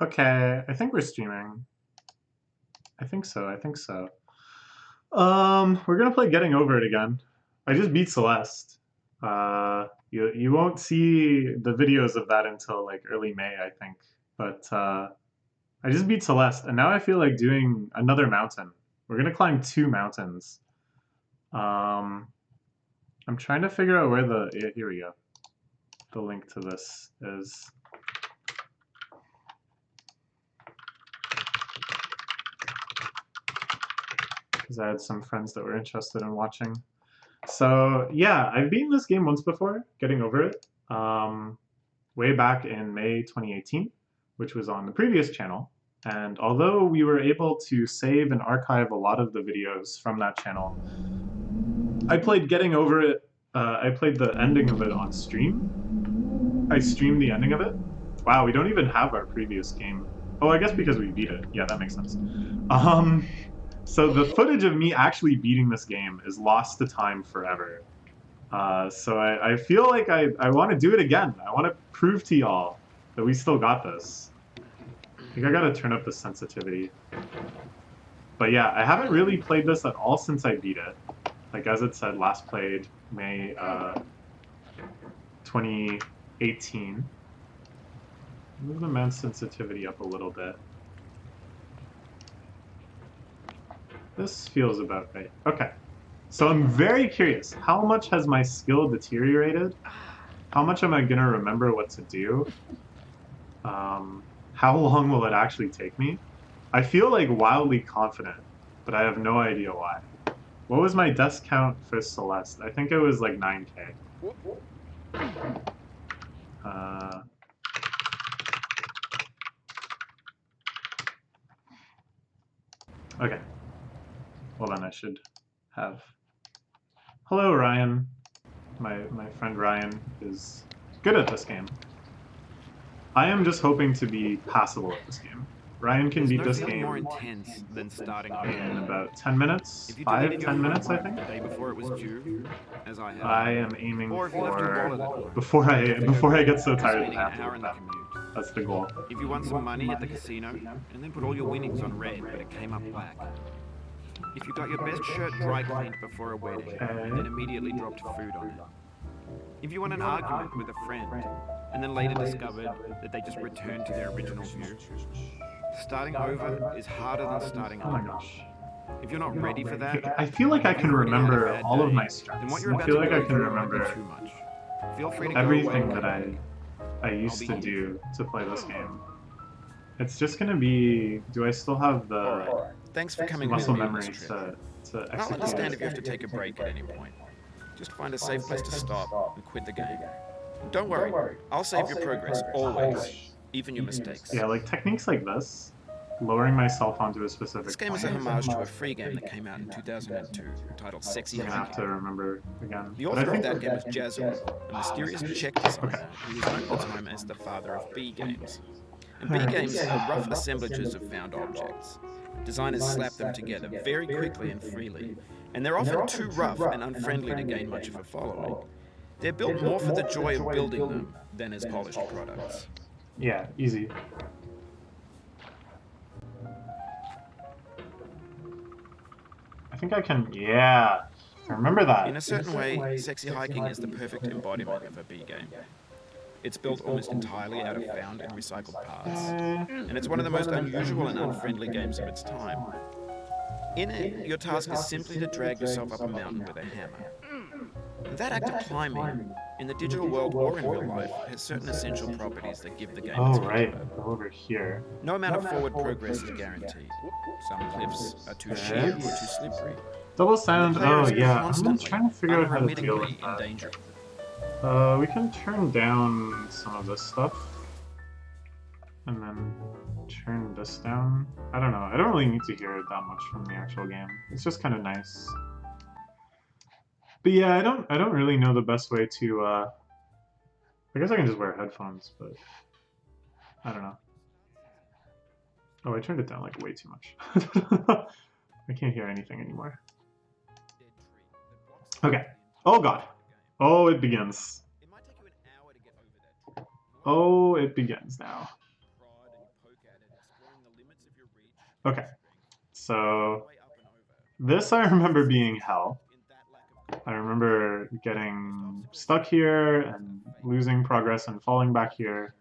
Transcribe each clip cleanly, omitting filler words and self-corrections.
Okay, I think we're streaming. I think so, I think so. We're gonna play Getting Over It again. I just beat Celeste. You won't see the videos of that until like early May, I think. But I just beat Celeste, and now I feel like doing another mountain. We're gonna climb two mountains. Um, I'm trying to figure out where here we go. The link to this is. Because I had some friends that were interested in watching. So yeah, I've beaten this game once before, Getting Over It, way back in May 2018, which was on the previous channel. And although we were able to save and archive a lot of the videos from that channel, I played Getting Over It. I played the ending of it on stream. I streamed the ending of it. Wow, we don't even have our previous game. Oh, I guess because we beat it. Yeah, that makes sense. So the footage of me actually beating this game is lost to time forever. So I feel like I want to do it again. I want to prove to y'all that we still got this. I think I gotta turn up the sensitivity. But yeah, I haven't really played this at all since I beat it. Like as it said, last played May 2018. Move the mouse sensitivity up a little bit. This feels about right. Okay. So I'm very curious, how much has my skill deteriorated? How much am I gonna remember what to do? How long will it actually take me? I feel like wildly confident, but I have no idea why. What was my death count for Celeste? I think it was like 9K. Okay. Well then I should have... Hello, Ryan. My friend Ryan is good at this game. I am just hoping to be passable at this game. Ryan can beat this game more intense than starting in about 10 minutes, 5-10 minutes, I think. The day before it was due, as I have. I am aiming or if you left your wallet for at before I get so tired spending that I an have hour to in do the that. commute. That's the goal. If you won some money at the casino, and then put all your winnings on red, but it came up black. If you got your best shirt dry cleaned before a wedding, and then immediately dropped food on it. If you won an argument with a friend, and then later discovered that they just returned to their original view. Starting over is harder than starting Oh my over. gosh. If you're not ready for that, I feel like I can remember all of my then strengths. what you're I about feel to like I go can through might be remember too much. Feel free to go everything away. that I used to do to play this game. It's just gonna be, do I still have the Alright, thanks for coming muscle with me on memory this trip. to I'll execute understand it? if you have to take a break at any point. Just find a safe place to stop and quit the game. Don't worry, I'll save your progress, always. Even your mistakes. Yeah, like techniques like this, lowering myself onto a specific This game is a homage to a free game that came out in 2002, titled Sexy I'm gonna have Hiking. to remember again. The But I author of think that game was Jazzle, a mysterious Czech designer who was known at the time as the father of B games. And B games are rough assemblages of found objects. Designers slap them together very quickly and freely, and they're often too rough and unfriendly to gain much of a following. They're built more for the joy of building them than as polished products. yeah, easy. I think I can, yeah. I remember that. In a certain way, Sexy Hiking is the perfect embodiment of a B game. It's built almost entirely out of found and recycled parts, and it's one of the most unusual and unfriendly games of its time. In it, your task is simply to drag yourself up a mountain with a hammer. And that act of climbing, in the digital world or in real life, has certain essential properties that give the game its Oh, right, character. go over here. No amount of forward progress is guaranteed. Some cliffs are too sheer or too slippery. Double sound, oh yeah, I'm Constantly, trying to figure out how to deal unremittingly with in that. danger. We can turn down some of this stuff. And then turn this down. I don't know, I don't really need to hear it that much from the actual game. It's just kind of nice. But yeah, I don't really know the best way to, I guess I can just wear headphones, but I don't know. Oh, I turned it down like way too much. I can't hear anything anymore. Okay. Oh god. Oh, it begins. Oh, it begins now. Okay, so this I remember being hell. I remember getting stuck here and losing progress and falling back here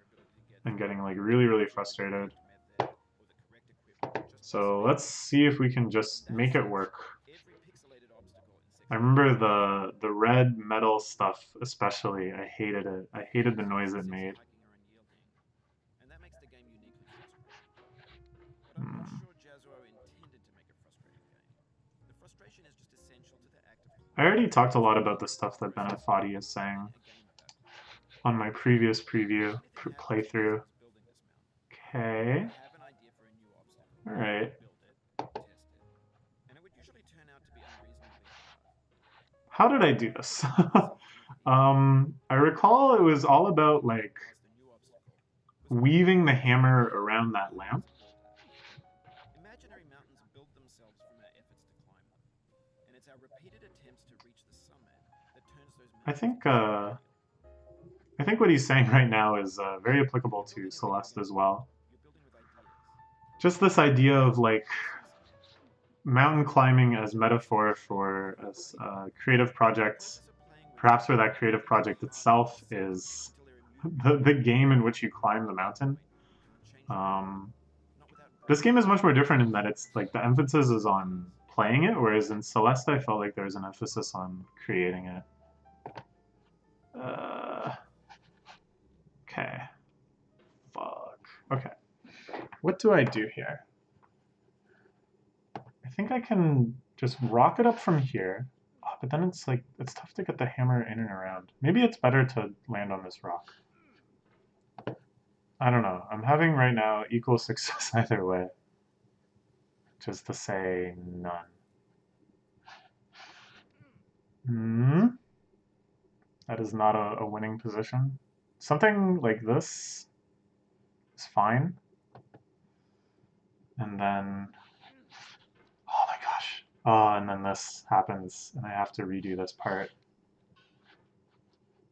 and getting like really, really frustrated. So let's see if we can just make it work. I remember the red metal stuff especially. I hated it. I hated the noise it made. Hmm. I already talked a lot about the stuff that Bennett Foddy is saying on my previous preview playthrough. Okay. Alright. How did I do this? I recall it was all about like weaving the hammer around that lamp. Imaginary mountains build themselves from our efforts to climb them, and it's our repeated attempts to reach the summit that turns those mountains. I think what he's saying right now is very applicable to Celeste as well. Just this idea of like mountain climbing as metaphor for a creative project, perhaps where that creative project itself is the game in which you climb the mountain. This game is much more different in that it's like the emphasis is on playing it, whereas in Celeste I felt like there was an emphasis on creating it. Okay. Fuck. Okay. What do I do here? I think I can just rock it up from here. Oh, but then it's like, it's tough to get the hammer in and around. Maybe it's better to land on this rock. I don't know. I'm having right now equal success either way. Just to say none. That is not a winning position. Something like this is fine. And then, oh my gosh. Oh, and then this happens, and I have to redo this part.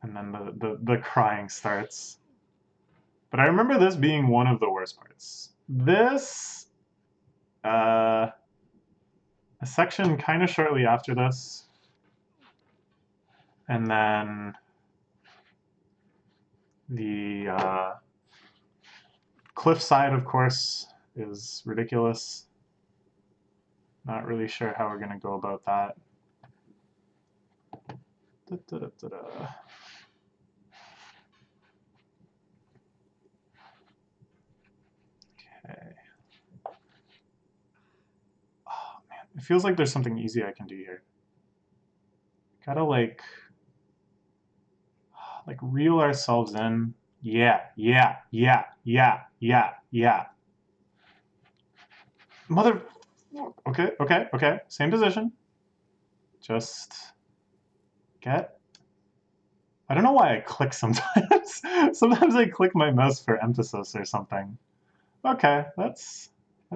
And then the crying starts. But I remember this being one of the worst parts. This, a section kind of shortly after this, and then the cliffside, of course, is ridiculous. Not really sure how we're going to go about that. Okay. Oh, man. It feels like there's something easy I can do here. Gotta like reel ourselves in. Yeah. Mother. Okay. Same position. Just get. I don't know why I click sometimes. Sometimes I click my mouse for emphasis or something. Okay, that's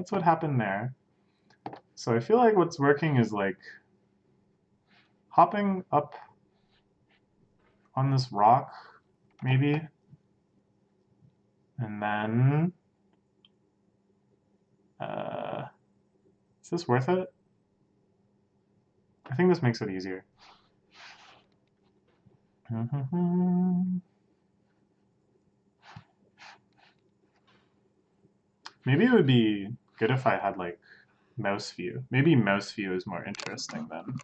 what happened there. So I feel like what's working is like hopping up on this rock, maybe. And then, is this worth it? I think this makes it easier. Maybe it would be good if I had like mouse view. Maybe mouse view is more interesting than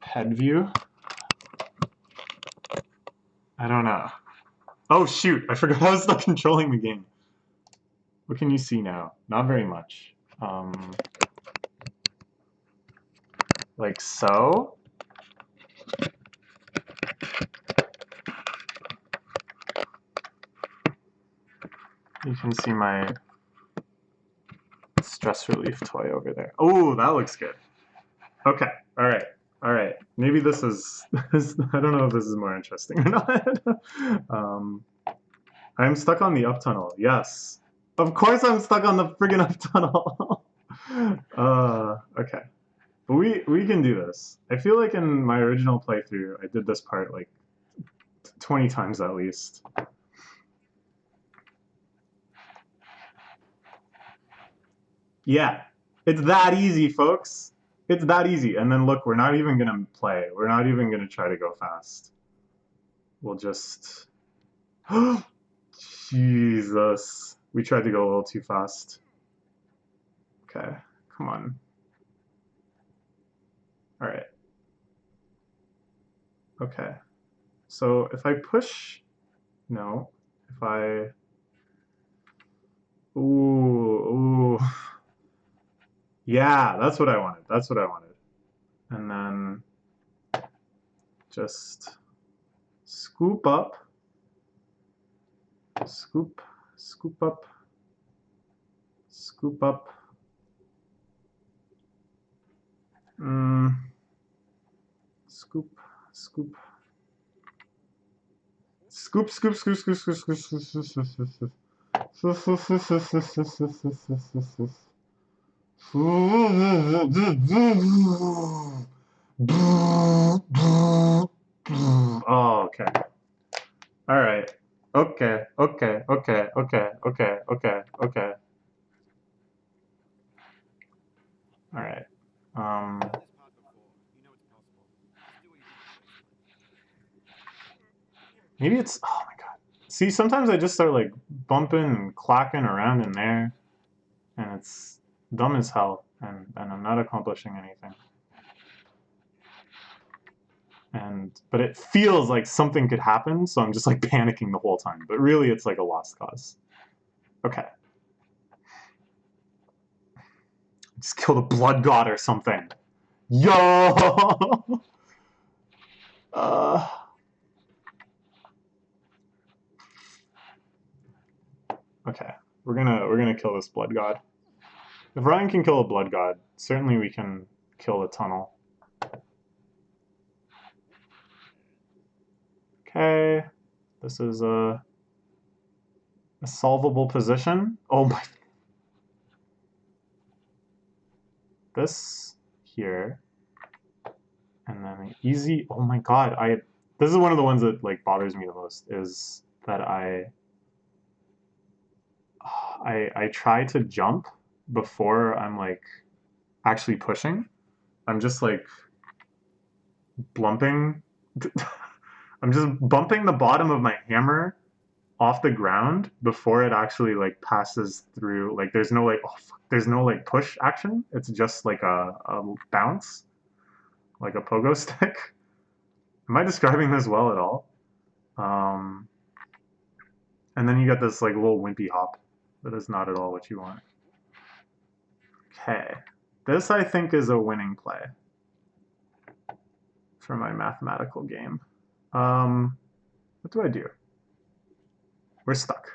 head view. I don't know. Oh shoot, I forgot I was still controlling the game. What can you see now? Not very much. Like so. You can see my stress relief toy over there. Oh, that looks good. Okay, all right. Maybe this is, I don't know if this is more interesting or not. I'm stuck on the up tunnel, yes. Of course I'm stuck on the friggin' up tunnel. Okay. But we can do this. I feel like in my original playthrough, I did this part like 20 times at least. Yeah, it's that easy, folks. It's that easy. And then look, we're not even gonna play. We're not even gonna try to go fast. We'll just... Jesus. We tried to go a little too fast. Okay, come on. All right. Okay. So if I push... No. If I... Ooh, ooh. Yeah, that's what I wanted. That's what I wanted. And then just scoop up. Scoop, scoop up. Scoop up. Scoop, scoop. Scoop, scoop, scoop, scoop, scoop, scoop, scoop, scoop, scoop, scoop. Oh, okay. All right. Okay. Okay. Okay. Okay. Okay. Okay. Okay. All right. Maybe it's. Oh my god. See, sometimes I just start like bumping and clacking around in there, and it's dumb as hell, and I'm not accomplishing anything. But it feels like something could happen, so I'm just like panicking the whole time. But really, it's like a lost cause. Okay. Just kill the blood god or something. Yo. Okay. We're gonna kill this blood god. If Ryan can kill a blood god, certainly we can kill the tunnel. Okay. This is a solvable position. Oh my. This here. And then easy. Oh my god. This is one of the ones that like bothers me the most, is that I try to jump before I'm like actually pushing. I'm just like bumping. I'm just bumping the bottom of my hammer off the ground before it actually like passes through. Like there's no like, oh fuck, there's no like push action. It's just like a bounce, like a pogo stick. Am I describing this well at all? And then you get this like little wimpy hop that is not at all what you want. Okay, this I think is a winning play for my mathematical game. What do I do? We're stuck.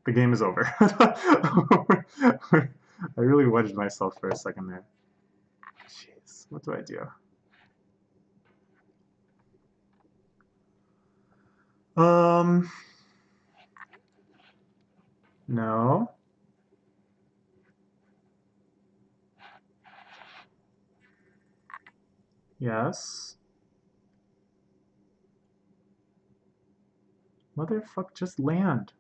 The game is over. I really wedged myself for a second there. Jeez, what do I do? No. Yes. Motherfuck, just land.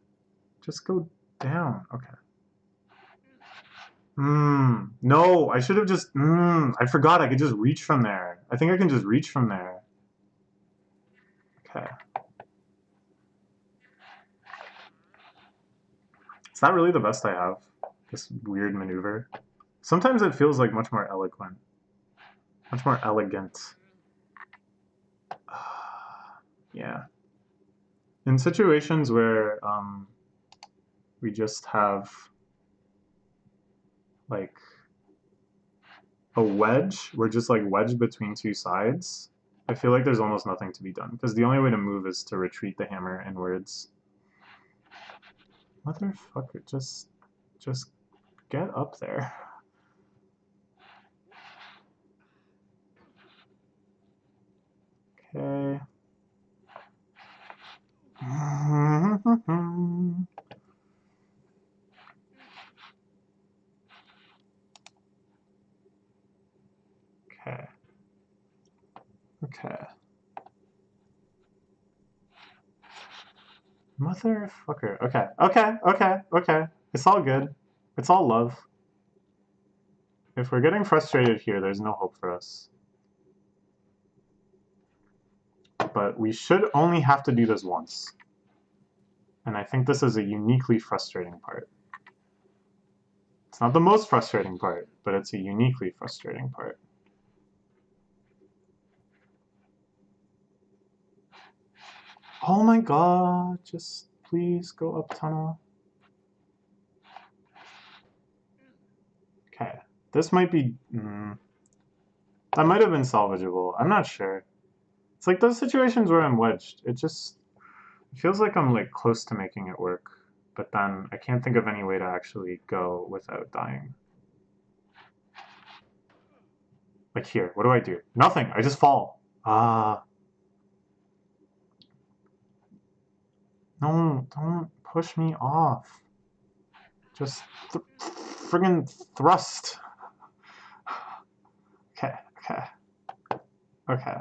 Just go down. Okay. No, I should have just, I forgot I could just reach from there. I think I can just reach from there. Okay. Is that really the best I have? This weird maneuver? Sometimes it feels like much more eloquent. Much more elegant. Yeah. In situations where we just have like a wedge, we're just like wedged between two sides, I feel like there's almost nothing to be done, because the only way to move is to retreat the hammer inwards. Motherfucker, just get up there. Okay. Okay. Okay. Motherfucker. Okay. Okay. Okay. Okay. It's all good. It's all love. if we're getting frustrated here, there's no hope for us. But we should only have to do this once. And I think this is a uniquely frustrating part. It's not the most frustrating part, but it's a uniquely frustrating part. Oh my god, just please go up tunnel. Okay, this might be... that might have been salvageable. I'm not sure. It's like those situations where I'm wedged. It feels like I'm like close to making it work, but then I can't think of any way to actually go without dying. Like here, what do I do? Nothing, I just fall. No, don't push me off. Just friggin' thrust. Okay, okay. Okay.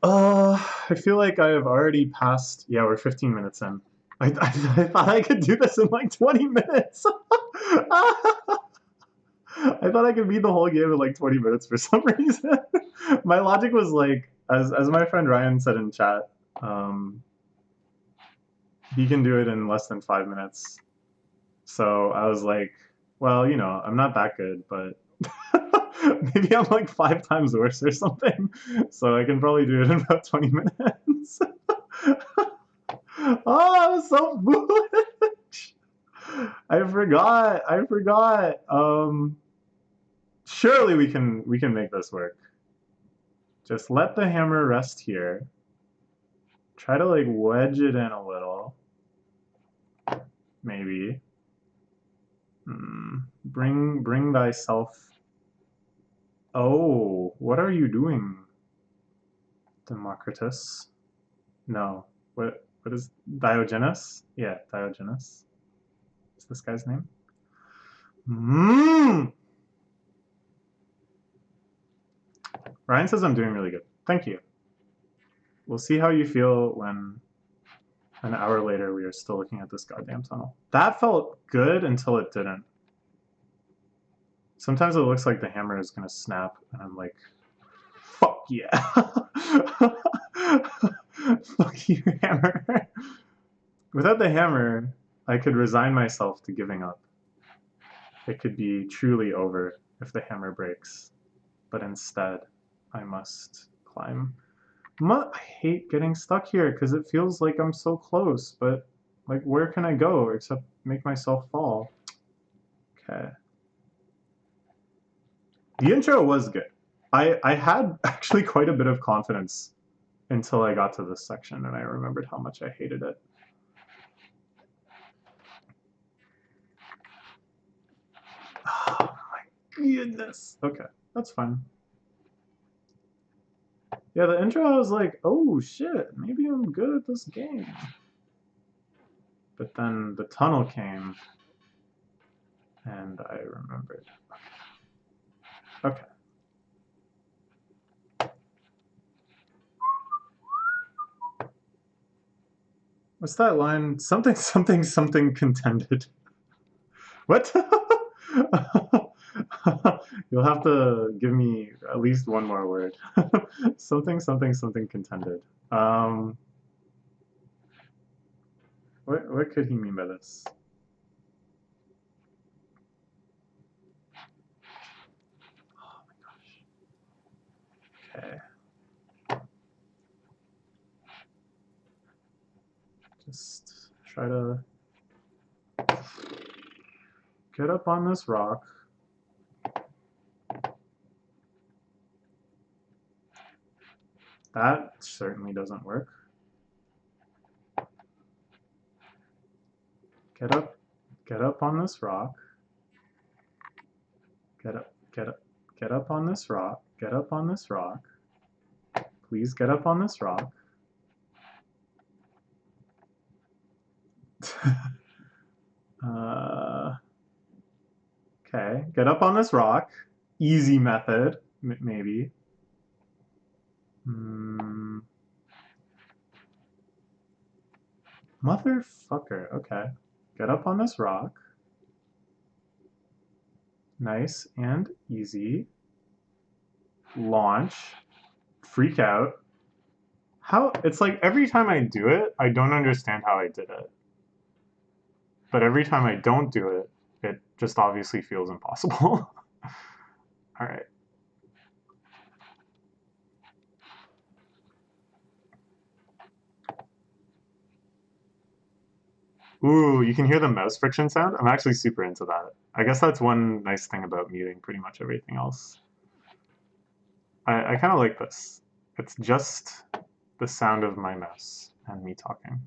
I feel like I have already passed... Yeah, we're 15 minutes in. I thought I could do this in like 20 minutes. I thought I could beat the whole game in like 20 minutes for some reason. My logic was like, as my friend Ryan said in chat, he can do it in less than 5 minutes. So I was like, well, you know, I'm not that good, but maybe I'm like 5 times worse or something. So I can probably do it in about 20 minutes. Oh, I was so foolish. I forgot. Surely we can make this work. Just let the hammer rest here. Try to like wedge it in a little. Maybe. Bring thyself. Oh, what are you doing, Democritus? No. What is Diogenes? Yeah, Diogenes. Is this guy's name? Ryan says I'm doing really good. Thank you. We'll see how you feel when an hour later we are still looking at this goddamn tunnel. That felt good until it didn't. Sometimes it looks like the hammer is gonna snap, and I'm like, fuck yeah. Fuck you, hammer. Without the hammer, I could resign myself to giving up. It could be truly over if the hammer breaks. But instead, I must climb. I hate getting stuck here because it feels like I'm so close, but like where can I go except make myself fall? Okay. The intro was good. I had actually quite a bit of confidence until I got to this section and I remembered how much I hated it. Oh my goodness. Okay, that's fine. Yeah, the intro I was like, oh shit, maybe I'm good at this game. But then the tunnel came and I remembered. Okay. What's that line? Something, something, something contended. What? You'll have to give me at least one more word. Something, something, something contended. What could he mean by this? Oh my gosh. Okay. Just try to get up on this rock. That certainly doesn't work. Get up on this rock. Get up on this rock. Get up on this rock. Please get up on this rock. Okay, get up on this rock. Easy method, maybe. Motherfucker, okay. Get up on this rock. Nice and easy. Launch. Freak out. How? It's like every time I do it, I don't understand how I did it. But every time I don't do it, it just obviously feels impossible. All right. Ooh, you can hear the mouse friction sound? I'm actually super into that. I guess that's one nice thing about muting pretty much everything else. I kind of like this. It's just the sound of my mouse and me talking,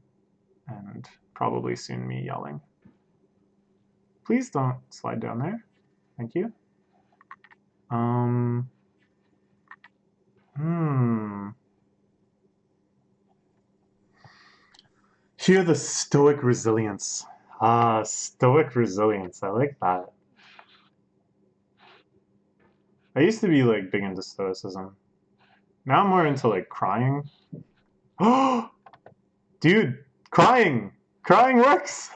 and probably soon me yelling. Please don't slide down there. Thank you. Hear the stoic resilience. Ah, stoic resilience. I like that. I used to be like big into stoicism. Now I'm more into like crying. Oh, dude, crying! Crying works!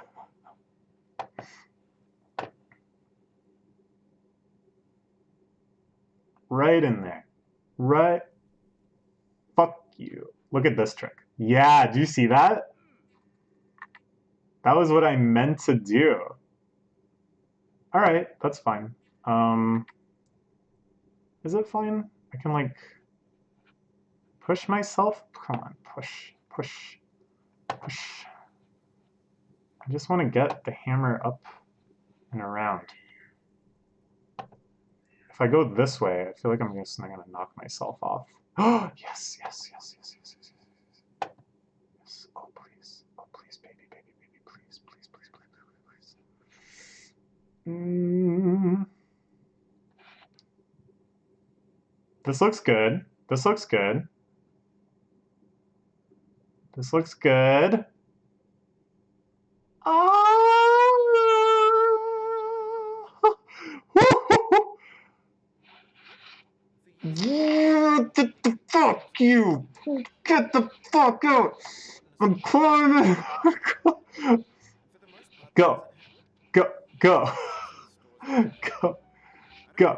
Right in there. Right. Fuck you. Look at this trick. Yeah, do you see that? That was what I meant to do. Alright, that's fine. Is it fine? I can like push myself? Come on, push, push, push. I just want to get the hammer up and around. If I go this way, I feel like I'm just gonna knock myself off. Oh, yes, yes, yes, yes, yes, yes, yes. Yes. Oh, please. Oh, please, baby, baby, baby, please, please, please, please, please, please. This looks good. This looks good. This looks good. Get the fuck you! Get the fuck out! I'm climbing! Go! Go! Go! Go! Go!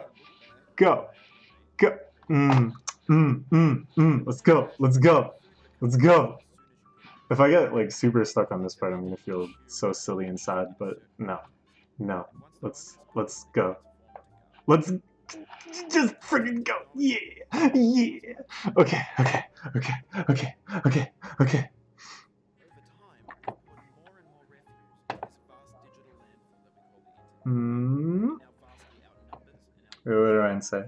Go! Go! Let's go! Let's go! Let's go! If I get like super stuck on this part, I'm gonna feel so silly and sad. But no, no. Let's go. Let's just freaking go. Yeah, yeah. Okay, okay, okay, okay, okay, okay. What did Ryan say?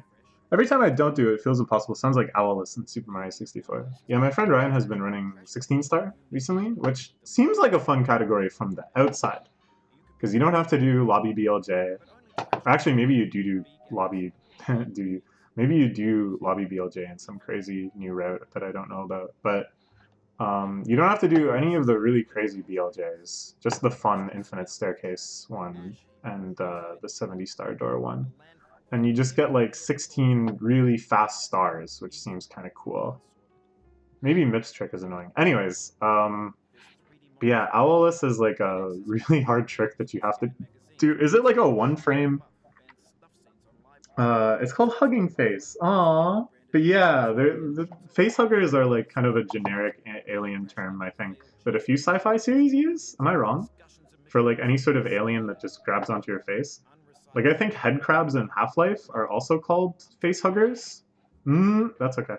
Every time I don't do it, it feels impossible. Sounds like Owlus in Super Mario 64. Yeah, my friend Ryan has been running 16 star recently, which seems like a fun category from the outside. Because you don't have to do lobby BLJ. Actually, maybe you do lobby. Do you? Maybe you do lobby BLJ in some crazy new route that I don't know about. But you don't have to do any of the really crazy BLJs. Just the fun Infinite Staircase one and the 70 star door one. And you just get like 16 really fast stars, which seems kind of cool. Maybe Mip's trick is annoying. Anyways, but yeah, Owlus is like a really hard trick that you have to do. Is it like a one frame? It's called Hugging Face. Aww. But yeah, the face huggers are like kind of a generic alien term, I think, that a few sci-fi series use. Am I wrong? For like any sort of alien that just grabs onto your face. Like I think head crabs in Half-Life are also called face huggers. That's okay.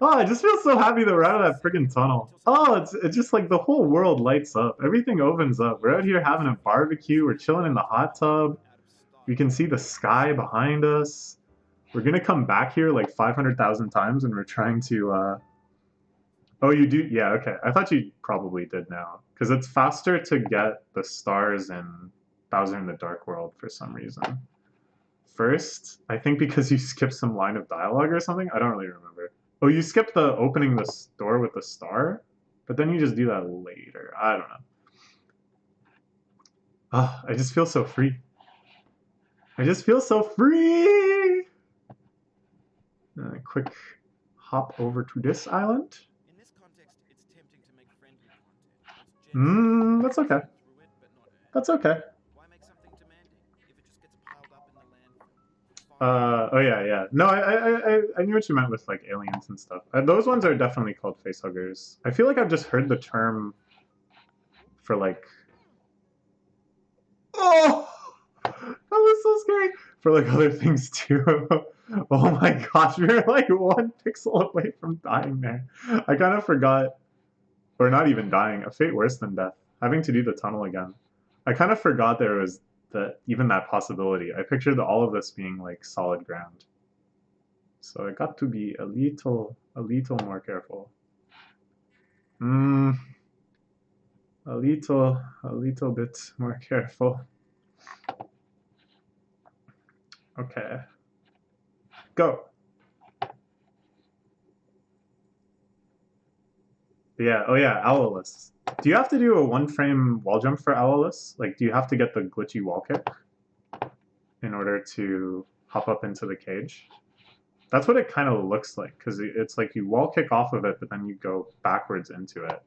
Oh, I just feel so happy that we're out of that friggin' tunnel. Oh, it's just like the whole world lights up. Everything opens up. We're out here having a barbecue. We're chilling in the hot tub. We can see the sky behind us. We're gonna come back here like 500,000 times, and we're trying to. Oh, you do? Yeah, okay. I thought you probably did now, because it's faster to get the stars in Bowser in the Dark World for some reason. First, I think because you skipped some line of dialogue or something. I don't really remember. Oh, you skipped the opening the door with the star, but then you just do that later. I don't know. Oh, I just feel so free. I just feel so free. Quick hop over to this island. That's okay. That's okay. Oh yeah. No, I knew what you meant with like aliens and stuff. Those ones are definitely called facehuggers. I feel like I've just heard the term for like, oh, that was so scary, for like other things too. Oh my gosh, we were like 1 pixel away from dying there. I kind of forgot, or not even dying, a fate worse than death, having to do the tunnel again. I kind of forgot there was that, even that possibility. I pictured all of this being like solid ground. So I got to be a little more careful. A little bit more careful. Okay. Go. Yeah, oh yeah, Owlus. Do you have to do a 1 frame wall jump for Owlus? Like, do you have to get the glitchy wall kick in order to hop up into the cage? That's what it kind of looks like, because it's like you wall kick off of it, but then you go backwards into it.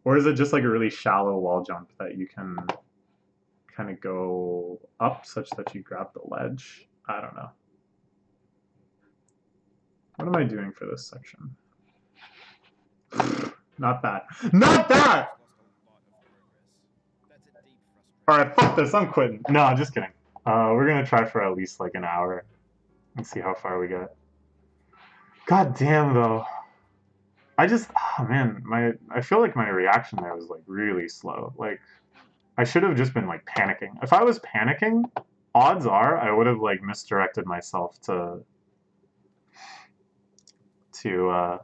Or is it just like a really shallow wall jump that you can kind of go up such that you grab the ledge? I don't know. What am I doing for this section? Not that. Not that! Alright, fuck this, I'm quitting. No, just kidding. We're gonna try for at least like an hour and see how far we get. God damn, though. Oh man, I feel like my reaction there was like really slow. Like, I should have just been like panicking. If I was panicking, odds are I would have like misdirected myself to you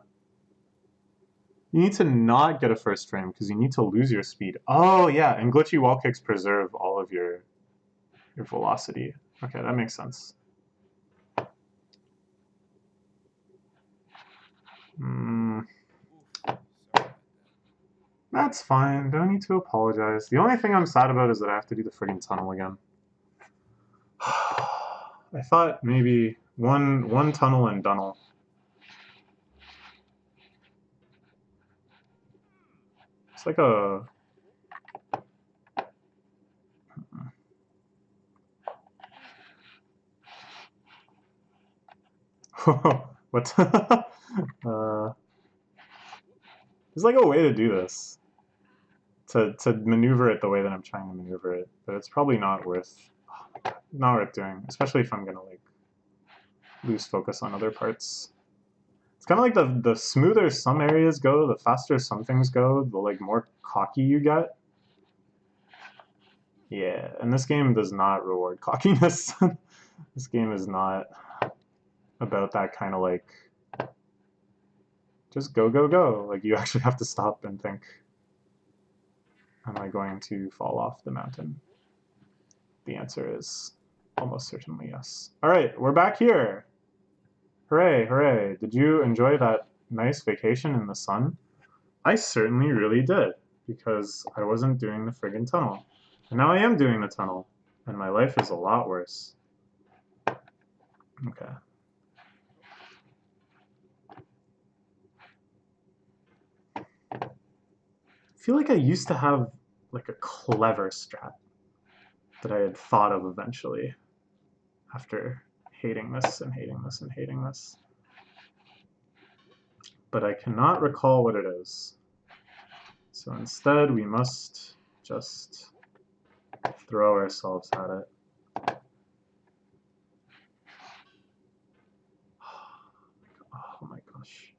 need to not get a 1st frame because you need to lose your speed. Oh yeah, and glitchy wall kicks preserve all of your velocity. Okay, that makes sense. That's fine. Don't need to apologize. The only thing I'm sad about is that I have to do the friggin' tunnel again. I thought maybe one tunnel and dunnel. It's like a... What? There's like a way to do this. To maneuver it the way that I'm trying to maneuver it. But it's probably not worth doing. Especially if I'm gonna like lose focus on other parts. It's kind of like the smoother some areas go, the faster some things go, the like more cocky you get. Yeah, and this game does not reward cockiness. This game is not about that kind of like just go, go, go. Like, you actually have to stop and think, am I going to fall off the mountain? The answer is almost certainly yes. All right, we're back here. Hooray, hooray. Did you enjoy that nice vacation in the sun? I certainly really did, because I wasn't doing the friggin' tunnel. And now I am doing the tunnel, and my life is a lot worse. Okay. I feel like I used to have like a clever strat that I had thought of eventually after hating this and hating this and hating this. But I cannot recall what it is. So instead, we must just throw ourselves at it. Oh my gosh.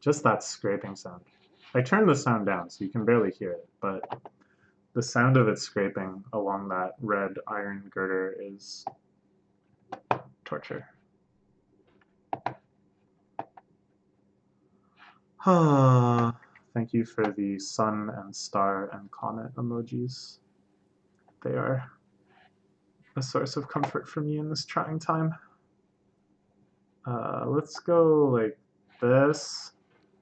Just that scraping sound. I turned the sound down so you can barely hear it, but the sound of it scraping along that red iron girder is torture. Thank you for the sun and star and comet emojis. They are a source of comfort for me in this trying time. Let's go like this.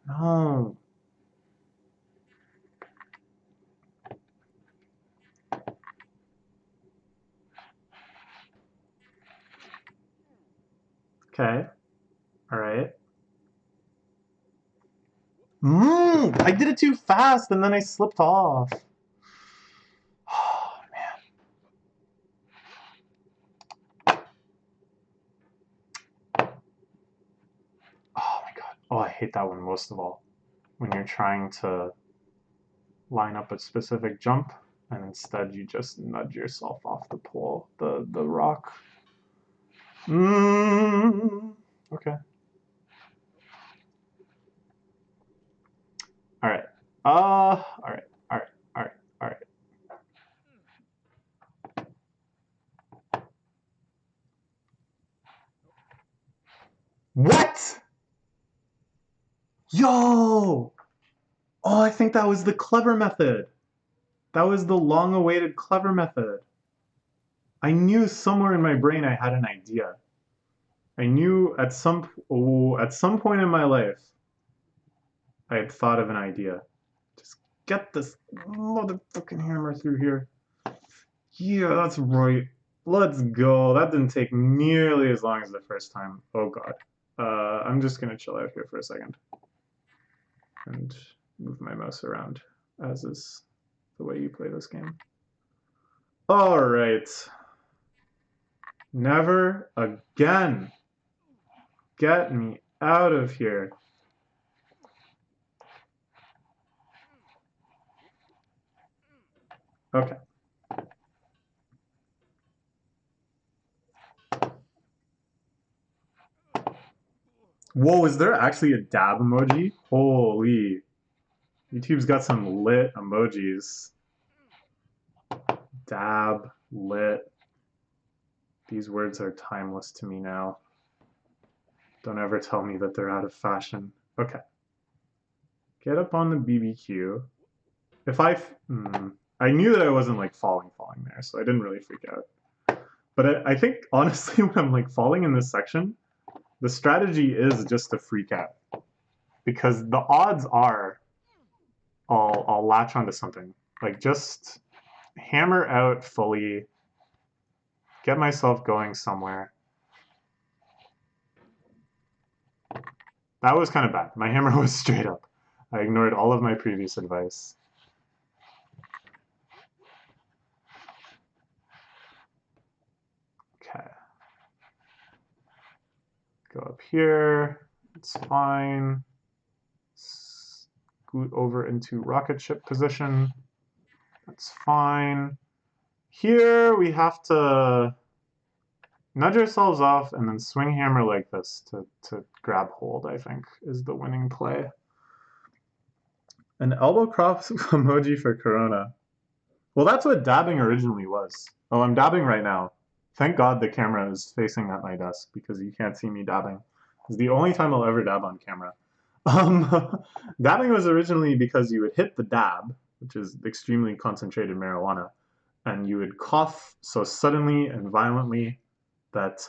No. Okay. All right. I did it too fast and then I slipped off. Oh, man. Oh, I hate that one most of all. When you're trying to line up a specific jump and instead you just nudge yourself off the pole, the rock. Okay. All right. All right. All right. All right. All right. What? Yo! Oh, I think that was the clever method. That was the long-awaited clever method. I knew somewhere in my brain I had an idea. I knew at some point in my life I had thought of an idea. Just get this motherfucking hammer through here. Yeah, that's right. Let's go. That didn't take nearly as long as the first time. Oh god. I'm just gonna chill out here for a second and move my mouse around, as is the way you play this game. All right. Never again. Get me out of here. Okay. Whoa, is there actually a dab emoji? Holy. YouTube's got some lit emojis. Dab, lit. These words are timeless to me now. Don't ever tell me that they're out of fashion. Okay. Get up on the BBQ. If I knew that I wasn't like falling there, so I didn't really freak out. But I think honestly, when I'm like falling in this section, the strategy is just to freak out, because the odds are I'll latch onto something. Like just hammer out fully, get myself going somewhere. That was kind of bad. My hammer was straight up. I ignored all of my previous advice. Okay. Go up here. It's fine. Scoot over into rocket ship position. That's fine. Here we have to nudge ourselves off and then swing hammer like this to grab hold, I think, is the winning play. An elbow cross emoji for Corona. Well, that's what dabbing originally was. Oh, I'm dabbing right now. Thank God the camera is facing at my desk because you can't see me dabbing. It's the only time I'll ever dab on camera. Dabbing was originally because you would hit the dab, which is extremely concentrated marijuana, and you would cough so suddenly and violently that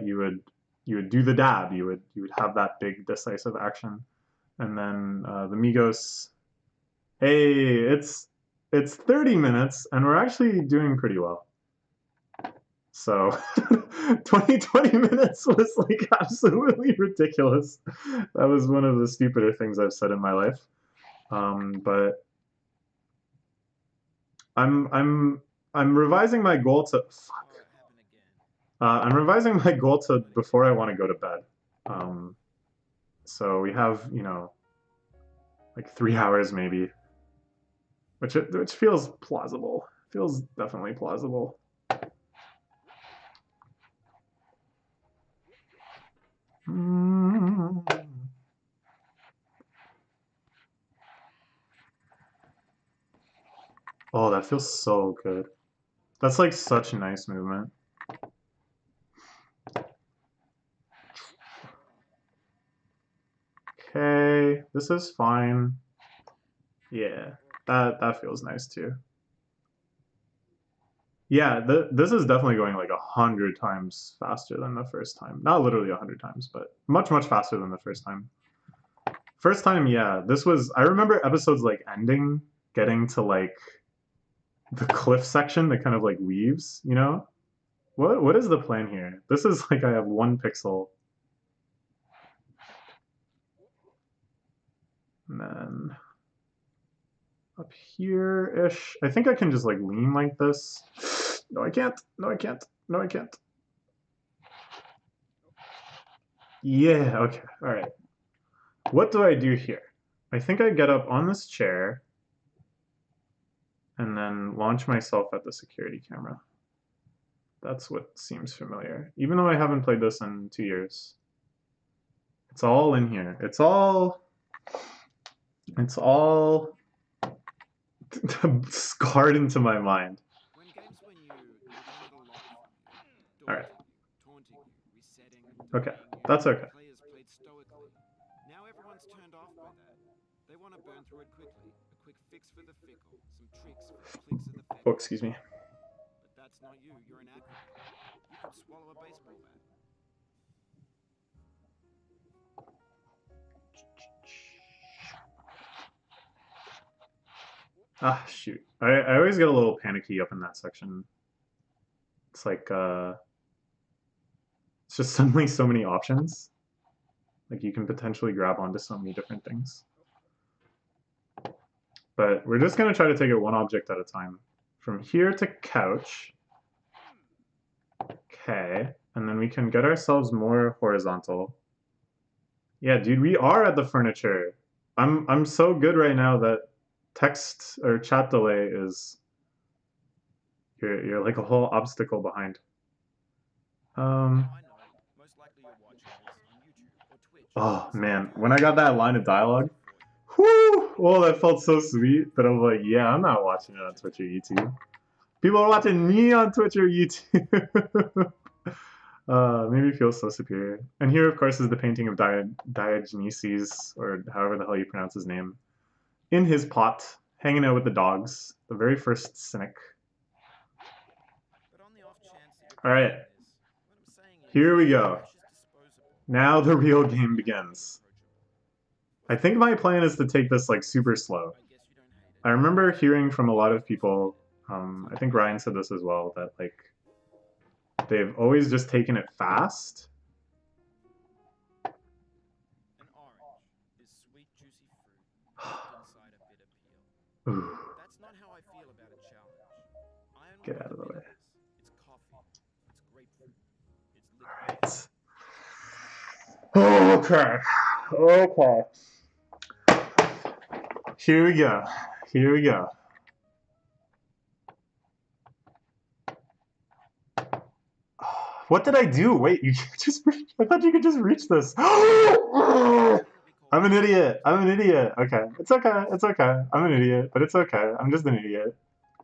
you would do the dab. You would have that big decisive action, and then the Migos. Hey, it's 30 minutes, and we're actually doing pretty well. So 20 minutes was like absolutely ridiculous. That was one of the stupider things I've said in my life. But I'm revising my goal to fuck. I'm revising my goal to before I want to go to bed. So we have, you know, like 3 hours maybe, which feels plausible. Feels definitely plausible. Oh, that feels so good. That's like such a nice movement. Okay, this is fine. Yeah, that feels nice too. Yeah, this is definitely going like 100 times faster than the first time. Not literally 100 times, but much faster than the first time. First time, yeah, this was. I remember episodes like ending, getting to like the cliff section that kind of like weaves. You know, what is the plan here? This is like I have 1 pixel. And then up here-ish. I think I can just like lean like this. No, I can't. No, I can't. No, I can't. Yeah, okay, alright. What do I do here? I think I get up on this chair and then launch myself at the security camera. That's what seems familiar. Even though I haven't played this in 2 years. It's all in here. It's all scarred into my mind. When games win you, they wanted a lot from you. Alright. Taunting you, resetting, Okay, delaying you. that's okay. Players played stoically. Now everyone's turned off by that. They want to burn through it quickly. A quick fix for the fickle. Some tricks for the clicks of the Oh, feckle. excuse me. But that's not you. You're an acrobat. You could swallow a baseball bat. Ah, shoot. I always get a little panicky up in that section. It's like, it's just suddenly so many options. Like, you can potentially grab onto so many different things. But we're just going to try to take it one object at a time. From here to couch. Okay. And then we can get ourselves more horizontal. Yeah, dude, we are at the furniture. I'm so good right now that text or chat delay is you're like a whole obstacle behind. Now I know. Most likely you're watching this on YouTube or Twitch. Oh man, when I got that line of dialogue, whoo! Oh, that felt so sweet. But I'm like, yeah, I'm not watching it on Twitch or YouTube. People are watching me on Twitch or YouTube. Made me feel so superior. And here, of course, is the painting of Diogenes, or however the hell you pronounce his name, in his pot, hanging out with the dogs. The very first cynic. But on the off chance that you're All right, this, what I'm saying is, here we go. trash is disposable. Now the real game begins. I think my plan is to take this like super slow. I guess you don't hate it. I remember hearing from a lot of people, I think Ryan said this as well, that like they've always just taken it fast. An orange is sweet, juicy fruit wrapped inside a bitter peel. Ooh, That's not how I feel about a challenge. I only get want out of the way. bitterness. It's coffee. It's grapefruit. It's liquid. Alright. Okay. Okay. Here we go. Here we go. What did I do? Wait, you just reach, I thought you could just reach this. I'm an idiot. I'm an idiot. Okay. It's okay. It's okay. I'm an idiot, but it's okay. I'm just an idiot.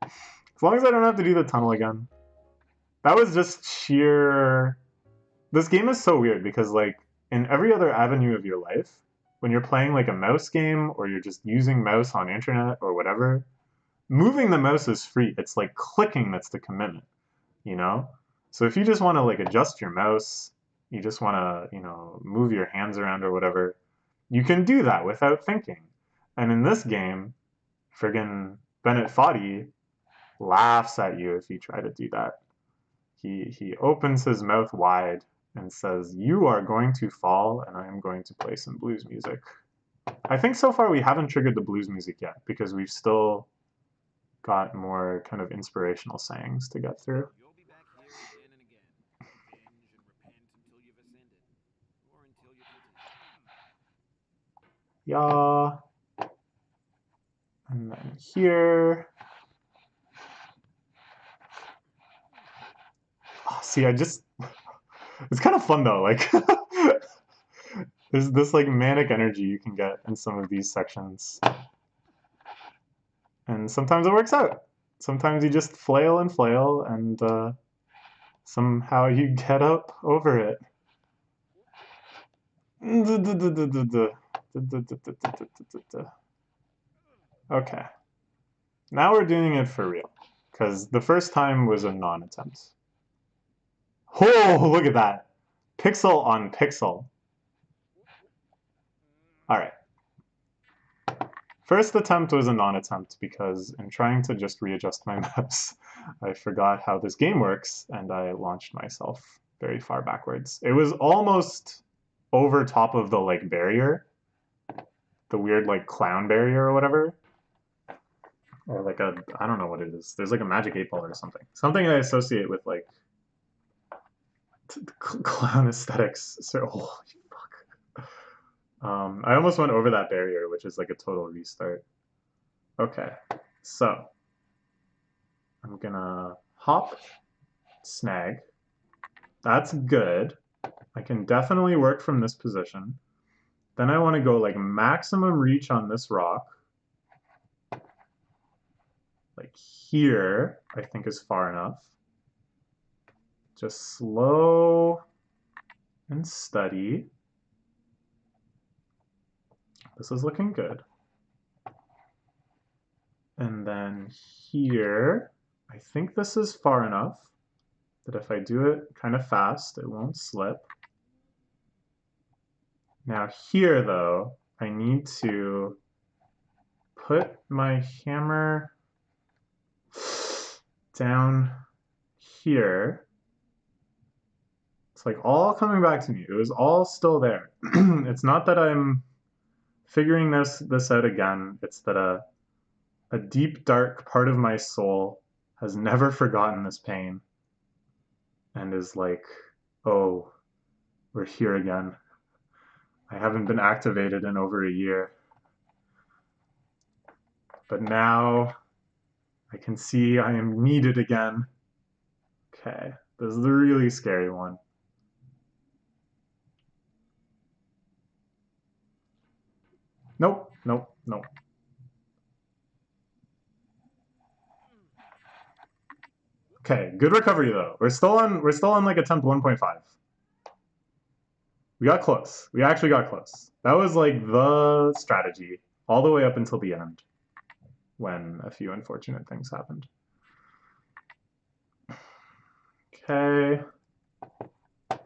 As long as I don't have to do the tunnel again. That was just sheer... This game is so weird because, like, in every other avenue of your life, when you're playing, like, a mouse game or you're just using mouse on internet or whatever, moving the mouse is free. It's, like, clicking that's the commitment, you know? So if you just want to, like, adjust your mouse, you just want to, you know, move your hands around or whatever, you can do that without thinking. And in this game, friggin' Bennett Foddy laughs at you if you try to do that. He opens his mouth wide and says, "You are going to fall, and I am going to play some blues music." I think so far we haven't triggered the blues music yet, because we've still got more kind of inspirational sayings to get through. You'll be back here again and again. Binge and repent until you've ascended. Or until you're content. Yeah. And then here. Oh, see, it's kind of fun though, like there's this like manic energy you can get in some of these sections. And sometimes it works out. Sometimes you just flail and somehow you get up over it. Okay. Now we're doing it for real, because the first time was a non-attempt. Oh, look at that. Pixel on pixel. All right. First attempt was a non-attempt because in trying to just readjust my mouse, I forgot how this game works and I launched myself very far backwards. It was almost over top of the like barrier, the weird like clown barrier or whatever. Or like a, I don't know what it is. There's like a magic 8-ball or something. Something I associate with like clown aesthetics. So, oh, I almost went over that barrier, which is like a total restart. Okay, so I'm gonna hop, snag. That's good. I can definitely work from this position. Then I want to go like maximum reach on this rock. Like here, I think is far enough. Just slow and steady. This is looking good. And then here, I think this is far enough that if I do it kind of fast, it won't slip. Now here though, I need to put my hammer down here. It's like all coming back to me. It was all still there. It's not that I'm figuring this out again. It's that a deep, dark part of my soul has never forgotten this pain and is like, oh, we're here again. I haven't been activated in over a year. But now I can see I am needed again. Okay, this is the really scary one. Nope, nope, nope. Okay, good recovery though. We're still on like attempt 1.5. We got close. We actually got close. That was like the strategy all the way up until the end when a few unfortunate things happened. Okay. I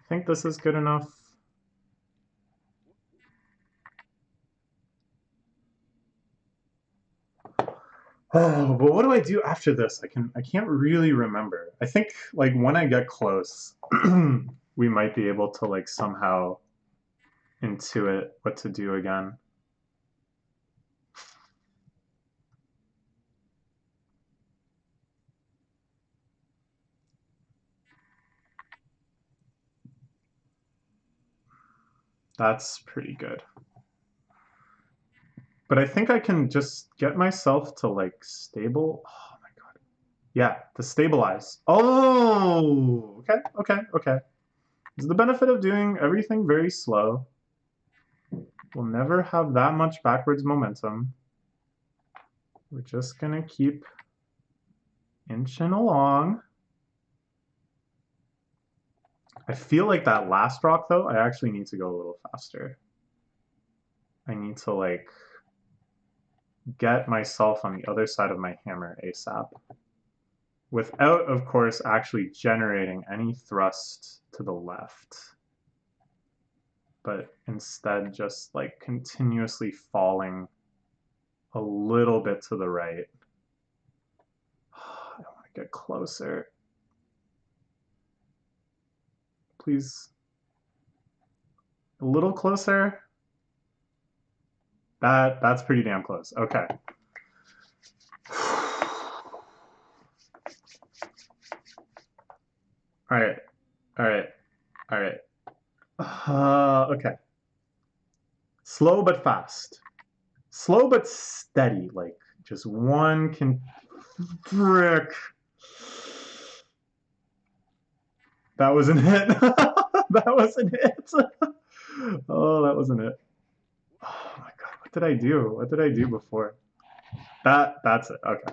think this is good enough. Oh, but what do I do after this? I can't really remember. I think like when I get close, we might be able to like somehow intuit what to do again. That's pretty good. But I think I can just get myself to like stable. Oh my god. Yeah, to stabilize. Oh, okay, okay, okay. This is the benefit of doing everything very slow. We'll never have that much backwards momentum. We're just gonna keep inching along. I feel like that last rock though, I actually need to go a little faster. I need to like get myself on the other side of my hammer ASAP. Without, of course, actually generating any thrust to the left. But instead just like continuously falling a little bit to the right. I want to get closer. Please. A little closer. That's pretty damn close. Okay. All right. All right. All right. Okay. Slow but fast. Slow but steady. Like just one can frick. That wasn't it. That wasn't it. Oh, that wasn't it. Oh my god, what did I do? What did I do before? That's it. Okay.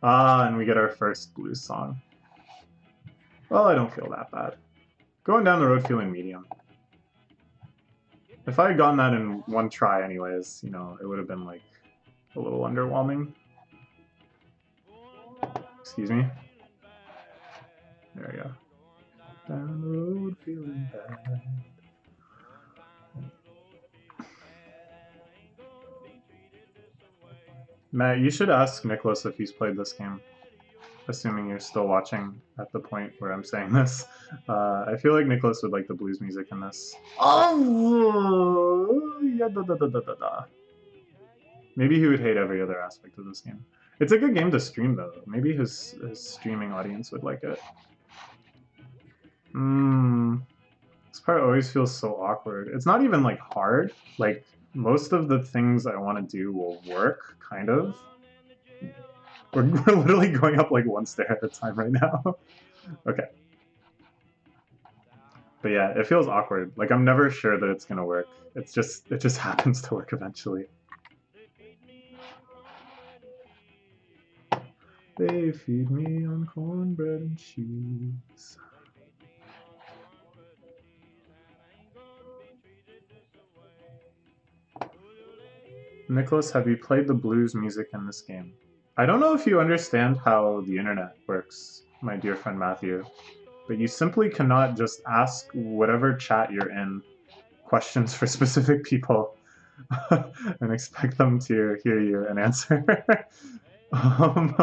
Ah, and we get our first blues song. Well, I don't feel that bad. Going down the road feeling medium. If I had gotten that in one try anyways, you know, it would have been like a little underwhelming. Excuse me. There we go. Down the road feeling bad. Matt, you should ask Nicholas if he's played this game. Assuming you're still watching at the point where I'm saying this. I feel like Nicholas would like the blues music in this. Oh, yeah, da, da, da, da, da, da. Maybe he would hate every other aspect of this game. It's a good game to stream, though. Maybe his streaming audience would like it. part always feels so awkward. It's not even like hard. Like most of the things I want to do will work, kind of. We're literally going up like one stair at a time right now. Okay. But yeah, it feels awkward. Like I'm never sure that it's gonna work. It just happens to work eventually. They feed me on cornbread and cheese. Nicholas, have you played the blues music in this game? I don't know if you understand how the internet works, my dear friend Matthew, but you simply cannot just ask whatever chat you're in questions for specific people and expect them to hear you and answer. um,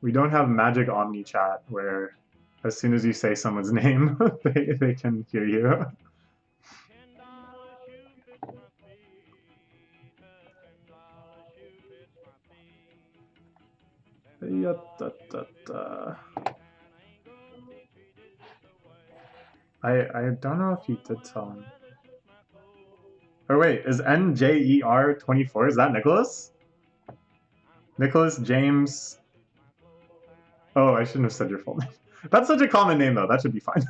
we don't have magic Omni chat where as soon as you say someone's name, they can hear you. I don't know if you did tell him. Oh wait, is NJER24? Is that Nicholas? Nicholas James. Oh, I shouldn't have said your full name. That's such a common name though. That should be fine.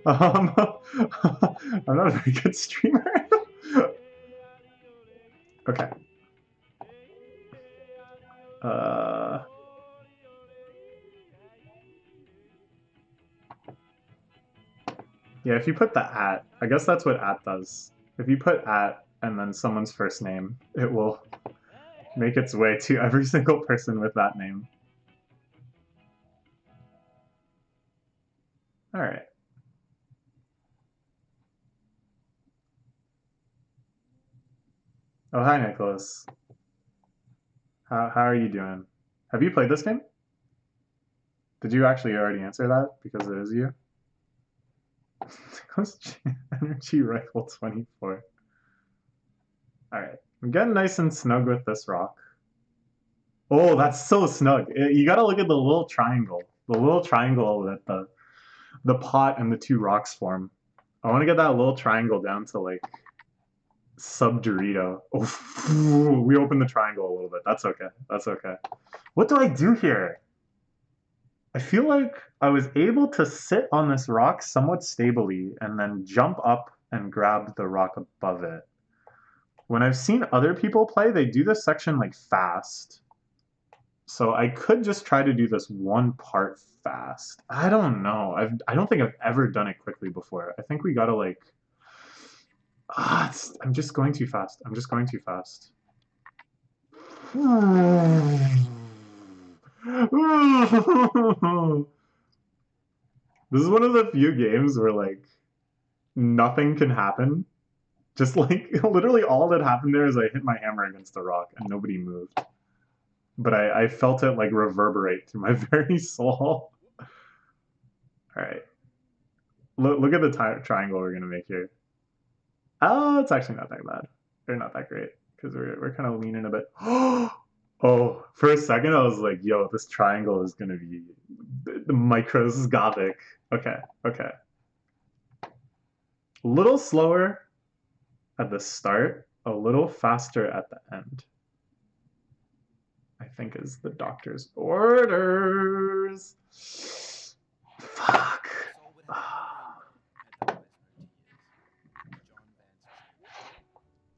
I'm not a very good streamer. Okay. Yeah, if you put the @ I guess that's what @ does. If you put @ and then someone's first name, it will make its way to every single person with that name. All right. Oh, hi, Nicholas. How are you doing? Have you played this game? Did you actually already answer that? Because it is you? Energy Rifle 24. Alright. I'm getting nice and snug with this rock. Oh, that's so snug. You gotta look at the little triangle. The little triangle that the pot and the two rocks form. I want to get that little triangle down to like sub-Dorito. Oh, we opened the triangle a little bit. That's okay. That's okay. What do I do here? I feel like I was able to sit on this rock somewhat stably and then jump up and grab the rock above it. When I've seen other people play, they do this section like fast. So I could just try to do this one part fast. I don't know. I don't think I've ever done it quickly before. I think we gotta like... I'm just going too fast. I'm just going too fast. This is one of the few games where like nothing can happen. Just like literally all that happened there is I hit my hammer against the rock and nobody moved. But I felt it like reverberate through my very soul. All right. Look at the triangle we're gonna make here. Oh, it's actually not that bad. They're not that great because we're kind of leaning a bit. Oh, for a second I was like, yo, this triangle is gonna be microscopic. Okay, okay. A little slower at the start, a little faster at the end. I think is the doctor's orders. Fuck.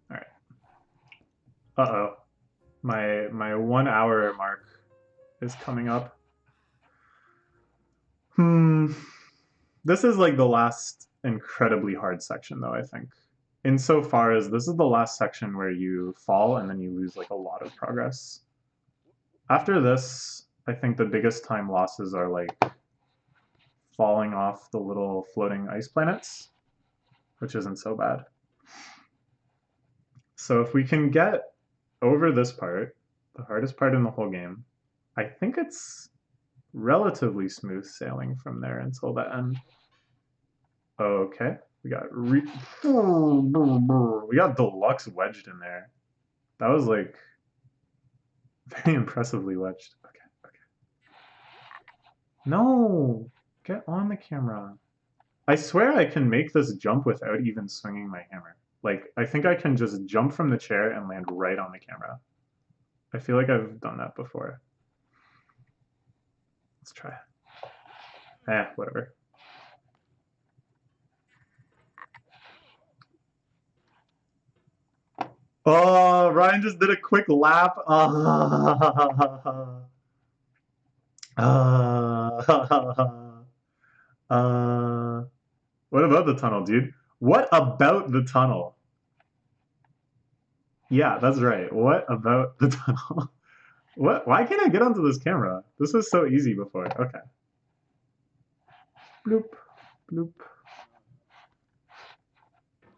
Alright. Uh-oh. My 1 hour mark is coming up. This is like the last incredibly hard section though, I think. Insofar as this is the last section where you fall and then you lose like a lot of progress. After this, I think the biggest time losses are like falling off the little floating ice planets, which isn't so bad. So if we can get over this part, the hardest part in the whole game, I think it's relatively smooth sailing from there until the end. Okay, we got deluxe wedged in there. That was like very impressively wedged. Okay, okay. No, Get on the camera. I swear I can make this jump without even swinging my hammer. Like, I think I can just jump from the chair and land right on the camera. I feel like I've done that before. Let's try. Whatever. Oh, Ryan just did a quick lap. What about the tunnel, dude? What about the tunnel? Yeah, that's right. What about the tunnel? What? Why can't I get onto this camera? This was so easy before. Okay. Bloop, bloop.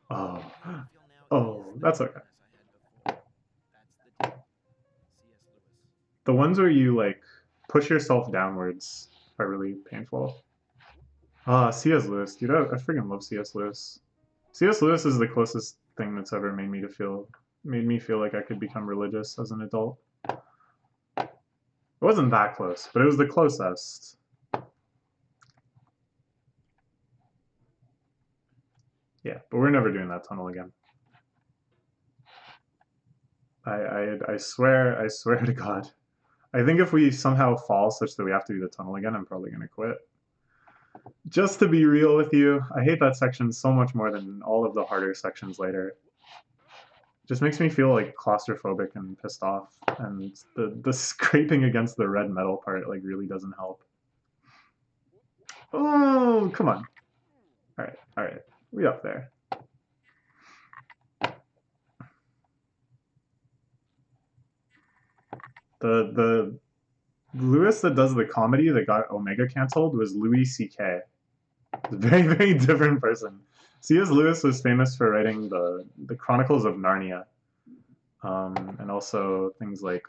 Oh, oh, that's okay. The ones where you like push yourself downwards are really painful. Ah, C.S. Lewis, dude, I freaking love C.S. Lewis. C.S. Lewis is the closest thing that's ever made me feel like I could become religious as an adult. It wasn't that close, but it was the closest. Yeah, but we're never doing that tunnel again. I swear to God. I think if we somehow fall such that we have to do the tunnel again, I'm probably gonna quit. Just to be real with you, I hate that section so much more than all of the harder sections later. It just makes me feel like claustrophobic and pissed off, and the scraping against the red metal part like really doesn't help. Oh, come on. All right, we up there. The Lewis that does the comedy that got Omega canceled was Louis C.K. A very, very different person. C.S. Lewis was famous for writing the Chronicles of Narnia, and also things like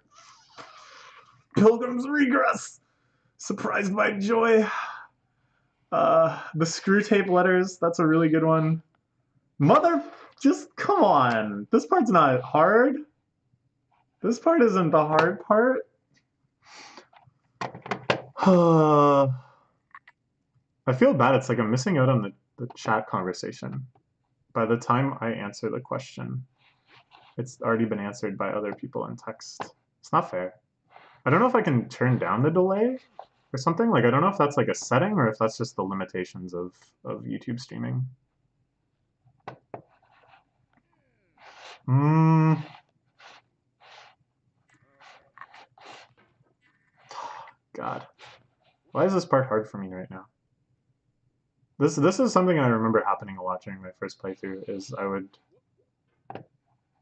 Pilgrim's Regress, Surprised by Joy, the Screwtape Letters. That's a really good one. Mother, just come on. This part's not hard. This part isn't the hard part. I feel bad. It's like I'm missing out on the chat conversation. By the time I answer the question, it's already been answered by other people in text. It's not fair. I don't know if I can turn down the delay or something. Like, I don't know if that's like a setting or if that's just the limitations of YouTube streaming. God. Why is this part hard for me right now? This is something I remember happening a lot during my first playthrough, is I would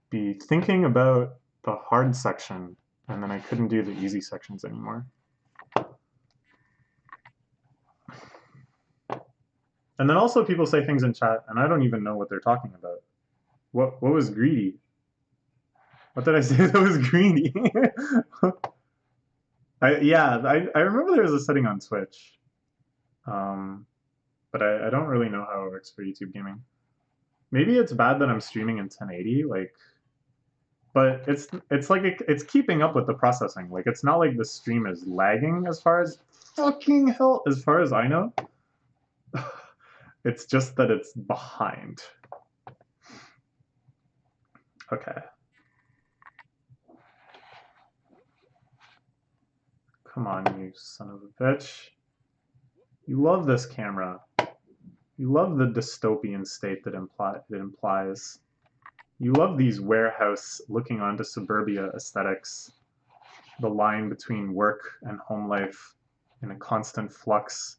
be thinking about the hard section, and then I couldn't do the easy sections anymore. And then also people say things in chat, and I don't even know what they're talking about. What was greedy? What did I say that was greedy? I remember there was a setting on Twitch. But I don't really know how it works for YouTube gaming. Maybe it's bad that I'm streaming in 1080, like, but it's like it's keeping up with the processing. Like, it's not like the stream is lagging as far as fucking hell, as far as I know. It's just that it's behind. Okay. Come on, you son of a bitch. You love this camera. You love the dystopian state that it implies. You love these warehouse looking onto suburbia aesthetics. The line between work and home life in a constant flux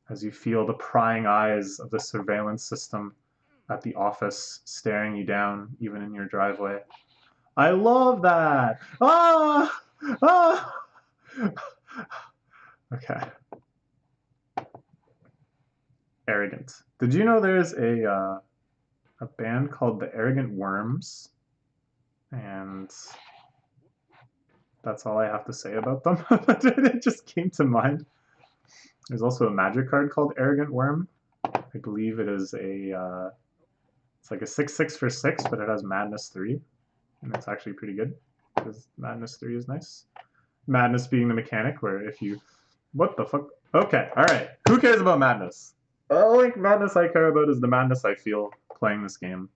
as you feel the prying eyes of the surveillance system at the office staring you down even in your driveway. I love that! Ah! Ah! Okay. Arrogant. Did you know there's a band called the Arrogant Worms? And that's all I have to say about them. It just came to mind. There's also a magic card called Arrogant Worm. I believe it is a it's like a 6/6 for 6, but it has Madness 3, and it's actually pretty good because Madness 3 is nice. Madness being the mechanic where if you What the fuck? Okay, alright. Who cares about madness? The only madness I care about is the madness I feel playing this game.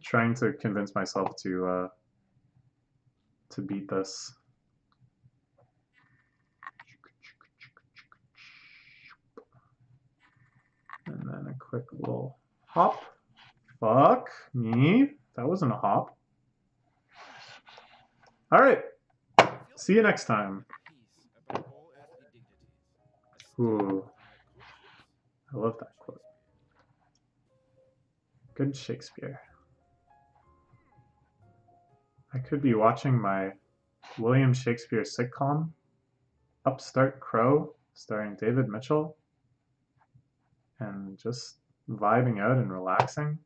Trying to convince myself to beat this. And then a quick little hop. Fuck me. That wasn't a hop. Alright. See you next time. Ooh. I love that quote. Good Shakespeare. I could be watching my William Shakespeare sitcom, Upstart Crow, starring David Mitchell, and just vibing out and relaxing.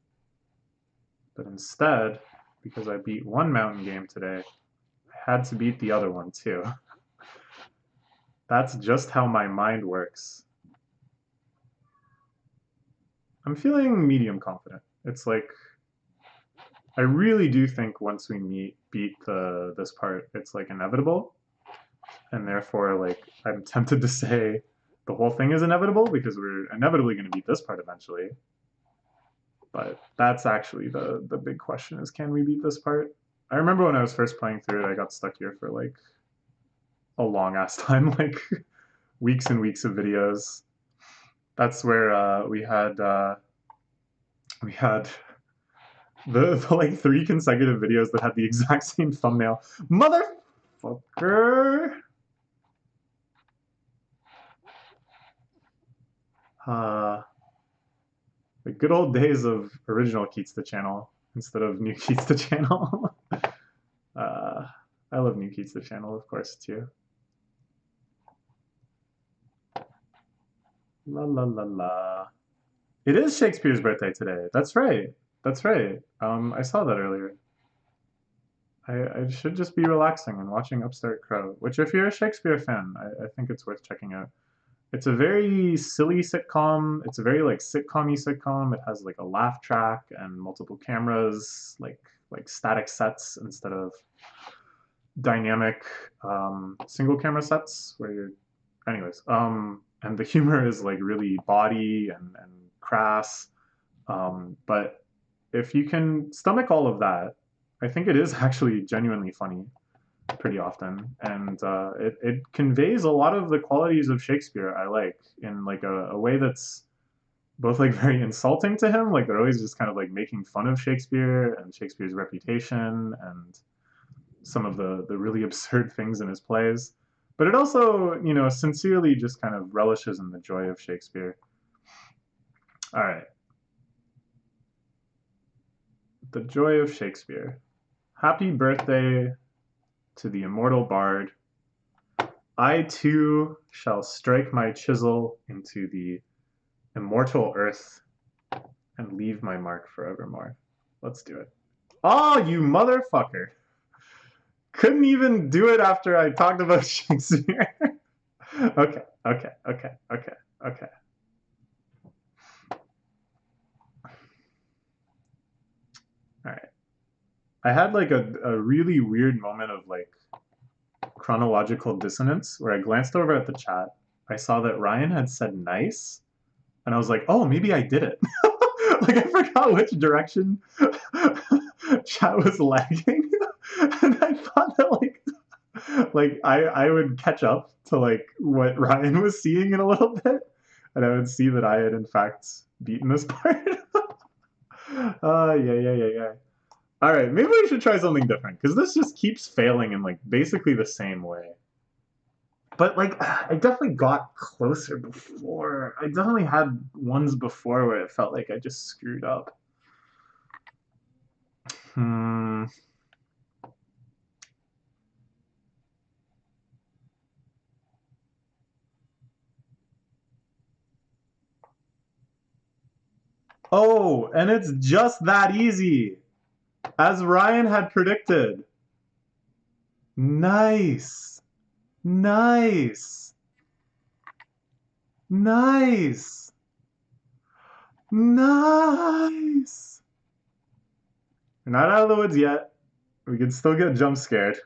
But instead, because I beat one mountain game today, I had to beat the other one too. That's just how my mind works. I'm feeling medium confident. It's like, I really do think once we beat this part, it's like inevitable. And therefore, like, I'm tempted to say the whole thing is inevitable because we're inevitably going to beat this part eventually. But that's actually the big question is, can we beat this part? I remember when I was first playing through it, I got stuck here for like a long ass time, like weeks and weeks of videos. That's where we had the like 3 consecutive videos that had the exact same thumbnail. Motherfucker! The good old days of original Keats the Channel instead of new Keats the Channel. I love new Keats the Channel, of course, too. La la la la. It is Shakespeare's birthday today. That's right. That's right. I saw that earlier. I should just be relaxing and watching Upstart Crow, which if you're a Shakespeare fan, I think it's worth checking out. It's a very silly sitcom. It's a very like sitcom-y sitcom. It has like a laugh track and multiple cameras, like static sets instead of dynamic single camera sets where you're anyways. And the humor is like really bawdy and crass. But if you can stomach all of that, I think it is actually genuinely funny pretty often, and it conveys a lot of the qualities of Shakespeare I like in like a way that's both like very insulting to him, like they're always just kind of like making fun of Shakespeare and Shakespeare's reputation and some of the really absurd things in his plays, but it also, you know, sincerely just kind of relishes in the joy of Shakespeare. All right. The joy of Shakespeare. Happy birthday to the immortal bard. I too shall strike my chisel into the immortal earth and leave my mark forevermore. Let's do it. Oh, you motherfucker. Couldn't even do it after I talked about Shakespeare. Okay. All right. I had like a really weird moment of like chronological dissonance where I glanced over at the chat. I saw that Ryan had said nice, and I was like, oh, maybe I did it. Like I forgot which direction chat was lagging, and I thought that like I would catch up to like what Ryan was seeing in a little bit, and I would see that I had in fact beaten this part. Yeah. All right, maybe we should try something different because this just keeps failing in like basically the same way. But like, I definitely got closer before. I definitely had ones before where it felt like I just screwed up. Oh, and it's just that easy, as Ryan had predicted. Nice. Nice. Nice. Nice. We're not out of the woods yet. We can still get jump scared.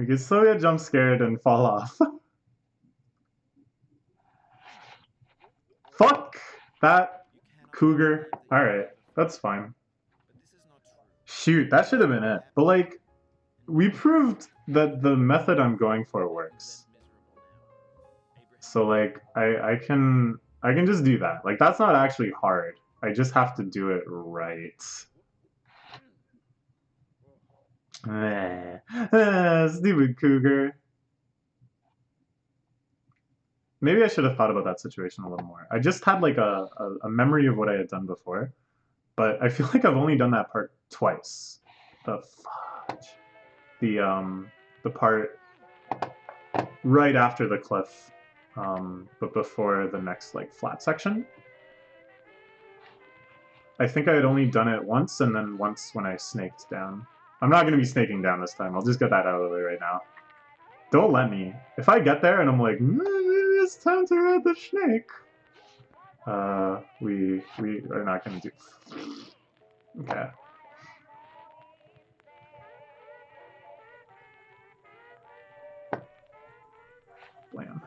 We could still get jump scared and fall off. Fuck that cougar. Alright, that's fine. Shoot, that should have been it. But like, we proved that the method I'm going for works. So like, I can just do that. Like, that's not actually hard. I just have to do it right. Stupid cougar. Maybe I should have thought about that situation a little more. I just had like a memory of what I had done before, but I feel like I've only done that part twice. The fudge. The part right after the cliff, but before the next like flat section. I think I had only done it once, and then once when I snaked down. I'm not going to be snaking down this time. I'll just get that out of the way right now. Don't let me. If I get there and I'm like, maybe it's time to ride the snake, we are not going to do. Okay. Blam.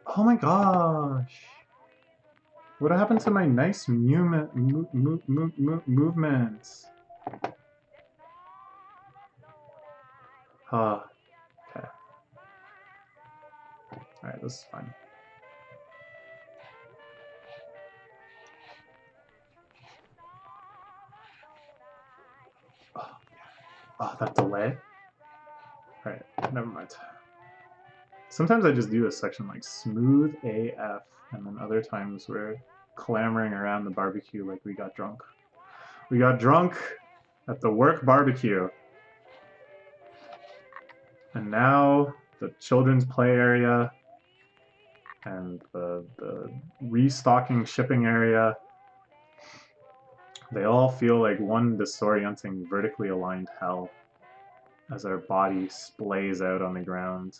Oh my gosh. What happened to my nice movements? Okay. Alright, this is fine. Oh, that delay? Alright, never mind. Sometimes I just do this section like smooth AF, and then other times we're clamoring around the barbecue like we got drunk. We got drunk at the work barbecue. And now the children's play area and the restocking shipping area, they all feel like one disorienting vertically aligned hell as our body splays out on the ground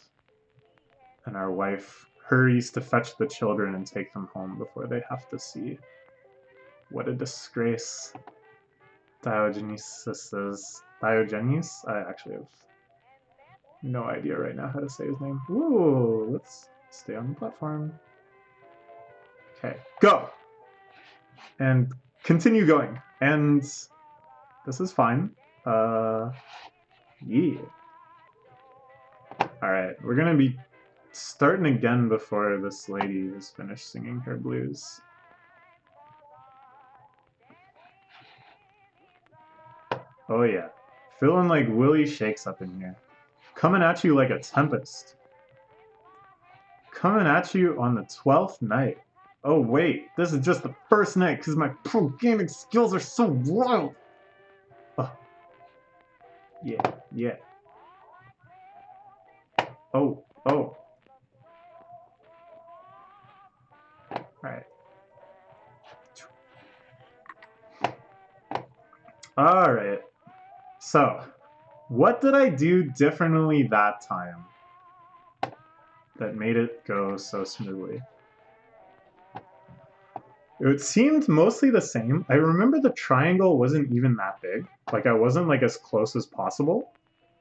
and our wife hurries to fetch the children and take them home before they have to see what a disgrace Diogenes is. Diogenes? I actually have no idea right now how to say his name. Ooh, let's stay on the platform. Okay, go! And continue going. And this is fine. Yeah. Alright, we're gonna be starting again before this lady is finished singing her blues. Oh yeah. Feeling like Willie Shakes up in here. Coming at you like a tempest. Coming at you on the 12th night. Oh wait, this is just the first night because my pro gaming skills are so wild. Oh. Yeah, yeah. Oh, oh. Alright. Alright. So, what did I do differently that time that made it go so smoothly? It seemed mostly the same. I remember the triangle wasn't even that big. Like, I wasn't, like, as close as possible.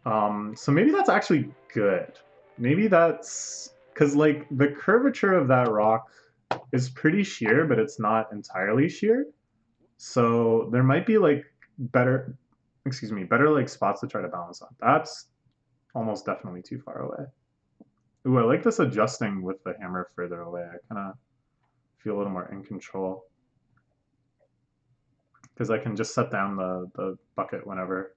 So maybe that's actually good. Maybe that's... Because, like, the curvature of that rock is pretty sheer, but it's not entirely sheer. So there might be, like, better, like, spots to try to balance on. That's almost definitely too far away. Ooh, I like this adjusting with the hammer further away. I kind of feel a little more in control. Because I can just set down the bucket whenever.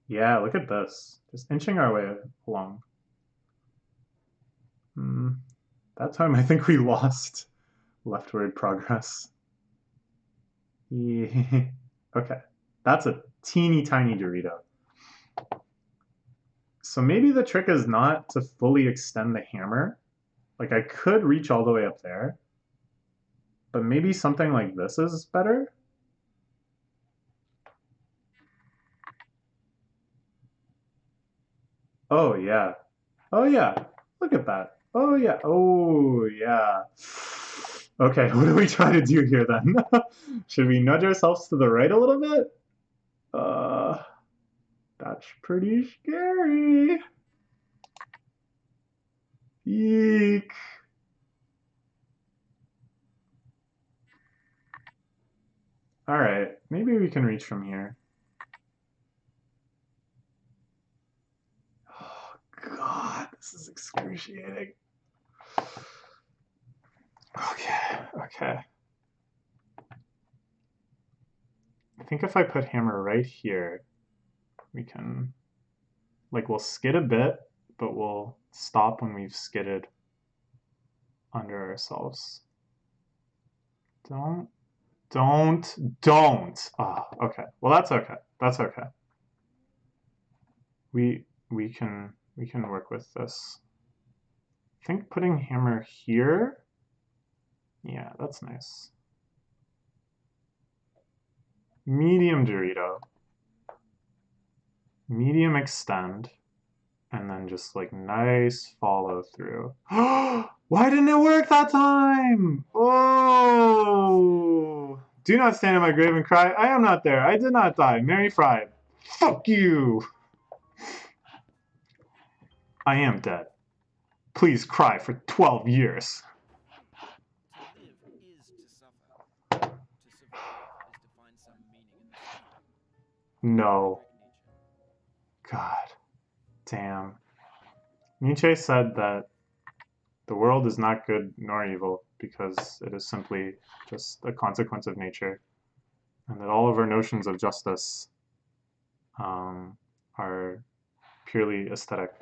Yeah, look at this. Just inching our way along. That time I think we lost leftward progress. Yeah. Okay. That's a teeny tiny Dorito. So maybe the trick is not to fully extend the hammer. Like, I could reach all the way up there. But maybe something like this is better? Oh, yeah. Oh, yeah. Look at that. Oh, yeah. Oh, yeah. Okay, what do we try to do here, then? Should we nudge ourselves to the right a little bit? That's pretty scary. Eek. All right, maybe we can reach from here. Oh, God, this is excruciating. Okay. I think if I put hammer right here, we can, like, we'll skid a bit, but we'll stop when we've skidded under ourselves. Don't. Ah, okay. Well, that's okay. That's okay. We can work with this. I think putting hammer here. Yeah, that's nice. Medium Dorito. Medium extend. And then just like nice follow through. Why didn't it work that time? Oh! Do not stand in my grave and cry. I am not there. I did not die. Mary Fried. Fuck you! I am dead. Please cry for 12 years. To live is to suffer. To survive is to find some meaning in the suffering. No. God. Damn. Nietzsche said that the world is not good nor evil because it is simply just a consequence of nature, and that all of our notions of justice are purely aesthetic.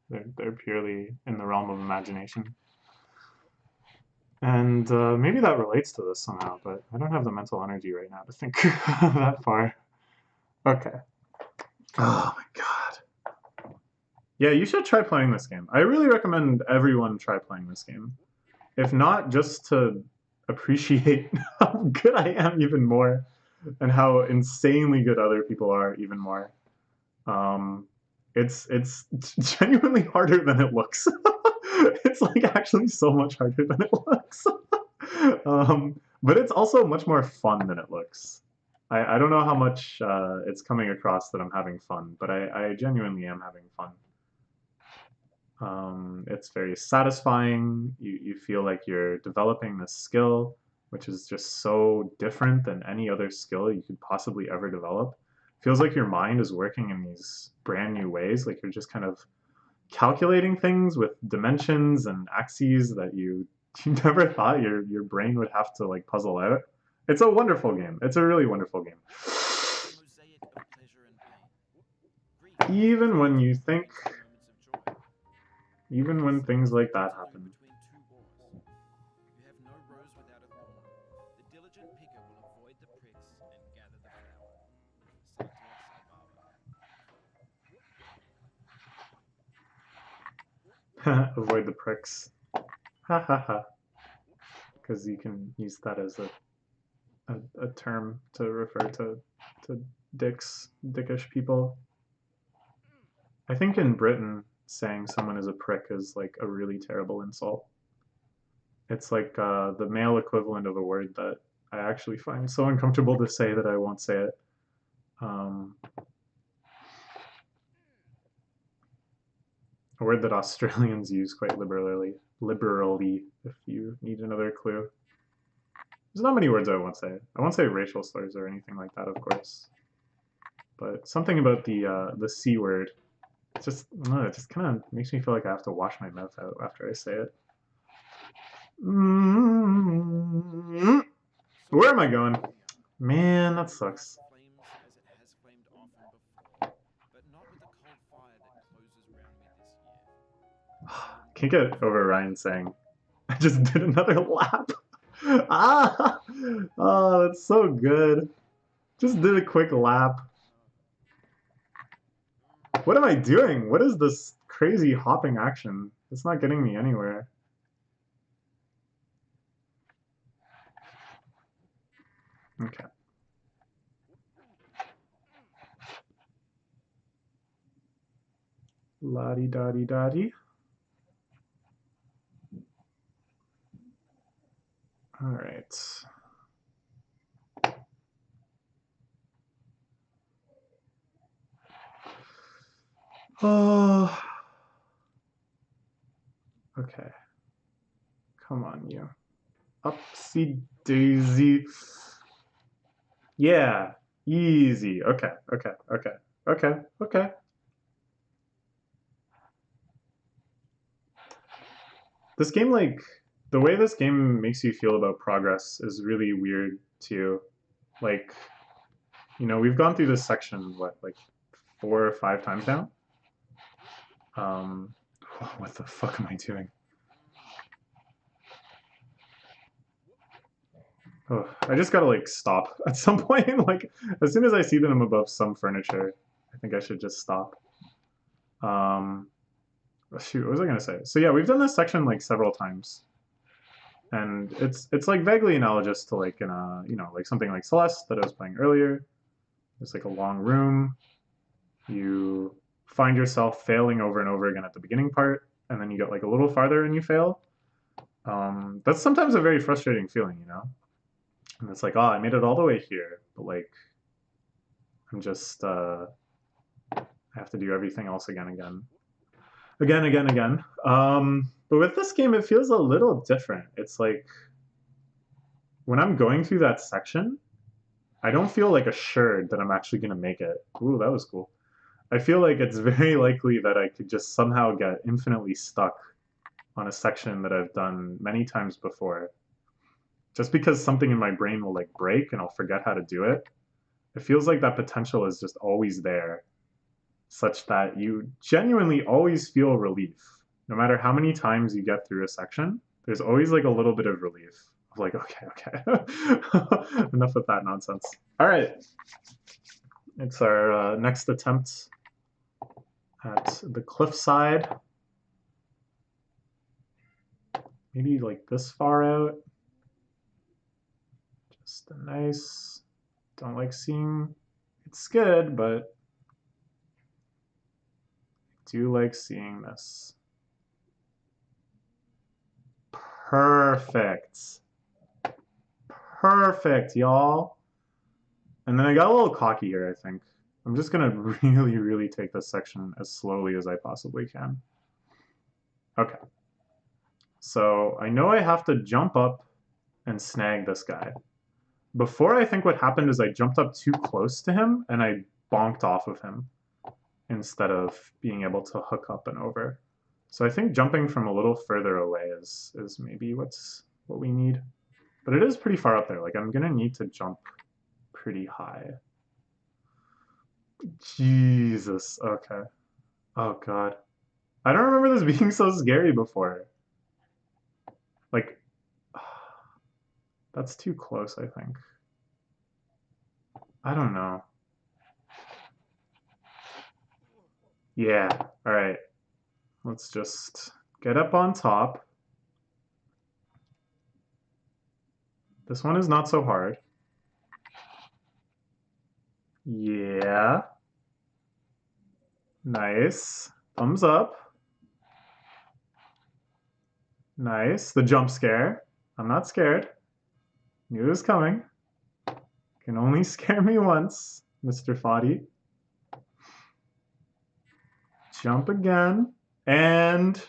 They're purely in the realm of imagination. And maybe that relates to this somehow, but I don't have the mental energy right now to think that far. Okay. Oh my god. Yeah, you should try playing this game. I really recommend everyone try playing this game. If not, just to appreciate how good I am even more, and how insanely good other people are even more. It's genuinely harder than it looks. It's like actually so much harder than it looks. But it's also much more fun than it looks. I don't know how much it's coming across that I'm having fun, but I genuinely am having fun. It's very satisfying. You feel like you're developing this skill, which is just so different than any other skill you could possibly ever develop. Feels like your mind is working in these brand new ways, like you're just kind of calculating things with dimensions and axes that you never thought your brain would have to like puzzle out. It's a wonderful game. It's a really wonderful game. Even when you think, even when things like that happen. You have no rose without a thorn. The diligent picker will avoid the pricks and gather the flower. Avoid the pricks. Ha ha ha. Because you can use that as a term to refer to dickish people. I think in Britain, saying someone is a prick is like a really terrible insult. It's like the male equivalent of a word that I actually find so uncomfortable to say that I won't say it. A word that Australians use quite liberally, if you need another clue. There's not many words I won't say. I won't say racial slurs or anything like that, of course. But something about the C word, it just kind of makes me feel like I have to wash my mouth out after I say it. Where am I going? Man, that sucks. Can't get over Ryan saying, I just did another lap. Ah! Oh, that's so good. Just did a quick lap. What am I doing? What is this crazy hopping action? It's not getting me anywhere. Okay. La-di-da-di-da-di. All right. Oh, okay. Come on, you. Upsy daisy. Yeah, easy. Okay, okay, okay, okay, okay. This game, like, the way this game makes you feel about progress is really weird, too. Like, you know, we've gone through this section, what, like 4 or 5 times now? What the fuck am I doing? Oh, I just gotta, like, stop at some point. Like, as soon as I see that I'm above some furniture, I think I should just stop. Um, Shoot, what was I gonna say? So yeah, we've done this section, like, several times. And it's like vaguely analogous to, like, in a, you know, like something like Celeste that I was playing earlier. It's like a long room. You find yourself failing over and over again at the beginning part, and then you get like a little farther and you fail. That's sometimes a very frustrating feeling, you know? And it's like, oh, I made it all the way here, but like, I'm just, I have to do everything else again. But with this game, it feels a little different. It's like, when I'm going through that section, I don't feel like assured that I'm actually going to make it. Ooh, that was cool. I feel like it's very likely that I could just somehow get infinitely stuck on a section that I've done many times before. Just because something in my brain will like break and I'll forget how to do it. It feels like that potential is just always there, such that you genuinely always feel relief. No matter how many times you get through a section, there's always like a little bit of relief. Of like, okay. Enough with that nonsense. All right. It's our next attempt at the cliffside. Maybe like this far out. Just a nice, don't like seeing, it's good, but I do like seeing this. Perfect. Perfect, y'all. And then I got a little cocky here, I think. I'm just gonna really take this section as slowly as I possibly can. Okay. So I know I have to jump up and snag this guy. Before, I think what happened is I jumped up too close to him and I bonked off of him instead of being able to hook up and over. So I think jumping from a little further away is maybe what we need. But it is pretty far up there. Like, I'm gonna need to jump pretty high. Jesus, okay. Oh god. I don't remember this being so scary before. Like, that's too close, I think. I don't know. Yeah, alright. Let's just get up on top. This one is not so hard. Yeah. Nice. Thumbs up. Nice. The jump scare. I'm not scared. Knew it was coming. Can only scare me once, Mr. Foddy. Jump again. And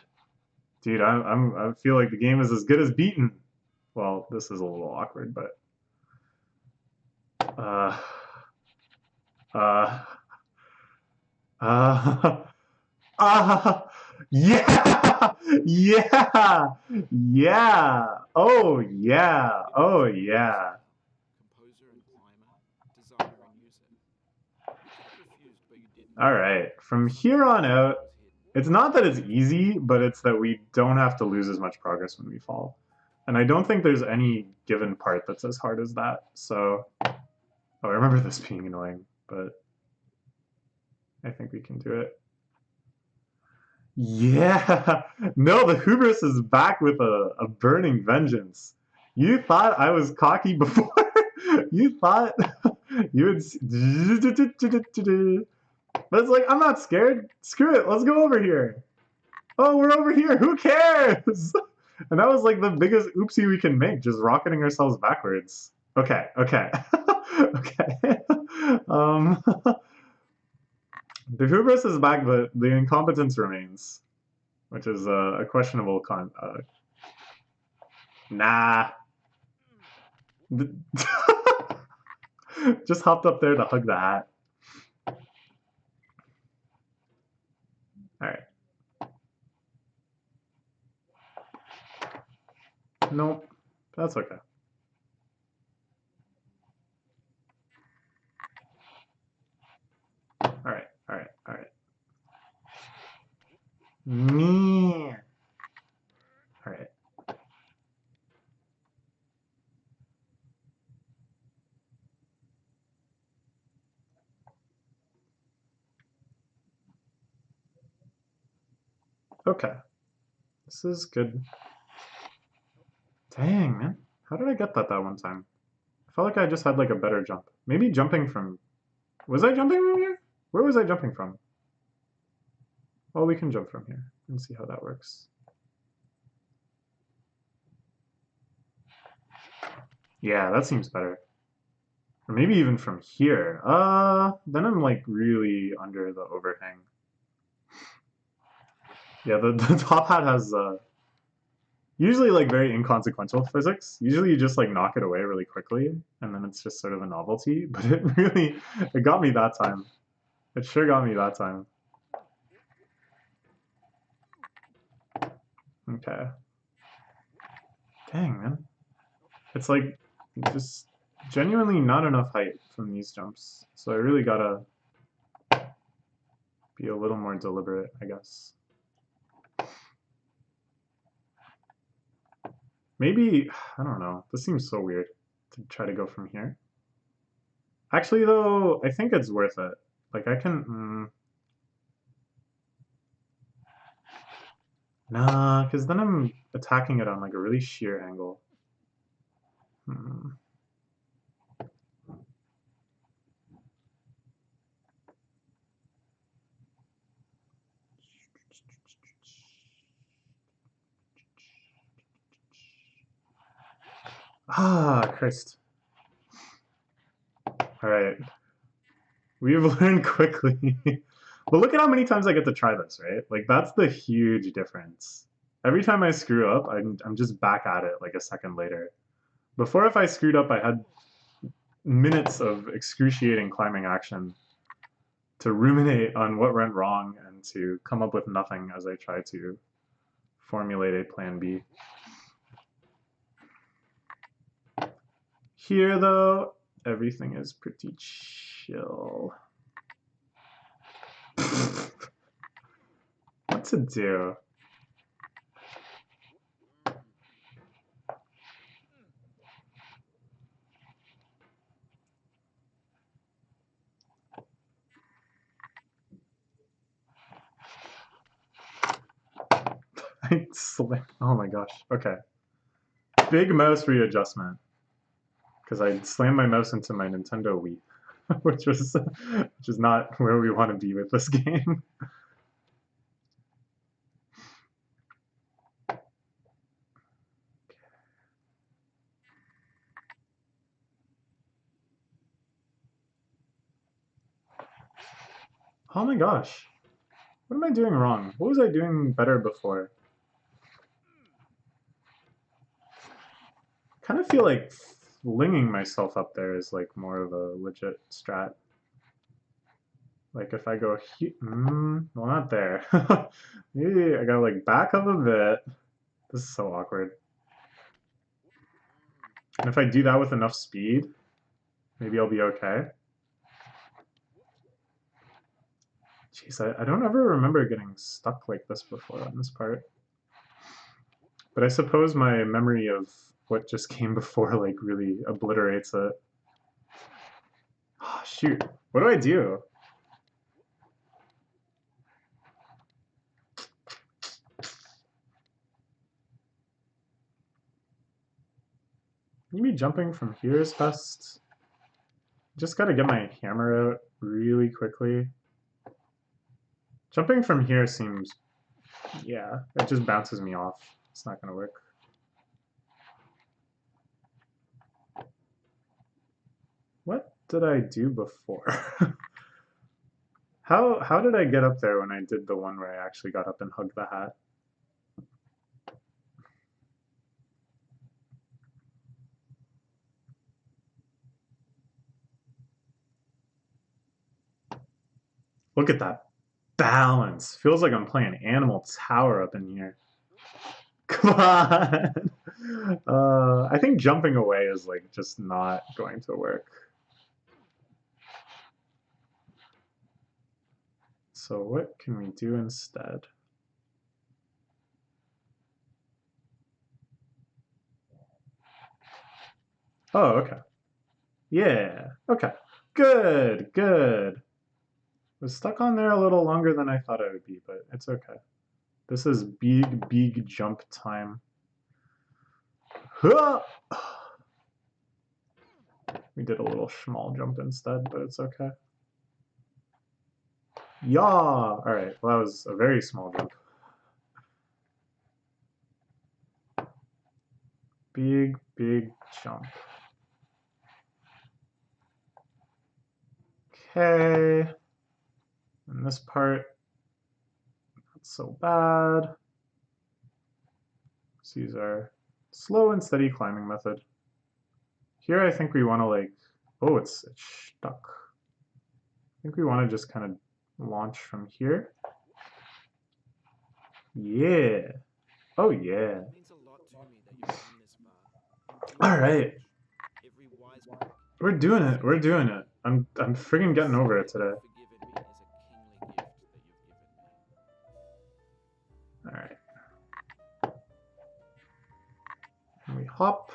dude, I feel like the game is as good as beaten. Well, this is a little awkward, but uh uh uh yeah, yeah, yeah. Oh yeah, oh yeah. Composer and climber, designer and user. You refused, but you didn't. All right. From here on out, it's not that it's easy, but it's that we don't have to lose as much progress when we fall. And I don't think there's any given part that's as hard as that. So, oh, I remember this being annoying, but I think we can do it. Yeah, no, the hubris is back with a burning vengeance. You thought I was cocky before? You thought you would. But it's like, I'm not scared. Screw it, let's go over here. Oh, we're over here, who cares? And that was like the biggest oopsie we can make, just rocketing ourselves backwards. Okay. Okay. The hubris is back, but the incompetence remains, which is a questionable nah. Just hopped up there to hug the hat. All right. Nope. That's okay. All right. All right. All right. Me. All right. Okay. This is good. Dang, man. How did I get that one time? I felt like I just had like a better jump. Maybe jumping from... Was I jumping from here? Where was I jumping from? Well, we can jump from here and see how that works. Yeah, that seems better. Or maybe even from here. Then I'm like really under the overhang. Yeah, the top hat has usually like very inconsequential physics. Usually you just like knock it away really quickly and then it's just sort of a novelty, but it got me that time. It sure got me that time. Okay. Dang, man. It's like just genuinely not enough height from these jumps. So I really gotta be a little more deliberate, I guess. Maybe, I don't know. This seems so weird to try to go from here. Actually, though, I think it's worth it. Like, I can... Nah, because then I'm attacking it on, like, a really sheer angle. Ah, Christ. Alright. We've learned quickly. But look at how many times I get to try this, right? Like, that's the huge difference. Every time I screw up, I'm just back at it like a second later. Before, if I screwed up, I had minutes of excruciating climbing action to ruminate on what went wrong and to come up with nothing as I try to formulate a plan B. Here, though, everything is pretty chill. What to do? I slipped. Oh my gosh. Okay. Big mouse readjustment. Because I slammed my mouse into my Nintendo Wii, which is not where we want to be with this game. Oh my gosh. What am I doing wrong? What was I doing better before? I kind of feel like flinging myself up there is like more of a legit strat. Like if I go here, well not there. Maybe I gotta like back up a bit. This is so awkward. And if I do that with enough speed, maybe I'll be okay. Jeez, I don't ever remember getting stuck like this before on this part. But I suppose my memory of what just came before like really obliterates it. Oh, shoot. What do I do? Maybe jumping from here is best. Just gotta get my hammer out really quickly. Jumping from here seems... yeah, it just bounces me off. It's not gonna work. What did I do before? How did I get up there when I did the one where I actually got up and hugged the hat? Look at that balance. Feels like I'm playing Animal Tower up in here. Come on. I think jumping away is like just not going to work. So what can we do instead? Oh, okay. Yeah, okay. Good, good. Was stuck on there a little longer than I thought I would be, but it's okay. This is big, big jump time. We did a little small jump instead, but it's okay. Yeah! Alright, well that was a very small jump. Big, big jump. Okay. And this part, not so bad. Let's use our slow and steady climbing method. Here I think we want to like, oh, it's stuck. I think we want to just kind of launch from here. Yeah. Oh yeah. All right. We're doing it. We're doing it. I'm friggin' getting over it today. All right. And we hop.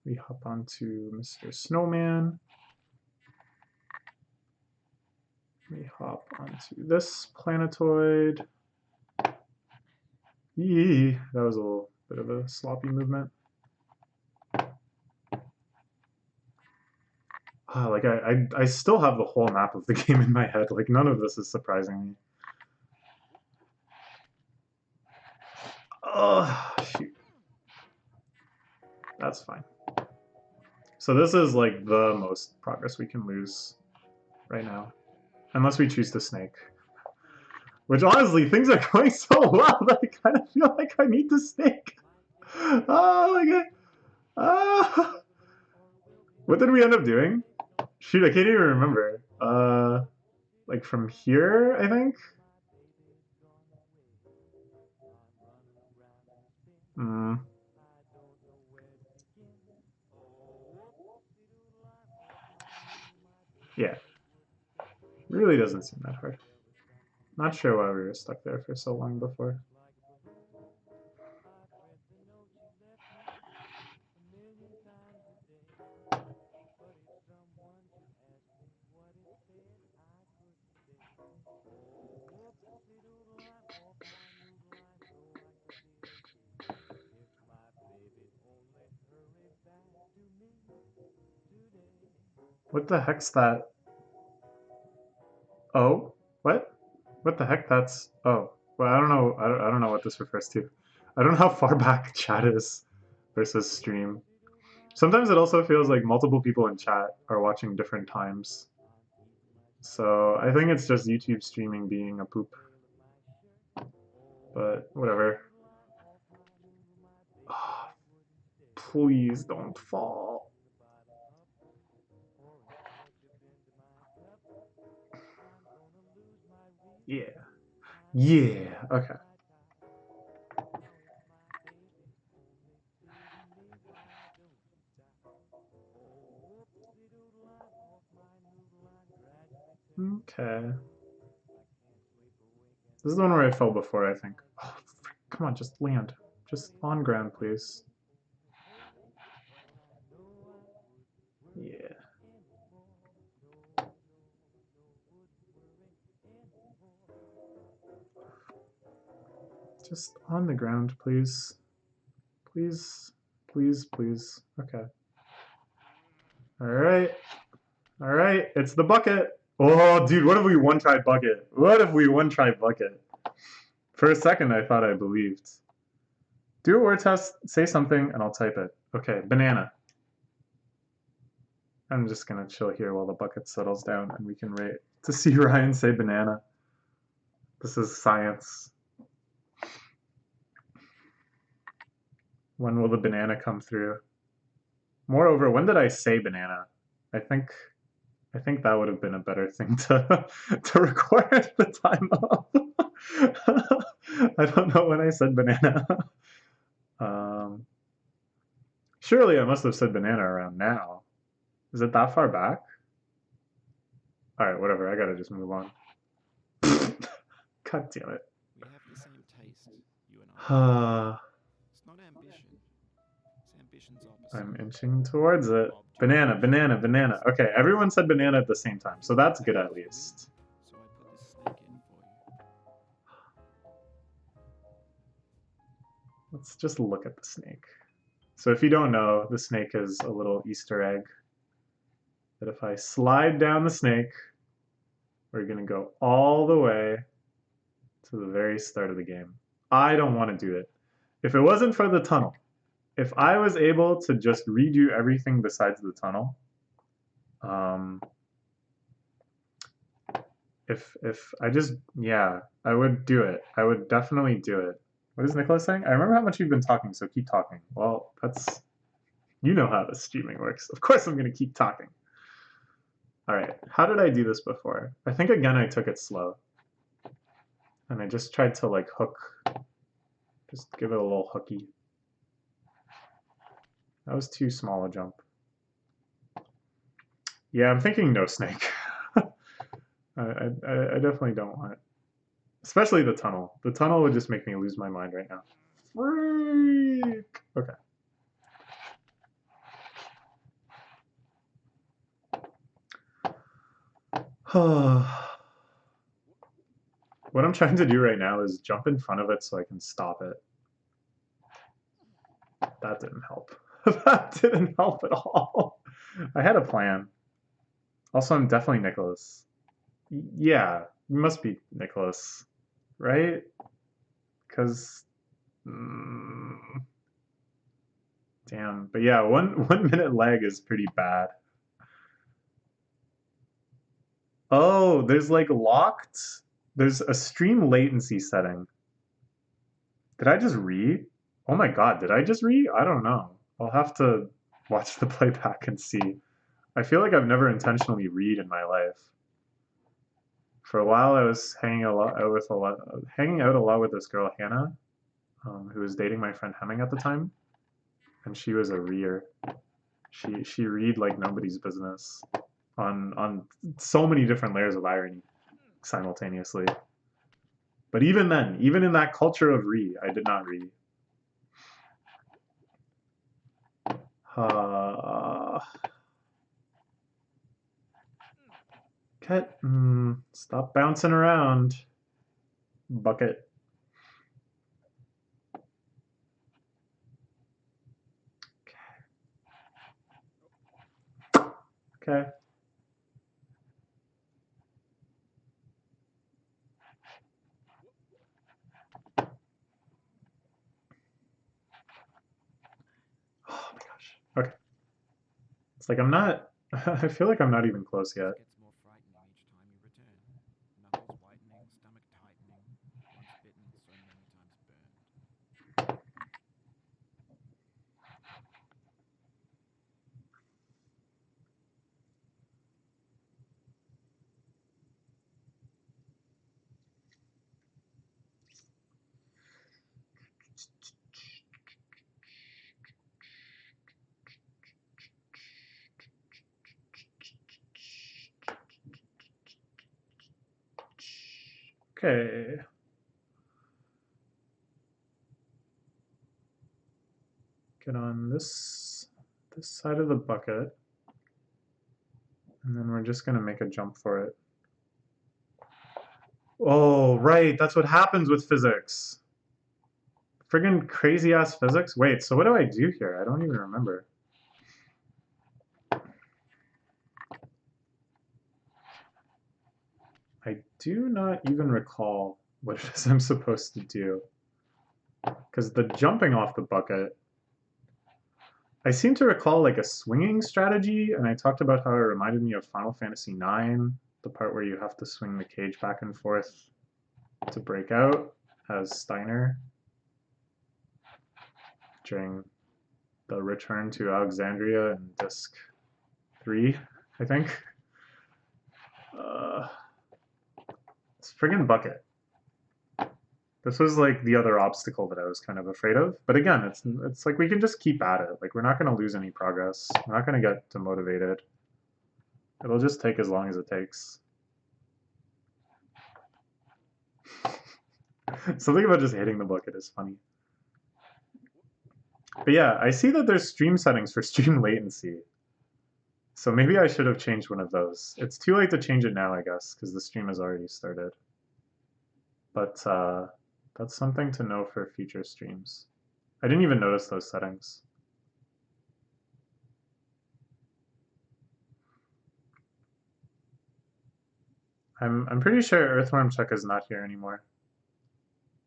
We hop onto Mr. Snowman. We hop onto this planetoid. Yee, that was a little bit of a sloppy movement. Like I still have the whole map of the game in my head. Like none of this is surprising me. Oh shoot. That's fine. So this is like the most progress we can lose right now. Unless we choose to snake. Which honestly, things are going so well that I kind of feel like I need to snake. Oh my god. What did we end up doing? Shoot, I can't even remember. Like from here, I think? Yeah. Really doesn't seem that hard. Not sure why we were stuck there for so long before. What the heck's that? Oh, what? What the heck? That's oh. Well, I don't know. I don't know what this refers to. I don't know how far back chat is versus stream. Sometimes it also feels like multiple people in chat are watching different times. So I think it's just YouTube streaming being a poop. But whatever. Oh, please don't fall. Yeah. Yeah. Okay. Okay. This is the one where I fell before, I think. Oh, come on, just land. Just on ground, please. Yeah. Just on the ground, please. Please, please, please. Okay. All right. All right. It's the bucket. Oh, dude, what if we one-try bucket? What if we one-try bucket? For a second, I thought I believed. Do a word test, say something, and I'll type it. Okay, banana. I'm just gonna chill here while the bucket settles down and we can rate. To see Ryan say banana. This is science. When will the banana come through? Moreover, when did I say banana? I think that would have been a better thing to to record at the time of. I don't know when I said banana. Surely I must have said banana around now. Is it that far back? All right, whatever. I gotta just move on. God damn it. We have the same taste, you and I. I'm It's not ambition. It's ambition's opposite. inching towards it. Banana, banana, banana. Okay, everyone said banana at the same time, so that's good at least. So I put the snake in for you. Let's just look at the snake. So if you don't know, the snake is a little Easter egg. That if I slide down the snake, we're gonna go all the way to the very start of the game. I don't want to do it. If it wasn't for the tunnel, if I was able to just redo everything besides the tunnel, if I just, yeah, I would do it. I would definitely do it. What is Nicholas saying? I remember how much you've been talking, so keep talking. Well, that's, you know how the streaming works. Of course I'm going to keep talking. All right, how did I do this before? I think, again, I took it slow. And I just tried to, like, hook, just give it a little hooky. That was too small a jump. Yeah, I'm thinking no snake. I definitely don't want it. Especially the tunnel. The tunnel would just make me lose my mind right now. Freak! Okay. What I'm trying to do right now is jump in front of it so I can stop it. That didn't help. That didn't help at all. I had a plan. Also, I'm definitely Nicholas. Yeah, you must be Nicholas, right? Because, damn. But yeah, one minute lag is pretty bad. Oh, there's like locked. There's a stream latency setting. Did I just read? Oh my god, did I just read? I don't know. I'll have to watch the playback and see. I feel like I've never intentionally read in my life. For a while, I was hanging out a lot with this girl Hannah, who was dating my friend Hemming at the time, and she was a reader. She read like nobody's business on so many different layers of irony simultaneously. But even then, even in that culture of re, I did not read. Cat, stop bouncing around, bucket. Okay. Oh my gosh. Okay. It's like I'm not. I feel like I'm not even close yet. It gets more frightening each time you return. Knuckles whitening, stomach tightening. Once bitten, so many times burned. Okay. Get on this side of the bucket. And then we're just gonna make a jump for it. Oh, right, that's what happens with physics. Friggin' crazy ass physics. Wait, so what do I do here? I don't even remember. I do not even recall what it is I'm supposed to do. Because the jumping off the bucket, I seem to recall like a swinging strategy, and I talked about how it reminded me of Final Fantasy IX, the part where you have to swing the cage back and forth to break out as Steiner during the return to Alexandria in Disc 3, I think. This friggin' bucket. This was like the other obstacle that I was kind of afraid of. But again, it's like we can just keep at it. Like we're not going to lose any progress. We're not going to get demotivated. It'll just take as long as it takes. Something about just hitting the bucket is funny. But yeah, I see that there's stream settings for stream latency. So maybe I should have changed one of those. It's too late to change it now, I guess, because the stream has already started. But that's something to know for future streams. I didn't even notice those settings. I'm pretty sure Earthworm Chuck is not here anymore.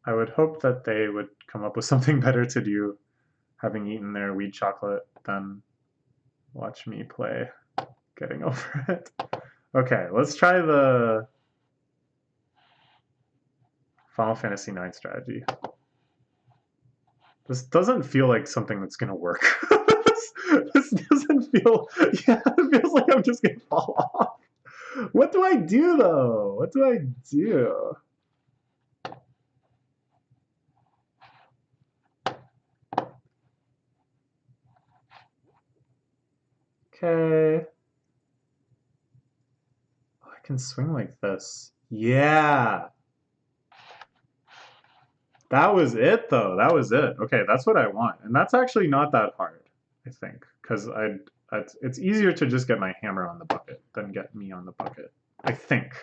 I would hope that they would come up with something better to do, having eaten their weed chocolate, than watch me play getting over it. Okay, let's try the Final Fantasy IX strategy. This doesn't feel like something that's gonna work. this doesn't feel, yeah, it feels like I'm just gonna fall off. What do I do though? What do I do? Okay. Oh, I can swing like this. Yeah. That was it though. That was it. Okay, that's what I want. And that's actually not that hard, I think, because it's easier to just get my hammer on the bucket than get me on the bucket. I think.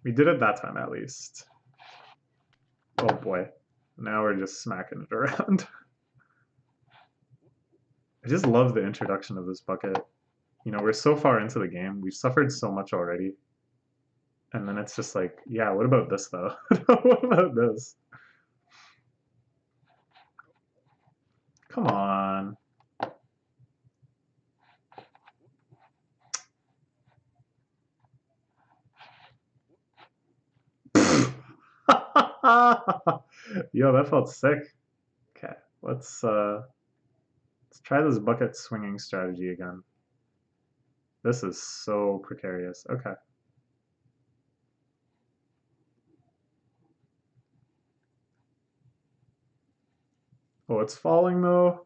We did it that time at least. Oh boy. Now we're just smacking it around. I just love the introduction of this bucket. You know, we're so far into the game. We've suffered so much already. And then it's just like, yeah, what about this though? What about this? Come on. Yo, that felt sick. Okay, let's try this bucket swinging strategy again. This is so precarious. Okay. Oh, it's falling though.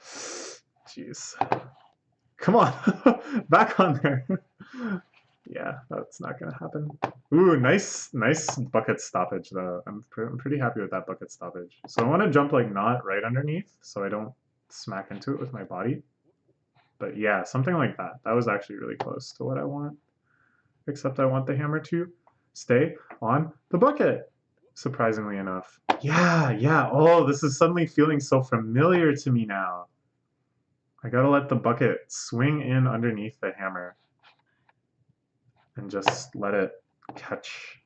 Jeez. Come on, back on there. Yeah, that's not gonna happen. Ooh, nice bucket stoppage though. I'm pretty happy with that bucket stoppage. So I want to jump like not right underneath, so I don't smack into it with my body. But yeah, something like that. That was actually really close to what I want. Except I want the hammer to stay on the bucket, surprisingly enough. Yeah. Oh, this is suddenly feeling so familiar to me now. I gotta let the bucket swing in underneath the hammer and just let it catch.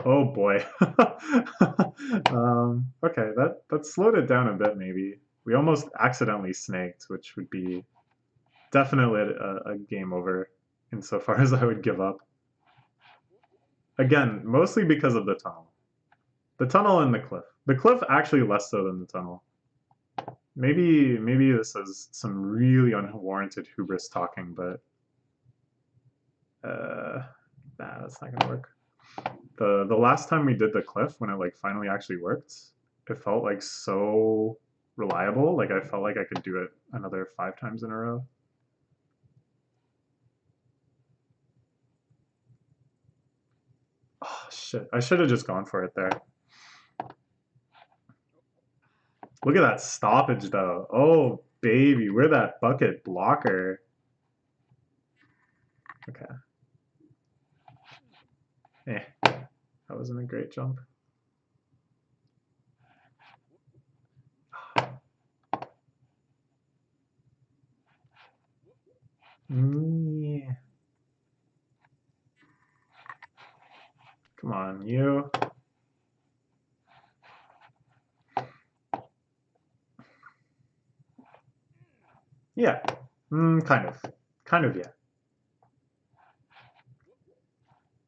Oh boy. Okay, that slowed it down a bit maybe. We almost accidentally snaked, which would be definitely a game over insofar as I would give up. Again, mostly because of the tunnel. The tunnel and the cliff. The cliff actually less so than the tunnel. Maybe this is some really unwarranted hubris talking, but nah, that's not gonna work. The last time we did the cliff, when it like finally actually worked, it felt like so reliable. Like I felt like I could do it another 5 times in a row. Oh shit! I should have just gone for it there. Look at that stoppage though. Oh baby, we're that bucket blocker. Okay. That wasn't a great jump. Yeah. Come on, you. Yeah. Kind of. Kind of, yeah.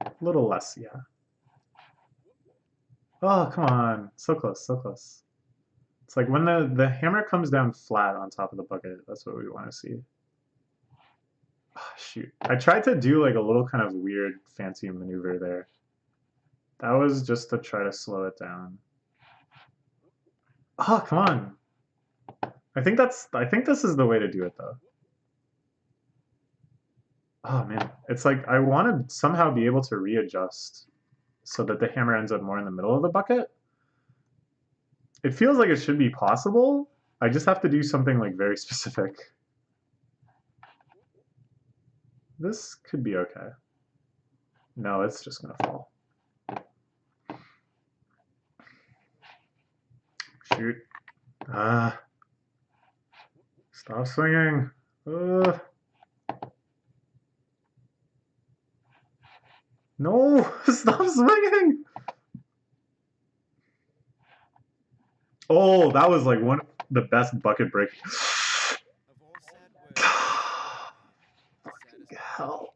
A little less, yeah. Oh, come on. So close, so close. It's like when the hammer comes down flat on top of the bucket, that's what we want to see. Oh, shoot. I tried to do like a little kind of weird fancy maneuver there. That was just to try to slow it down. Oh, come on. I think this is the way to do it though. Oh man. It's like I want to somehow be able to readjust so that the hammer ends up more in the middle of the bucket. It feels like it should be possible. I just have to do something like very specific. This could be okay. No, it's just gonna fall. Shoot. Ah. Stop swinging. No, stop swinging. Oh, that was like one of the best bucket break. Of all sad words, the saddest Hell.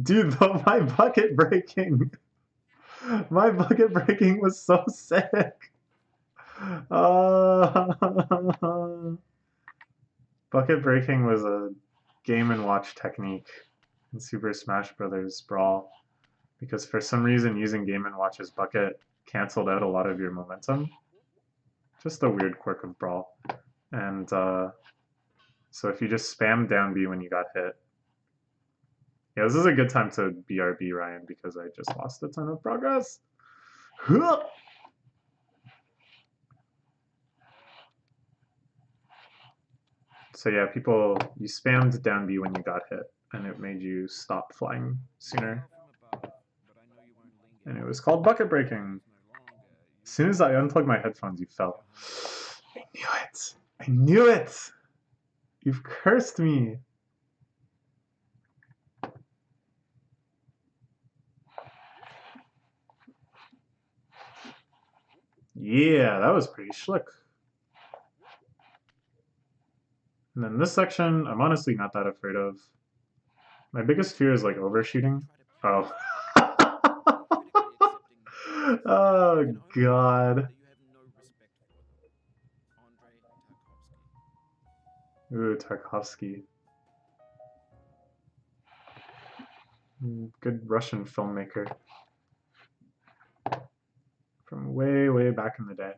Dude, though, my bucket breaking was so sick. Uh, bucket breaking was a Game and Watch technique in Super Smash Bros. Brawl because for some reason using Game and Watch's bucket canceled out a lot of your momentum. Just a weird quirk of Brawl. And so if you just spam down B when you got hit. Yeah, this is a good time to BRB, Ryan, because I just lost a ton of progress. So yeah, people, you spammed down B when you got hit, and it made you stop flying sooner. And it was called bucket breaking. As soon as I unplugged my headphones, you fell. I knew it. I knew it. You've cursed me. Yeah, that was pretty slick. And then this section, I'm honestly not that afraid of. My biggest fear is like overshooting. Oh. Oh, God. Ooh, Tarkovsky. Good Russian filmmaker. From way, way back in the day.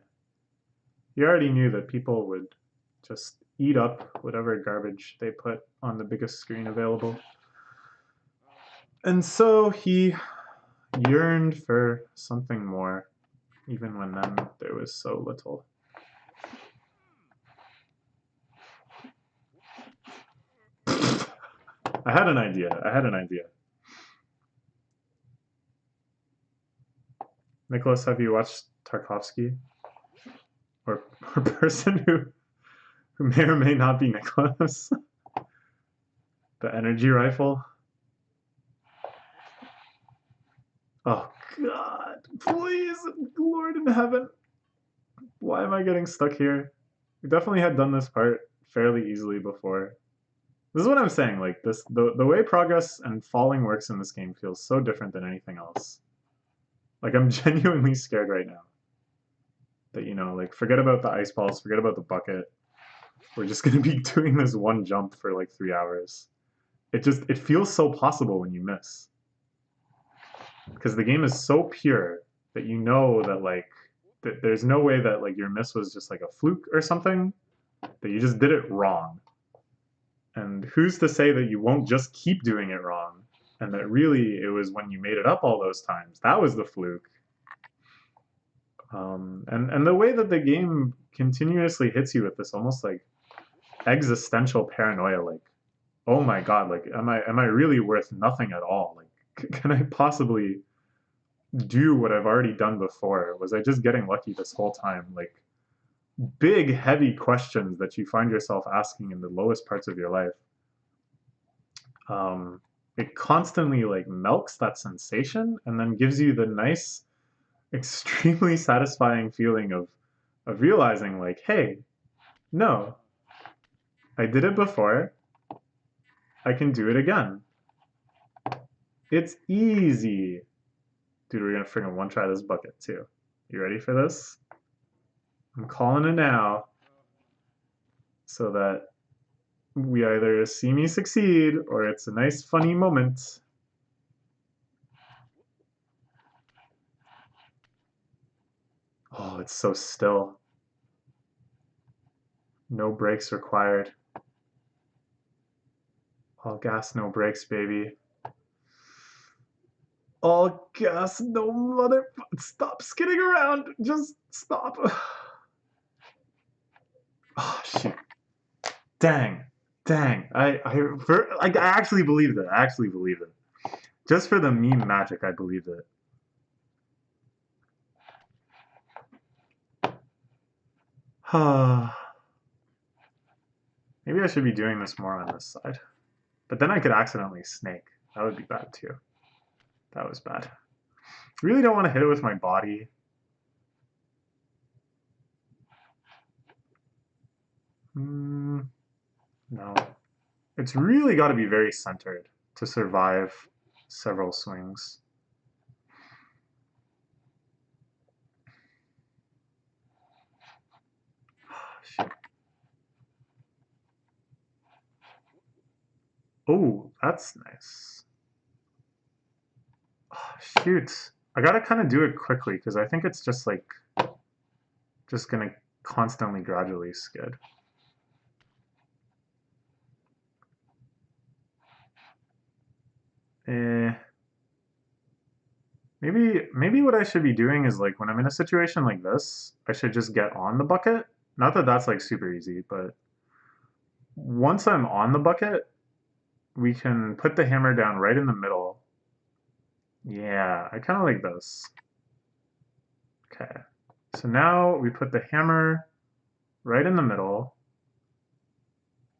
You already knew that people would just eat up whatever garbage they put on the biggest screen available. And so he yearned for something more, even when then there was so little. I had an idea. Nicholas, have you watched Tarkovsky? Or a person who may or may not be Nicholas? The energy rifle? Oh, God. Please, Lord in heaven. Why am I getting stuck here? We definitely had done this part fairly easily before. This is what I'm saying. Like this, the way progress and falling works in this game feels so different than anything else. Like I'm genuinely scared right now. That like forget about the ice balls, forget about the bucket. We're just gonna be doing this one jump for like 3 hours. It feels so possible when you miss. Because the game is so pure that you know that like that there's no way that like your miss was just like a fluke or something. That you just did it wrong. And who's to say that you won't just keep doing it wrong? And that really it was when you made it up all those times. That was the fluke. And the way that the game continuously hits you with this almost like existential paranoia, like, oh my God, like am I really worth nothing at all? Like can I possibly do what I've already done before? Was I just getting lucky this whole time? Like big, heavy questions that you find yourself asking in the lowest parts of your life. It constantly like milks that sensation and then gives you the nice, extremely satisfying feeling of realizing like, hey, no, I did it before. I can do it again. It's easy. Dude, we're gonna freaking one try this bucket too. You ready for this? I'm calling it now so that we either see me succeed or it's a nice funny moment. Oh, it's so still. No brakes required. All gas, no brakes, baby. All gas, no mother. Stop skidding around. Just stop. Oh, shoot. Dang. Dang. I actually believed it. I actually believed it. Just for the meme magic, I believed it. Maybe I should be doing this more on this side. But then I could accidentally snake. That would be bad too. That was bad. Really don't want to hit it with my body. No. It's really got to be very centered to survive several swings. Shoot. Oh, that's nice. Oh, shoot. I gotta kind of do it quickly because I think it's just like, just gonna constantly gradually skid. Maybe what I should be doing is like when I'm in a situation like this, I should just get on the bucket. Not that that's like super easy, but once I'm on the bucket, we can put the hammer down right in the middle. Yeah, I kind of like this. Okay, so now we put the hammer right in the middle.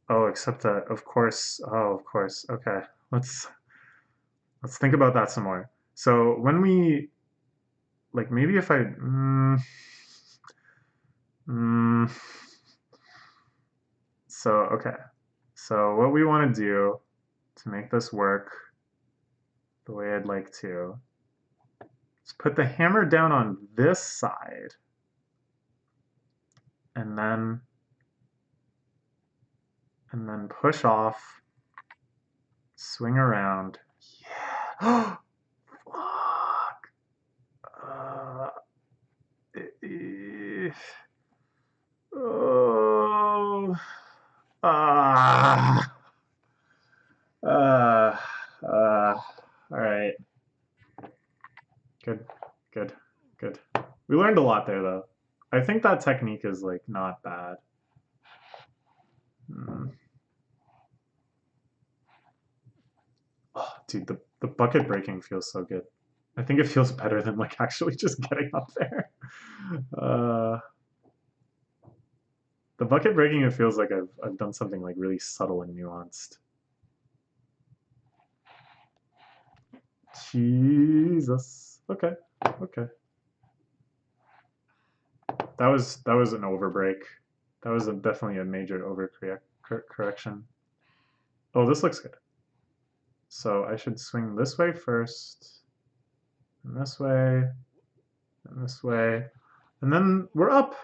Oh, except that, of course, oh, of course. Okay, let's think about that some more. So when we, like maybe if I, so, okay. So what we want to do to make this work the way I'd like to is put the hammer down on this side and then push off, swing around. Yeah. Fuck. Uh, oh. Ah. Uh, all right. Good, good, good. We learned a lot there, though. I think that technique is like not bad. Oh, dude, the bucket breaking feels so good. I think it feels better than like actually just getting up there. The bucket breaking, it feels like I've done something like really subtle and nuanced. Jesus. Okay. Okay. That was an overbreak. That was definitely a major overcorrection. Oh, this looks good. So I should swing this way first, and this way, and this way, and then we're up.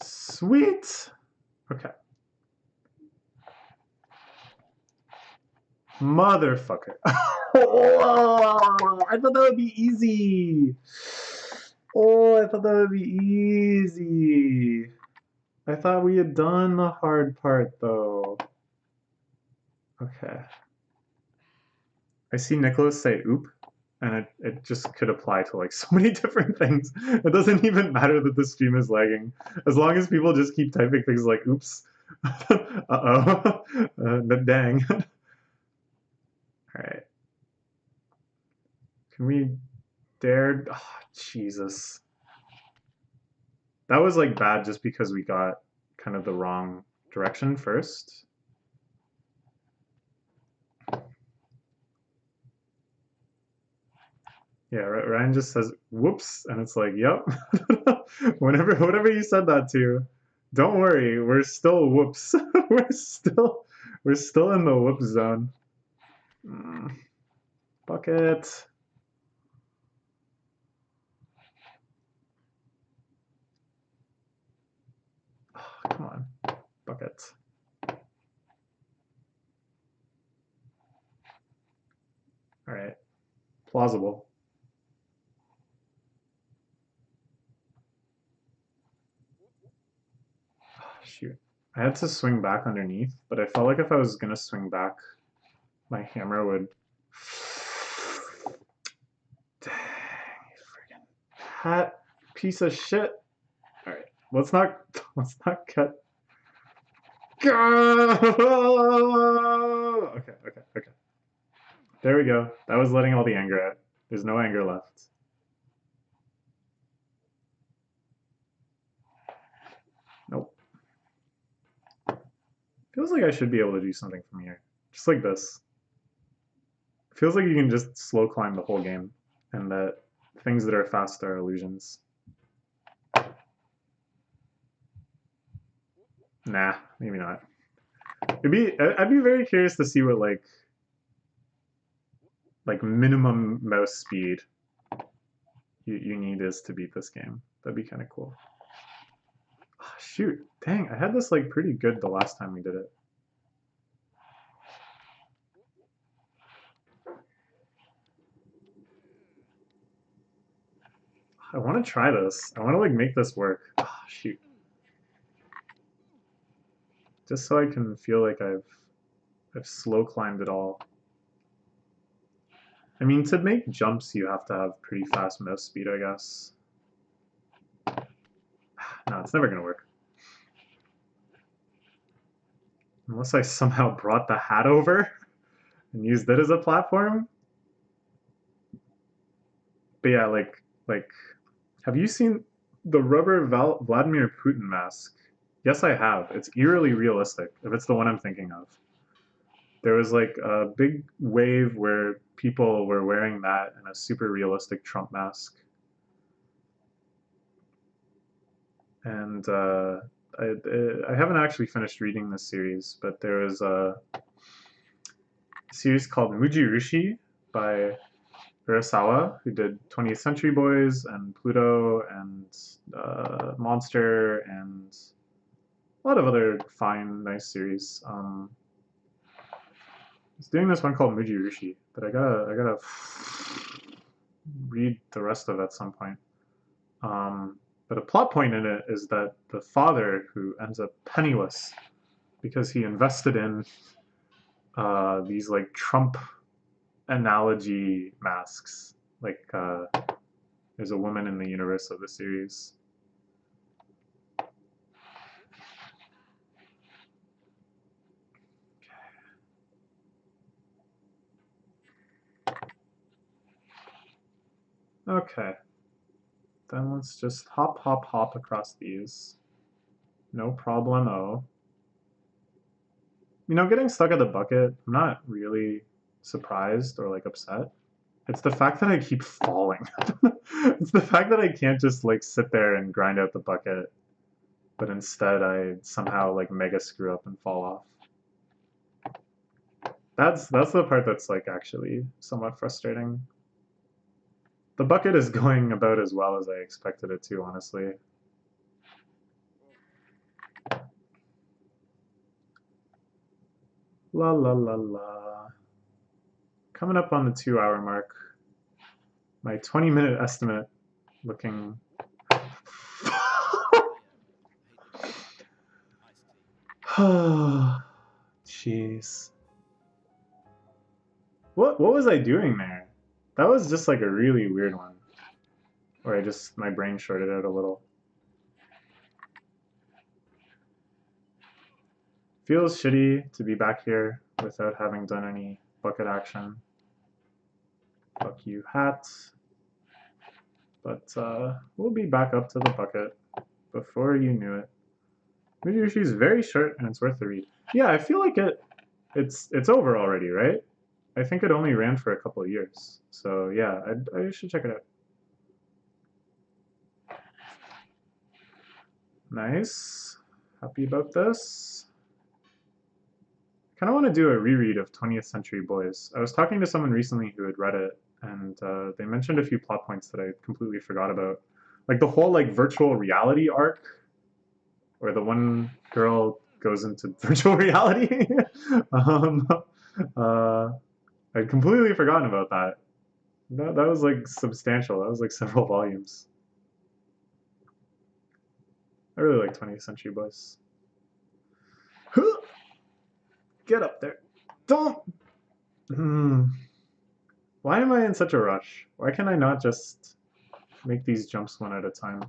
Sweet. Okay. Motherfucker. Oh, I thought that would be easy. Oh, I thought that would be easy. I thought we had done the hard part though. Okay. I see Nicholas say oop, and it just could apply to like so many different things. It doesn't even matter that the stream is lagging. As long as people just keep typing things like oops. Uh-oh. Dang. Alright. Can we dare? Oh, Jesus. That was like bad just because we got kind of the wrong direction first. Yeah, Ryan just says whoops, and it's like, yep. Whatever you said that to, don't worry, we're still whoops. we're still in the whoops zone. Bucket. Oh, come on, bucket. All right, plausible. Oh, shoot, I had to swing back underneath, but I felt like if I was gonna swing back, my hammer would. Dang, you friggin' hat piece of shit. All right, let's not cut. Okay. There we go. That was letting all the anger out. There's no anger left. Nope. Feels like I should be able to do something from here. Just like this. Feels like you can just slow climb the whole game, and that things that are fast are illusions. Nah, maybe not. I'd be very curious to see what like minimum mouse speed you need is to beat this game. That'd be kind of cool. Oh, shoot, dang, I had this like pretty good the last time we did it. I want to try this. I want to like make this work. Oh, shoot. Just so I can feel like I've slow climbed it all. I mean, to make jumps, you have to have pretty fast mouse speed, I guess. No, it's never going to work. Unless I somehow brought the hat over and used it as a platform. But yeah, like, have you seen the rubber Vladimir Putin mask? Yes, I have. It's eerily realistic, if it's the one I'm thinking of. There was like a big wave where people were wearing that and a super realistic Trump mask. And I haven't actually finished reading this series, but there was a series called Mujirushi by Urasawa, who did 20th Century Boys and Pluto and Monster and a lot of other fine, nice series. He's doing this one called Mujirushi, but I gotta read the rest of it at some point. But a plot point in it is that the father, who ends up penniless because he invested in these like Trump analogy masks, like there's a woman in the universe of the series. Okay. Then let's just hop across these. No problemo. You know, getting stuck at the bucket, I'm not really surprised or like upset. It's the fact that I keep falling. It's the fact that I can't just like sit there and grind out the bucket, but instead I somehow like mega screw up and fall off. That's the part that's like actually somewhat frustrating. The bucket is going about as well as I expected it to, honestly. La la la la. Coming up on the 2-hour mark. My 20-minute estimate looking. Jeez. What was I doing there? That was just like a really weird one. Or my brain shorted out a little. Feels shitty to be back here without having done any bucket action. Fuck you, hat. But we'll be back up to the bucket before you knew it. Movie Review is very short and it's worth the read. Yeah, I feel like it's over already, right? I think it only ran for a couple of years. So yeah, I should check it out. Nice. Happy about this. Kind of want to do a reread of 20th Century Boys. I was talking to someone recently who had read it, and they mentioned a few plot points that I completely forgot about. Like the whole like virtual reality arc, where the one girl goes into virtual reality. um, I'd completely forgotten about that. That was like substantial. That was like several volumes. I really like 20th Century Boys. Get up there. Don't. Why am I in such a rush? Why can I not just make these jumps one at a time?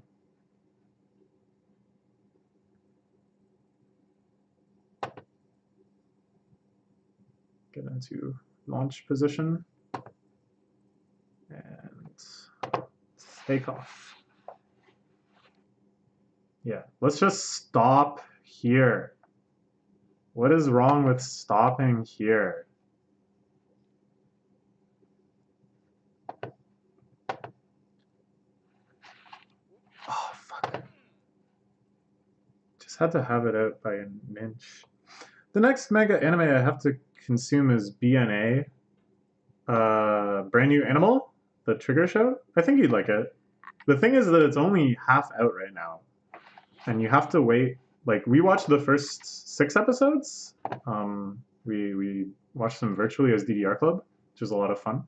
Get into launch position and take off. Yeah, let's just stop here. What is wrong with stopping here? Oh, fuck. Just had to have it out by an inch. The next mega anime I have to consume is BNA. Brand New Animal, the Trigger show. I think you'd like it. The thing is that it's only half out right now. And you have to wait. Like, we watched the first 6 episodes. We watched them virtually as DDR Club, which was a lot of fun.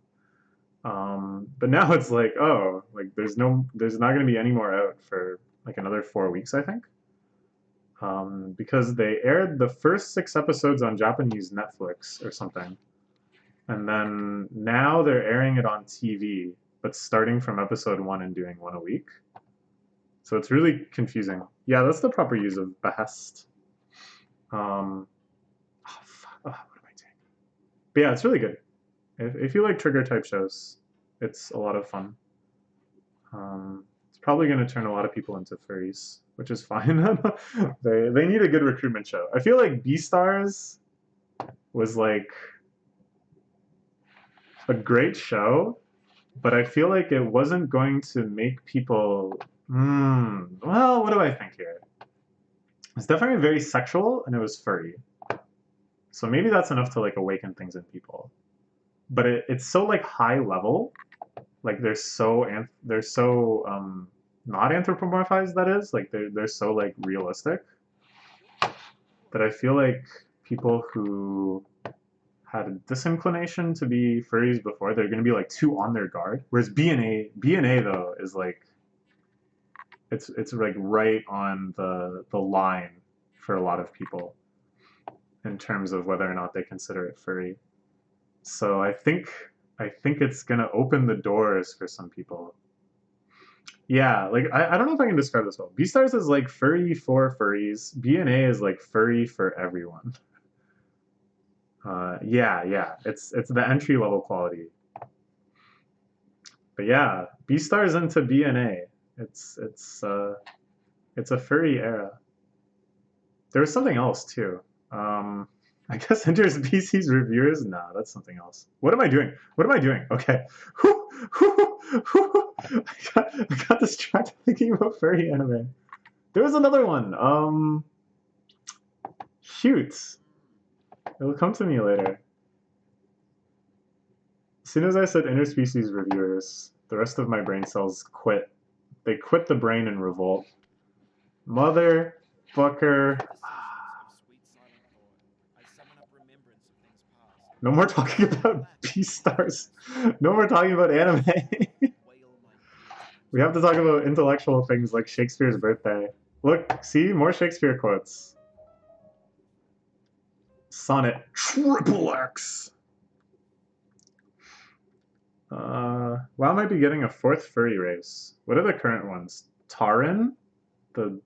But now it's like, oh, like there's not going to be any more out for like another 4 weeks, I think. Because they aired the first 6 episodes on Japanese Netflix or something. And then now they're airing it on TV, but starting from episode 1 and doing 1 a week. So it's really confusing. Yeah, that's the proper use of behest. What am I doing? But yeah, it's really good. If you like trigger type shows, it's a lot of fun. It's probably going to turn a lot of people into furries, which is fine. They need a good recruitment show. I feel like Beastars was like a great show, but I feel like it wasn't going to make people. Well, what do I think here? It's definitely very sexual, and it was furry. So maybe that's enough to like awaken things in people. But it's so like high level, like they're so not anthropomorphized. That is like they're so like realistic that I feel like people who had a disinclination to be furries before, they're going to be like too on their guard. Whereas BNA though is like it's like right on the line for a lot of people in terms of whether or not they consider it furry. So I think it's gonna open the doors for some people. Yeah, like I don't know if I can describe this well. Beastars is like furry for furries. BNA is like furry for everyone. Yeah, it's the entry level quality. But yeah, Beastars into BNA. It's a furry era. There was something else too. I guess interspecies reviewers? Nah, that's something else. What am I doing? What am I doing? Okay. I got distracted thinking about furry anime. There was another one. Shoot. It'll come to me later. As soon as I said interspecies reviewers, the rest of my brain cells quit. They quit the brain in revolt. Motherfucker. No more talking about Beastars. No more talking about anime. We have to talk about intellectual things like Shakespeare's birthday. Look, see? More Shakespeare quotes. Sonnet Triple X. WoW might be getting a 4th furry race. What are the current ones? Taran? The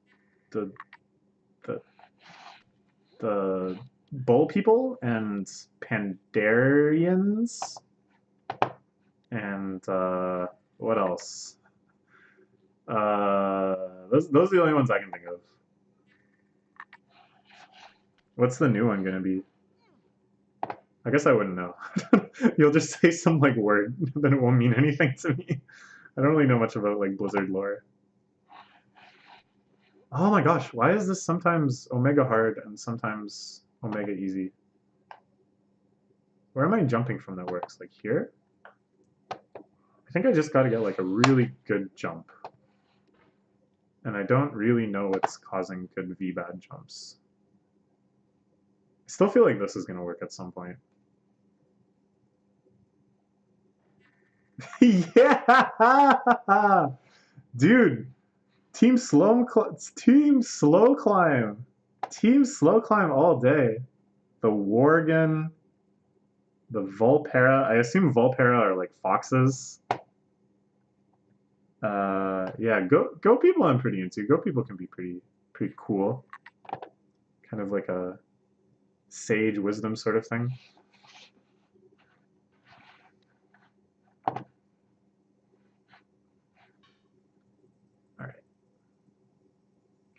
Bull people and Pandarians and what else? Those are the only ones I can think of. What's the new one gonna be? I guess I wouldn't know. You'll just say some like word, then it won't mean anything to me. I don't really know much about like Blizzard lore. Oh my gosh, why is this sometimes Omega hard and sometimes Omega easy? Where am I jumping from that works? Like here? I think I just gotta get like a really good jump. And I don't really know what's causing good VBAD jumps. I still feel like this is gonna work at some point. Yeah! Dude, Team slow climb. Team slow climb all day. The Worgen, the Volpera. I assume Volpera are like foxes. Yeah, go people I'm pretty into. Go people can be pretty cool. Kind of like a sage wisdom sort of thing. All right.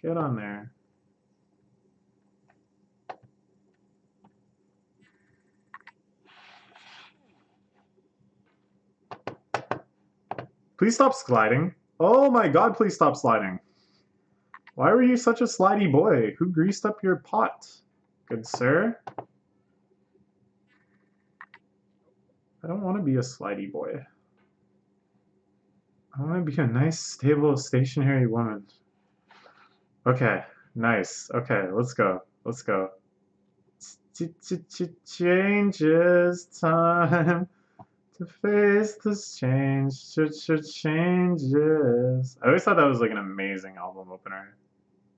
Get on there. Please stop sliding. Oh my god, please stop sliding. Why were you such a slidey boy? Who greased up your pot? Good sir. I don't want to be a slidey boy. I want to be a nice, stable, stationary woman. Okay, nice. Okay, let's go. Let's go. Changes time to face this change. Changes. I always thought that was like an amazing album opener.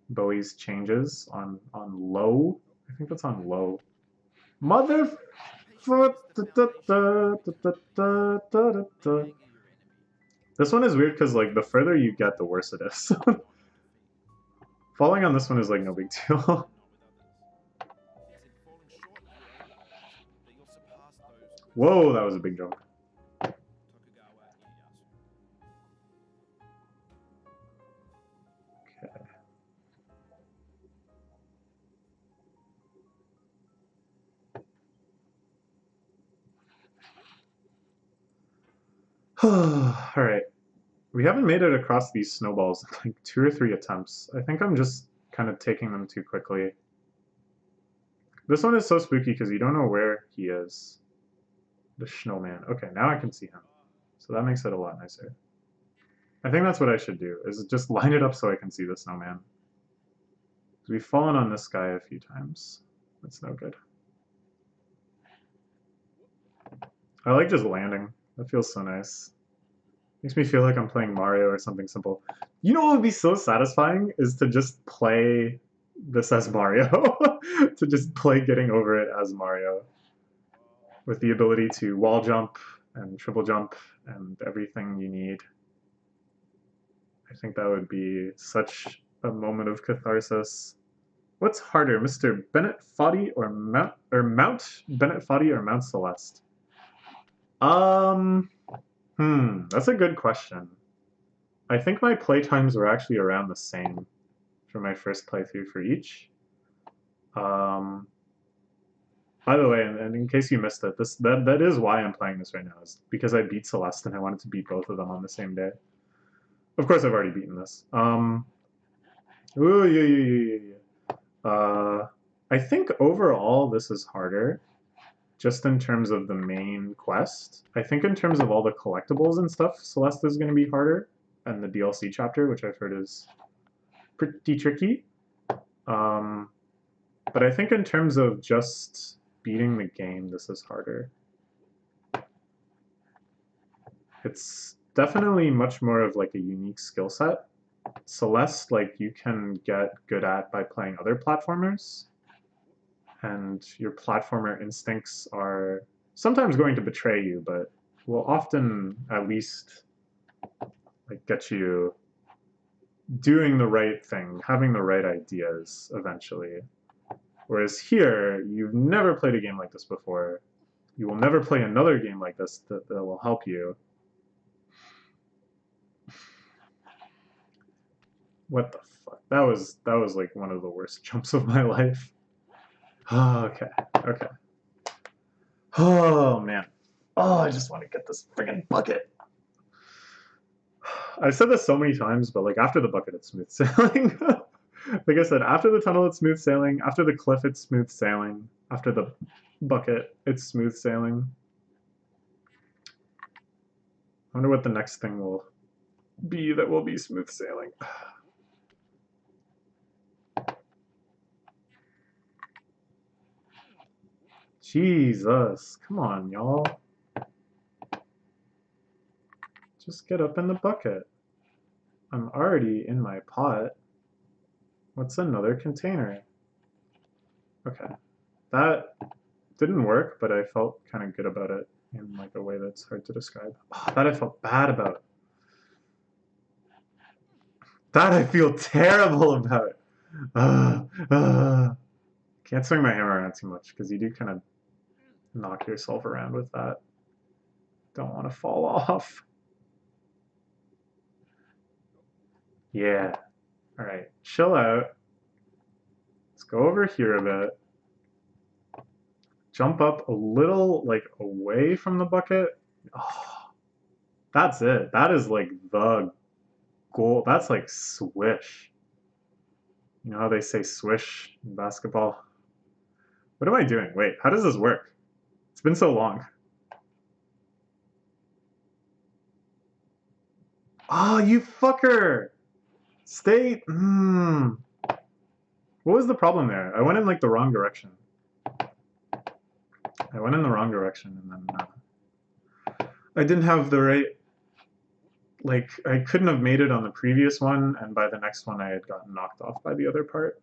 Bowie's Changes on low. I think that's on low. Mother. This one is weird because like the further you get, the worse it is. Falling on this one is like no big deal. Whoa, that was a big jump. Alright. We haven't made it across these snowballs in like 2 or 3 attempts. I think I'm just kind of taking them too quickly. This one is so spooky because you don't know where he is. The snowman. Okay, now I can see him. So that makes it a lot nicer. I think that's what I should do, is just line it up so I can see the snowman. We've fallen on this guy a few times. That's no good. I like just landing. That feels so nice. Makes me feel like I'm playing Mario or something simple. You know what would be so satisfying is to just play this as Mario. To just play getting over it as Mario. With the ability to wall jump and triple jump and everything you need. I think that would be such a moment of catharsis. What's harder, Mr. Bennett Foddy or Mount Bennett Foddy or Mount Celeste? That's a good question. I think my playtimes were actually around the same for my first playthrough for each. By the way, and in case you missed it, that is why I'm playing this right now, is because I beat Celeste and I wanted to beat both of them on the same day. Of course, I've already beaten this. I think overall this is harder, just in terms of the main quest. I think in terms of all the collectibles and stuff, Celeste is going to be harder, and the DLC chapter, which I've heard is pretty tricky. But I think in terms of just beating the game, this is harder. It's definitely much more of like a unique skill set. Celeste, like, you can get good at by playing other platformers, and your platformer instincts are sometimes going to betray you, but will often at least like get you doing the right thing, having the right ideas eventually. Whereas here, you've never played a game like this before. You will never play another game like this that will help you. What the fuck? That was like one of the worst jumps of my life. Okay, okay. Oh man. Oh, I just want to get this friggin' bucket. I've said this so many times, but like after the bucket, it's smooth sailing. Like I said, after the tunnel, it's smooth sailing. After the cliff, it's smooth sailing. After the bucket, it's smooth sailing. I wonder what the next thing will be that will be smooth sailing. Jesus, come on, y'all. Just get up in the bucket. I'm already in my pot. What's another container? Okay. That didn't work, but I felt kind of good about it in like a way that's hard to describe. Oh, that I felt bad about. That I feel terrible about. Can't swing my hammer around too much because you do kind of knock yourself around with that. Don't want to fall off. Yeah. All right. Chill out. Let's go over here a bit. Jump up a little, like, away from the bucket. Oh, that's it. That is, like, the goal. That's, like, swish. You know how they say swish in basketball? What am I doing? Wait, how does this work? It's been so long. Oh, you fucker! Stay. What was the problem there? I went in, like, the wrong direction. I went in the wrong direction, and then I didn't have the right, like, I couldn't have made it on the previous one, and by the next one I had gotten knocked off by the other part.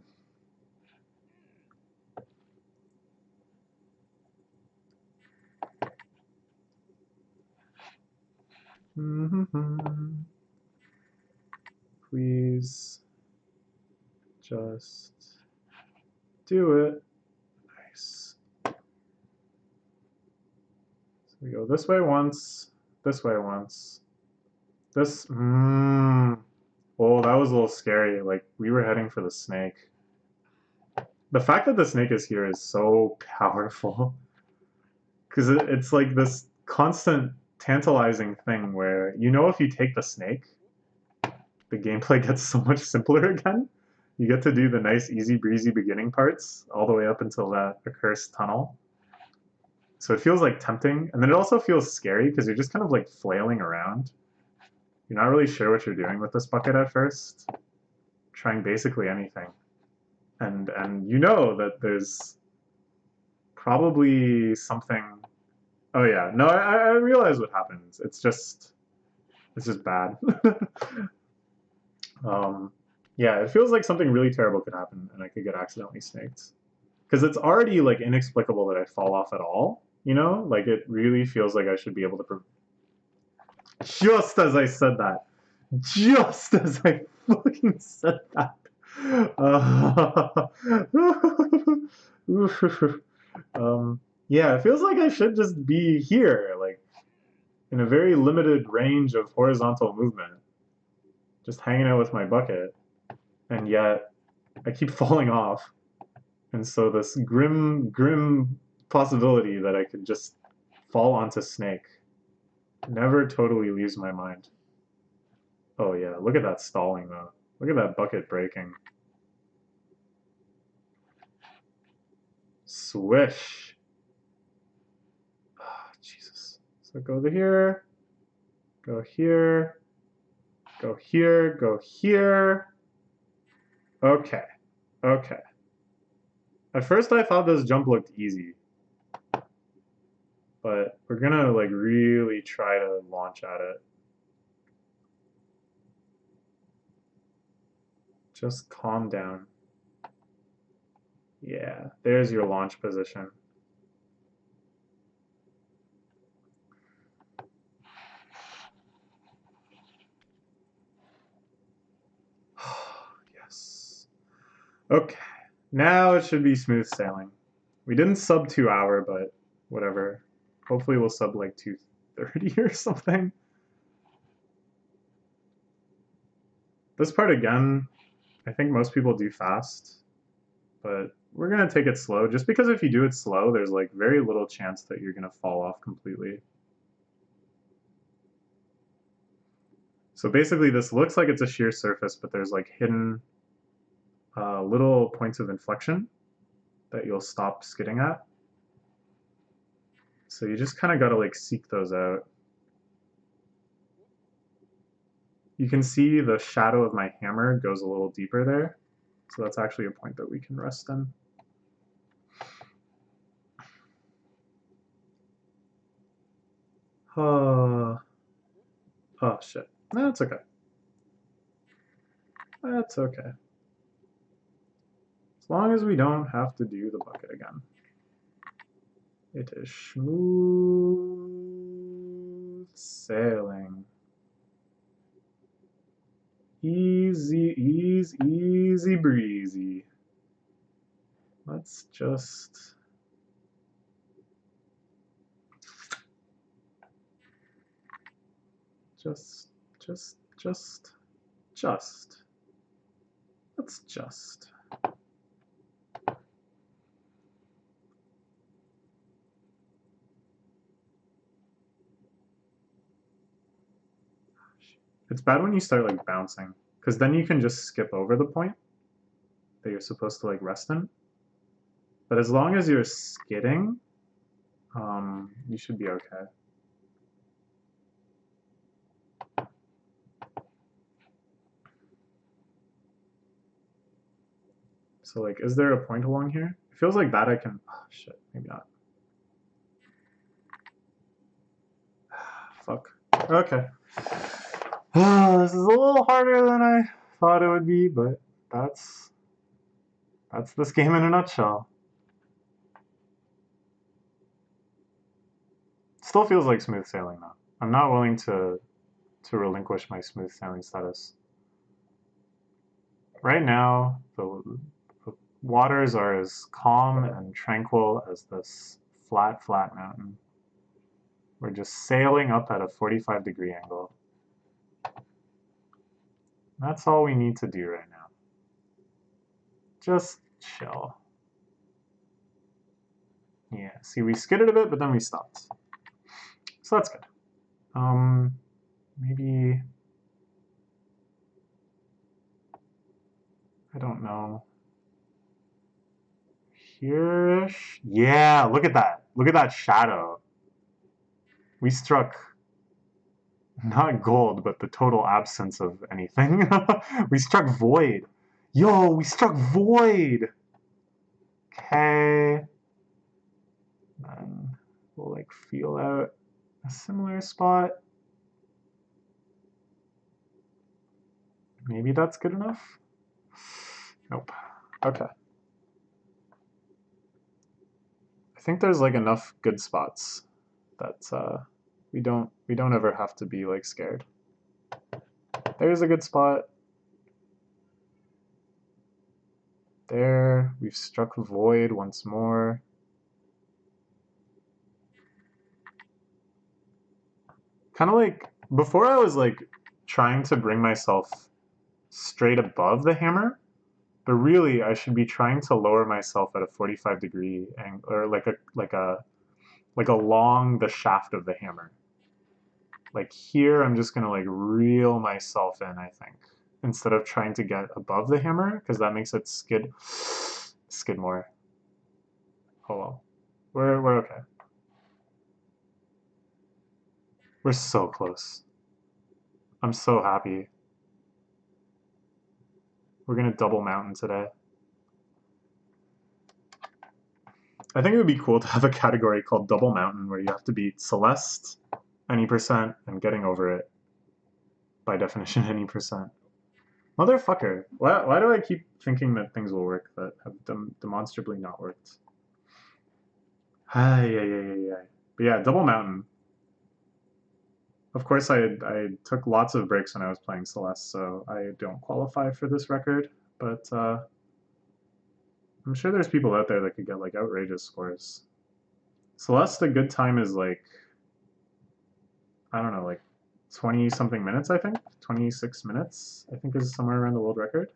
Please just do it. Nice. So we go this way once, this way once. This, oh, that was a little scary. Like, we were heading for the snake. The fact that the snake is here is so powerful. Because it's like this constant tantalizing thing where, you know, if you take the snake, the gameplay gets so much simpler again. You get to do the nice, easy breezy beginning parts all the way up until that accursed tunnel. So it feels like tempting, and then it also feels scary because you're just kind of like flailing around. You're not really sure what you're doing with this bucket at first, trying basically anything. And you know that there's probably something. Oh yeah, no, I realize what happens. It's just bad. Yeah, it feels like something really terrible could happen, and I could get accidentally snaked. Because it's already like inexplicable that I fall off at all. You know, like it really feels like I should be able to. Just as I said that, just as I fucking said that. Yeah, it feels like I should just be here, like in a very limited range of horizontal movement, just hanging out with my bucket, and yet I keep falling off. And so this grim possibility that I could just fall onto Snake never totally leaves my mind. Oh yeah, look at that stalling though. Look at that bucket breaking. Swish. Oh, Jesus. So go here, go here, go here, go here. Okay, okay. At first I thought this jump looked easy, but we're gonna like really try to launch at it. Just calm down. Yeah, there's your launch position. Yes. Okay, now it should be smooth sailing. We didn't sub 2 hour, but whatever. Hopefully we'll sub like 2:30 or something. This part again, I think most people do fast, but we're gonna take it slow, just because if you do it slow, there's like very little chance that you're gonna fall off completely. So basically this looks like it's a sheer surface, but there's like hidden little points of inflection that you'll stop skidding at. So you just kind of got to like seek those out. You can see the shadow of my hammer goes a little deeper there. So that's actually a point that we can rest in. Oh, oh shit. That's okay. That's okay. As long as we don't have to do the bucket again. It is smooth sailing. Easy, easy breezy. Let's just... Let's just. It's bad when you start like bouncing, because then you can just skip over the point that you're supposed to like rest in. But as long as you're skidding, you should be okay. So like, is there a point along here? It feels like that I can, oh shit, maybe not. Fuck. Okay. This is a little harder than I thought it would be, but that's this game in a nutshell. Still feels like smooth sailing though. I'm not willing to relinquish my smooth sailing status. Right now, the waters are as calm and tranquil as this flat mountain. We're just sailing up at a 45-degree angle. That's all we need to do right now. Just chill. Yeah, see, we skidded a bit, but then we stopped. So that's good. Maybe... I don't know. Here-ish? Yeah, look at that. Look at that shadow. We struck not gold, but the total absence of anything. We struck void. Yo, we struck void! Okay. Then we'll like feel out a similar spot. Maybe that's good enough? Nope. Okay. I think there's like enough good spots that we don't ever have to be like scared. There's a good spot. There, we've struck void once more. Kind of like, before I was like trying to bring myself straight above the hammer, but really I should be trying to lower myself at a 45-degree angle, or like along the shaft of the hammer. Like here, I'm just gonna like reel myself in, I think, instead of trying to get above the hammer, because that makes it skid more. Oh well, we're okay. We're so close. I'm so happy. We're gonna double mountain today. I think it would be cool to have a category called double mountain where you have to beat Celeste, any percent, and getting over it. By definition, any percent. Motherfucker. Why do I keep thinking that things will work that have demonstrably not worked? Yeah. But yeah, double mountain. Of course, I took lots of breaks when I was playing Celeste, so I don't qualify for this record, but I'm sure there's people out there that could get like outrageous scores. Celeste, a good time is like, I don't know, like 20 something minutes, I think. 26 minutes, I think, is somewhere around the world record.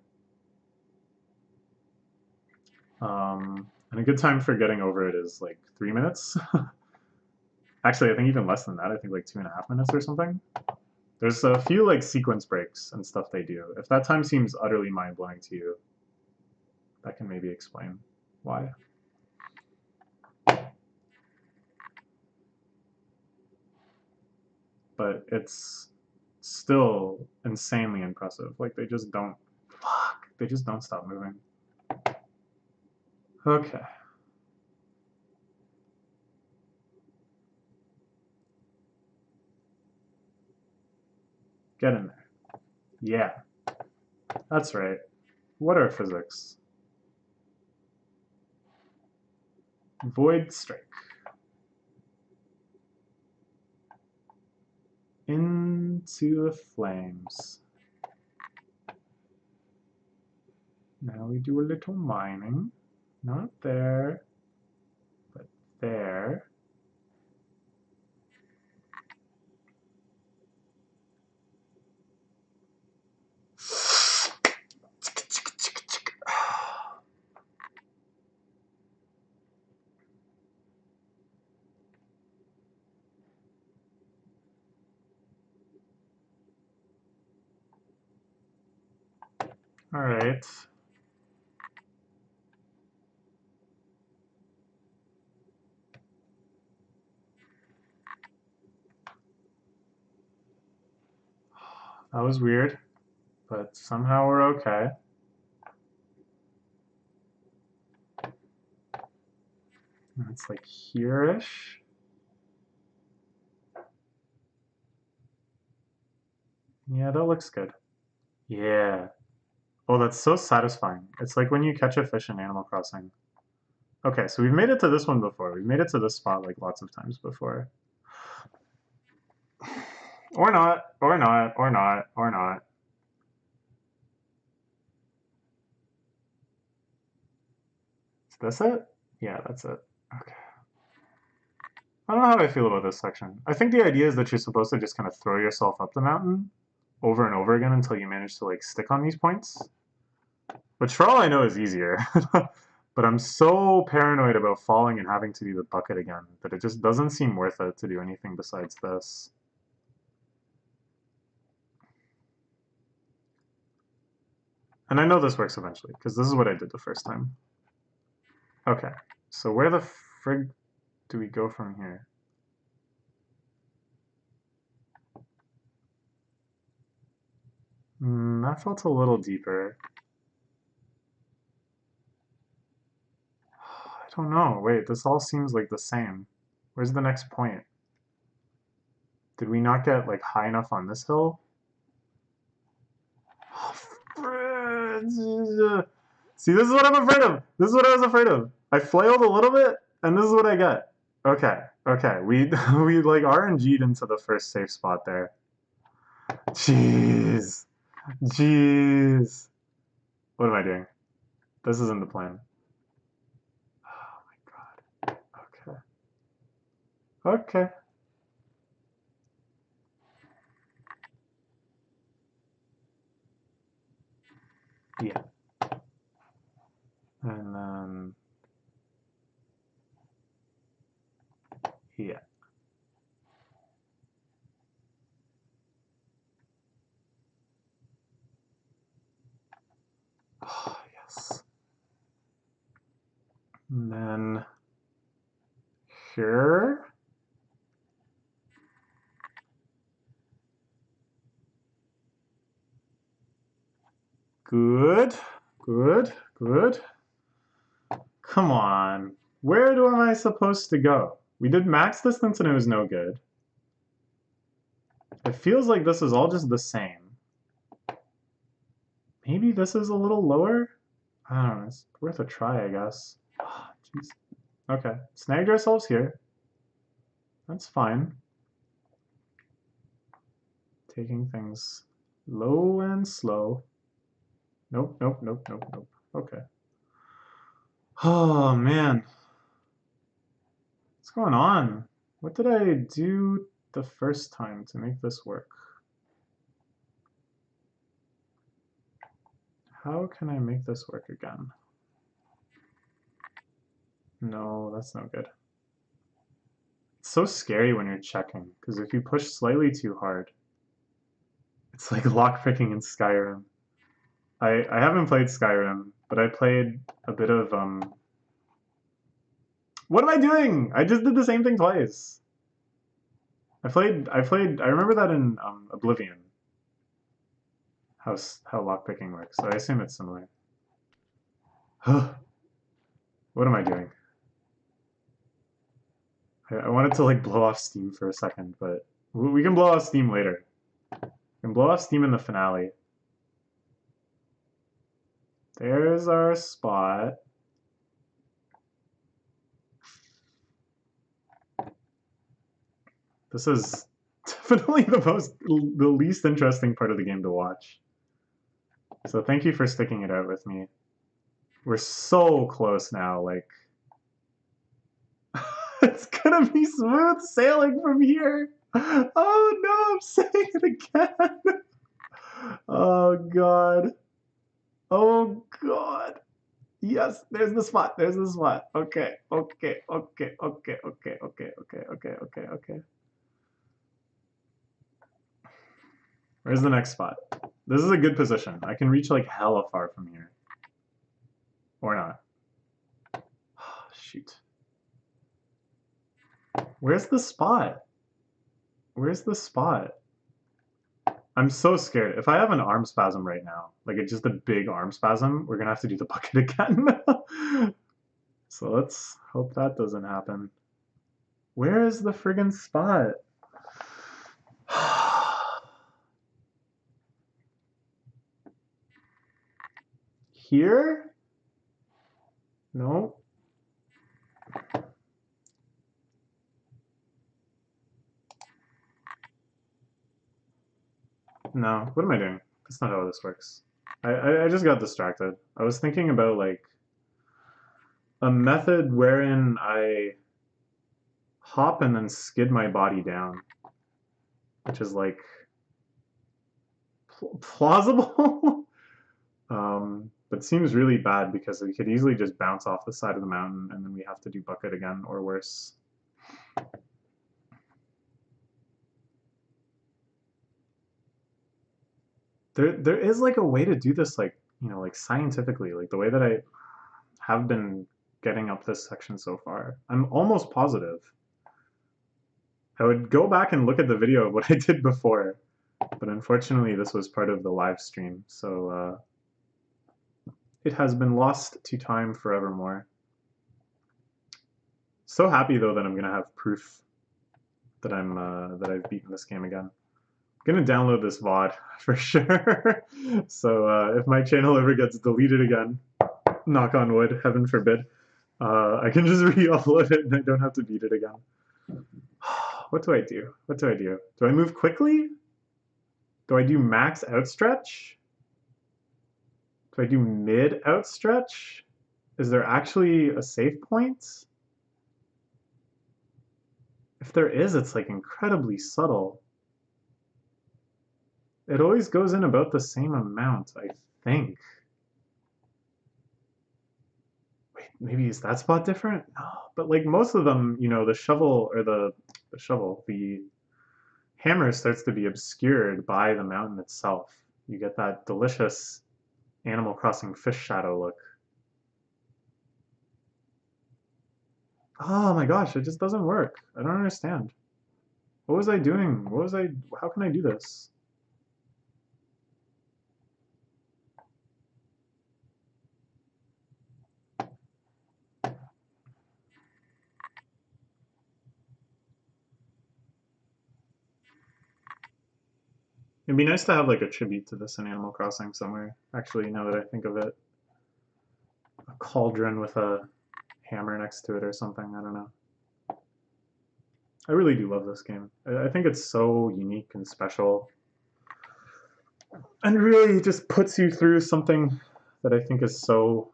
And a good time for getting over it is like 3 minutes. Actually, I think even less than that. I think like 2.5 minutes or something. There's a few like sequence breaks and stuff they do. If that time seems utterly mind-blowing to you, that can maybe explain why. But it's still insanely impressive. Like they just don't stop moving. Okay. Get in there. Yeah. That's right. What are physics? Void strike. Into the flames. Now we do a little mining. Not there, but there. All right. That was weird, but somehow we're okay. It's like here-ish. Yeah, that looks good. Yeah. Oh, that's so satisfying. It's like when you catch a fish in Animal Crossing. Okay, so we've made it to this one before. We've made it to this spot like lots of times before. Or not, or not, or not, or not. Is this it? Yeah, that's it. Okay. I don't know how I feel about this section. I think the idea is that you're supposed to just kind of throw yourself up the mountain over and over again until you manage to like stick on these points. Which for all I know is easier. But I'm so paranoid about falling and having to do the bucket again that it just doesn't seem worth it to do anything besides this. And I know this works eventually, because this is what I did the first time. Okay, so where the frig do we go from here? That felt a little deeper. I don't know. Wait, this all seems like the same. Where's the next point? Did we not get like high enough on this hill? See, this is what I'm afraid of. This is what I was afraid of. I flailed a little bit, and this is what I get. Okay, okay. We like RNG'd into the first safe spot there. Jeez. Jeez. What am I doing? This isn't the plan. Oh my god. Okay. Okay. Yeah. And then... yeah. Oh, yes. And then... here... good. Good. Good. Come on. Where am I supposed to go? We did max distance and it was no good. It feels like this is all just the same. Maybe this is a little lower? I don't know. It's worth a try, I guess. Oh, jeez. Okay. Snagged ourselves here. That's fine. Taking things low and slow. Nope, nope, nope, nope, nope. Okay. Oh, man. What's going on? What did I do the first time to make this work? How can I make this work again? No, that's no good. It's so scary when you're checking, because if you push slightly too hard, it's like lockpicking in Skyrim. I haven't played Skyrim, but I played a bit of What am I doing? I just did the same thing twice. I remember that in Oblivion. How lockpicking works. So I assume it's similar. What am I doing? I wanted to like blow off steam for a second, but we can blow off steam later. We can blow off steam in the finale. There's our spot. This is definitely the least interesting part of the game to watch. So thank you for sticking it out with me. We're so close now, like it's gonna be smooth sailing from here. Oh no, I'm saying it again. Oh god. Oh god. Yes, there's the spot. There's the spot. Okay, okay, okay, okay, okay, okay, okay, okay, okay, okay. Where's the next spot? This is a good position. I can reach like hella far from here. Or not. Shoot. Where's the spot? Where's the spot? I'm so scared. If I have an arm spasm right now, like it's just a big arm spasm, we're gonna have to do the bucket again. So let's hope that doesn't happen. Where is the friggin' spot? Here? No. No, what am I doing? That's not how this works. I just got distracted. I was thinking about like a method wherein I hop and then skid my body down, which is like plausible, but seems really bad because we could easily just bounce off the side of the mountain and then we have to do bucket again or worse. There is like a way to do this, like, you know, like scientifically, like the way that I have been getting up this section so far. I'm almost positive. I would go back and look at the video of what I did before, but unfortunately this was part of the live stream, so it has been lost to time forevermore. So happy though that I'm gonna have proof that that I've beaten this game again. I'm gonna download this VOD for sure. So if my channel ever gets deleted again, knock on wood, heaven forbid, I can just re-upload it and I don't have to beat it again. What do I do? What do I do? Do I move quickly? Do I do max outstretch? Do I do mid outstretch? Is there actually a save point? If there is, it's like incredibly subtle. It always goes in about the same amount, I think. Wait, maybe is that spot different? No, but like most of them, you know, the shovel or the hammer starts to be obscured by the mountain itself. You get that delicious Animal Crossing fish shadow look. Oh my gosh, it just doesn't work. I don't understand. What was I doing? How can I do this? It'd be nice to have like a tribute to this in Animal Crossing somewhere, actually, now that I think of it. A cauldron with a hammer next to it or something, I don't know. I really do love this game. I think it's so unique and special. And really just puts you through something that I think is so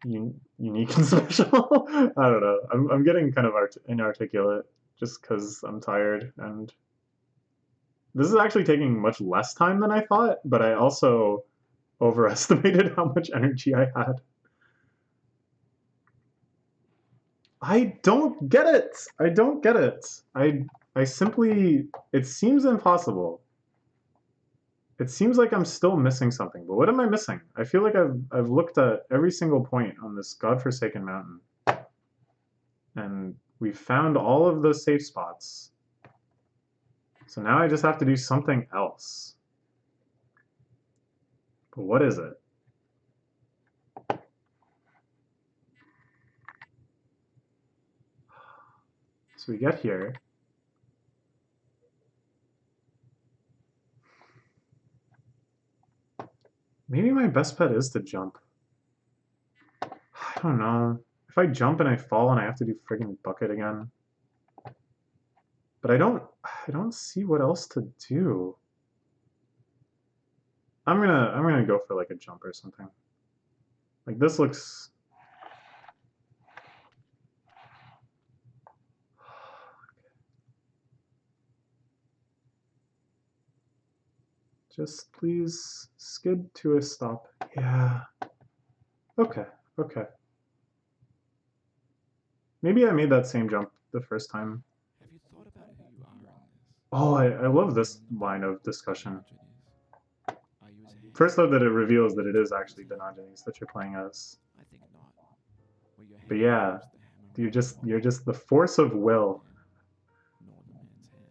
unique and special. I don't know. I'm getting kind of inarticulate just because I'm tired, and this is actually taking much less time than I thought, but I also overestimated how much energy I had. I don't get it. I don't get it. I simply, it seems impossible. It seems like I'm still missing something, but what am I missing? I feel like I've looked at every single point on this godforsaken mountain, and we've found all of those safe spots. So now I just have to do something else. But what is it? So we get here. Maybe my best bet is to jump. I don't know. If I jump and I fall and I have to do friggin' bucket again. But I don't see what else to do. I'm gonna go for like a jump or something. Like this looks. Just please skid to a stop. Yeah. Okay, okay. Maybe I made that same jump the first time. Have you thought about who you are in this? Oh, I love this line of discussion. Are you as First though that it reveals that it is actually Diogenes that you're playing as. I think not. Where your But hand yeah, grips the hammer you're just the force of will. nor the man's hand.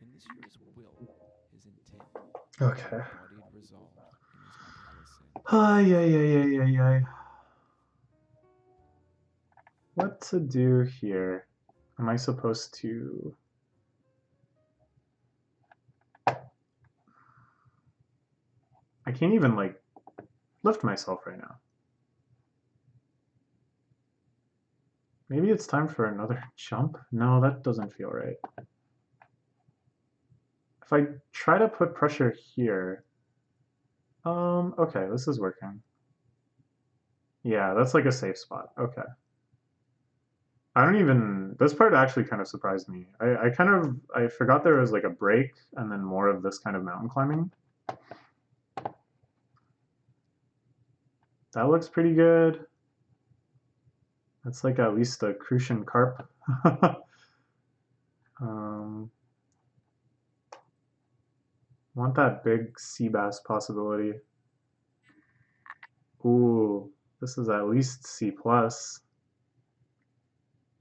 In this you're his will, his intent, Okay. embodied resolve in his ideal sense. Ay, ay, ay, ay, ay, ay. What to do here? Am I supposed to... I can't even, like, lift myself right now. Maybe it's time for another jump? No, that doesn't feel right. If I try to put pressure here... okay, this is working. Yeah, that's like a safe spot. Okay. I don't even... This part actually kind of surprised me. I forgot there was like a break and then more of this kind of mountain climbing. That looks pretty good. That's like at least a crucian carp. Want that big sea bass possibility. Ooh, this is at least C plus.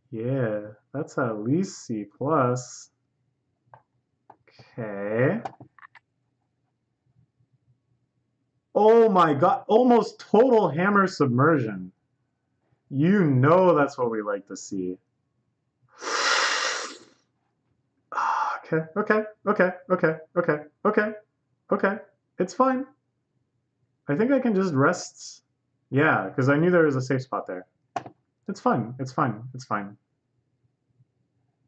Yeah, that's at least C plus. Okay. Oh my god, almost total hammer submersion. You know that's what we like to see. Okay, okay, okay, okay, okay, okay, okay. It's fine. I think I can just rest. Yeah, because I knew there was a safe spot there. It's fine, it's fine, it's fine.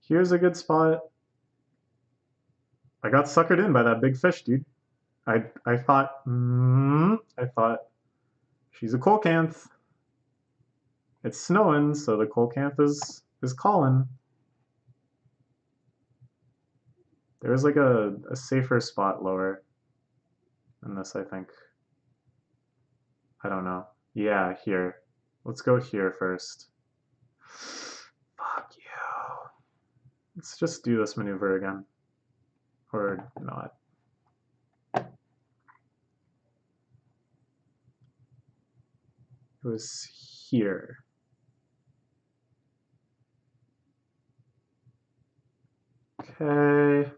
Here's a good spot. I got suckered in by that big fish, dude. I thought she's a coelacanth. It's snowing, so the coelacanth is calling. There's like a safer spot lower than this, I think. I don't know. Yeah, here. Let's go here first. Fuck you. Let's just do this maneuver again. Or not. It was here. Okay.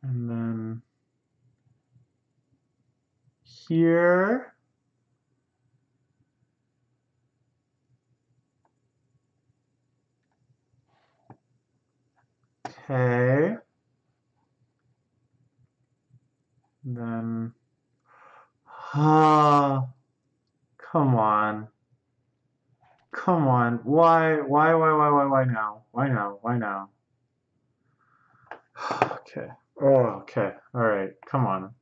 And then here. Okay. And then, come on. Come on. Why now? Why now? Why now? Okay. Oh, okay. All right. Come on.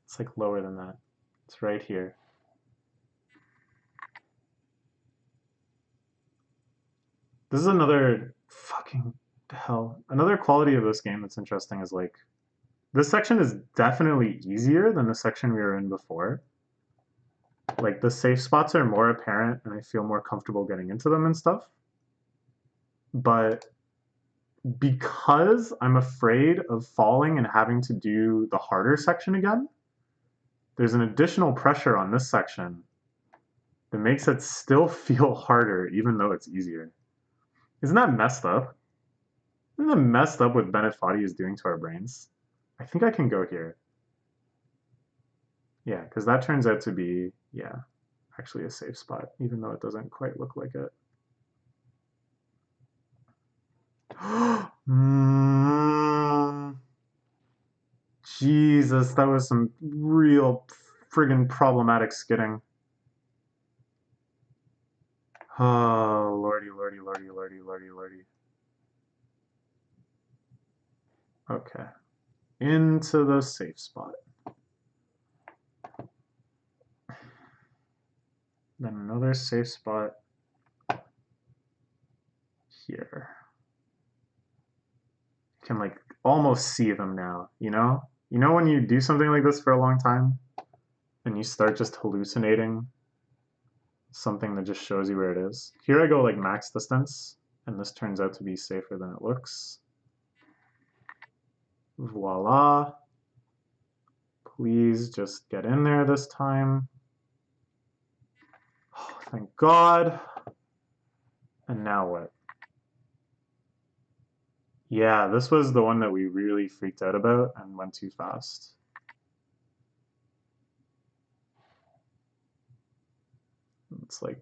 It's like lower than that. It's right here. This is another... Fuck Fucking hell. Another quality of this game that's interesting is like, this section is definitely easier than the section we were in before. Like the safe spots are more apparent and I feel more comfortable getting into them and stuff. But because I'm afraid of falling and having to do the harder section again, there's an additional pressure on this section that makes it still feel harder even though it's easier. Isn't that messed up? Isn't that messed up what Bennett Foddy is doing to our brains? I think I can go here. Yeah, because that turns out to be, yeah, actually a safe spot, even though it doesn't quite look like it. Jesus, that was some real friggin' problematic skidding. Oh, lordy, lordy, lordy, lordy, lordy, lordy. Okay. Into the safe spot. Then another safe spot here. You can like almost see them now, you know? You know when you do something like this for a long time and you start just hallucinating something that just shows you where it is? Here I go like max distance, and this turns out to be safer than it looks. Voila. Please just get in there this time. Oh, thank God. And now what? Yeah, this was the one that we really freaked out about and went too fast. It's like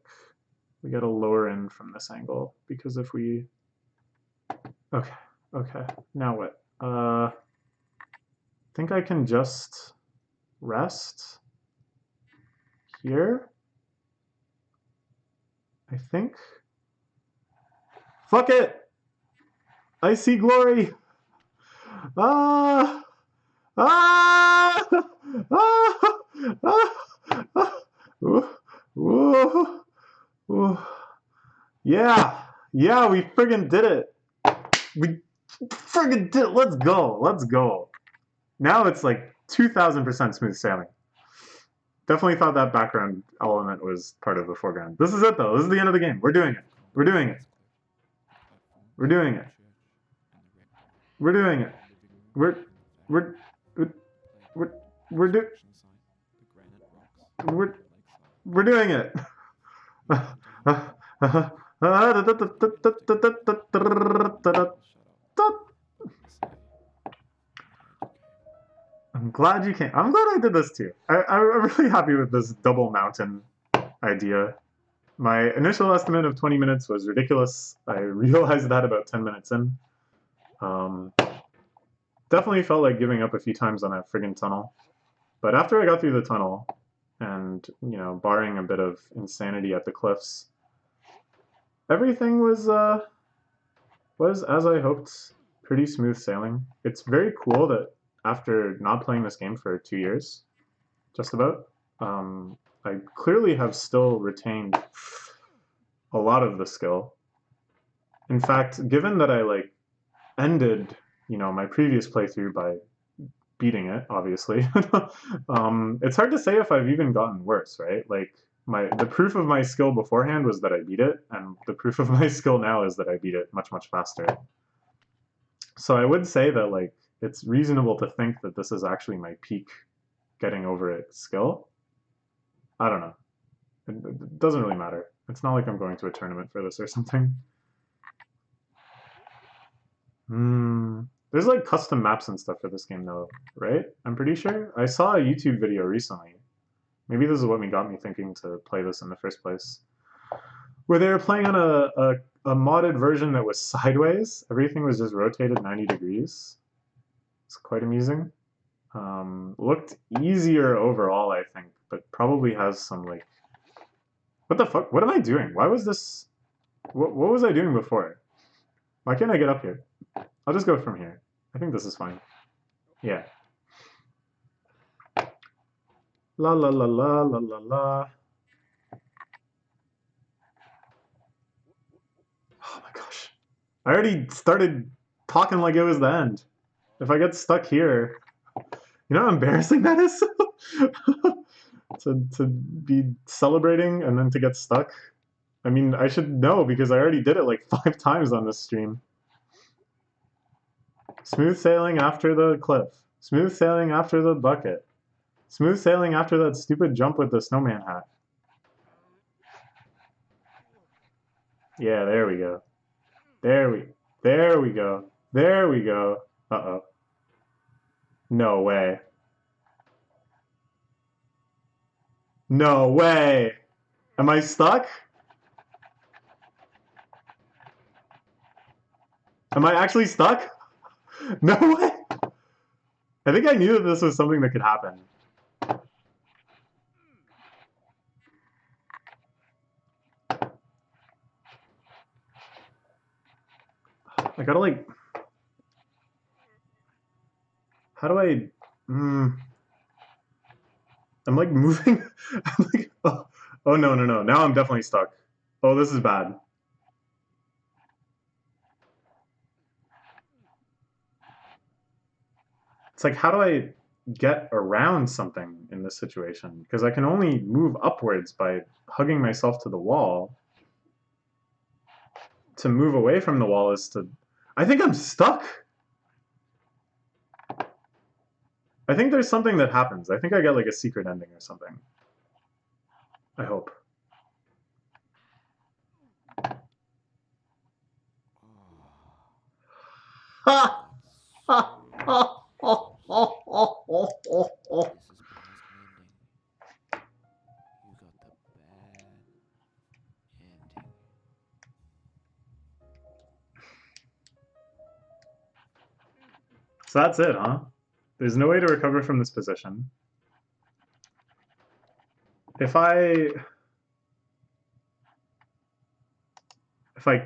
we gotta lower in from this angle because if we... Okay, okay, now what? I think I can just rest here. I think. Fuck it! I see glory! Ah! Ah! Ah! Ah! Ah! Ooh. Ooh. Ooh. Yeah! Yeah, we friggin' did it! We friggin' did it! Let's go! Let's go! Now it's like 2000% smooth sailing. Definitely thought that background element was part of the foreground. This is it though. This is the end of the game. We're doing it. We're doing it. We're doing it. We're doing it. We're we're we're we're do we're doing it. I'm glad you came. I'm glad I did this too. I'm really happy with this double mountain idea. My initial estimate of 20 minutes was ridiculous. I realized that about 10 minutes in. Definitely felt like giving up a few times on that friggin' tunnel. But after I got through the tunnel, and, you know, barring a bit of insanity at the cliffs, everything was as I hoped, pretty smooth sailing. It's very cool that after not playing this game for 2 years, just about, I clearly have still retained a lot of the skill. In fact, given that I like ended, you know, my previous playthrough by beating it, obviously, it's hard to say if I've even gotten worse, right? Like the proof of my skill beforehand was that I beat it, and the proof of my skill now is that I beat it much, much faster. So I would say that like it's reasonable to think that this is actually my peak getting over it skill. I don't know. It doesn't really matter. It's not like I'm going to a tournament for this or something. There's like custom maps and stuff for this game though, right? I'm pretty sure. I saw a YouTube video recently. Maybe this is what got me thinking to play this in the first place. Where they were playing on a modded version that was sideways. Everything was just rotated 90 degrees. It's quite amusing. Looked easier overall, I think, but probably has some like... What the fuck? What am I doing? Why was this... What was I doing before? Why can't I get up here? I'll just go from here. I think this is fine. Yeah. La la la la la la la. Oh my gosh. I already started talking like it was the end. If I get stuck here, you know how embarrassing that is? to be celebrating and then to get stuck. I mean, I should know because I already did it like 5 times on this stream. Smooth sailing after the cliff. Smooth sailing after the bucket. Smooth sailing after that stupid jump with the snowman hat. Yeah, there we go. There we go. There we go. Uh-oh. No way. No way. Am I stuck? Am I actually stuck? No way. I think I knew that this was something that could happen. I gotta like... How do I... I'm like moving. I'm like, oh no. Now I'm definitely stuck. Oh, this is bad. It's like, how do I get around something in this situation? Because I can only move upwards by hugging myself to the wall. To move away from the wall is to... I think I'm stuck! I think there's something that happens. I think I get like a secret ending or something. I hope. Ha! Ha! Ha! Oh, oh, oh, oh, oh, oh. So that's it, huh? There's no way to recover from this position. If I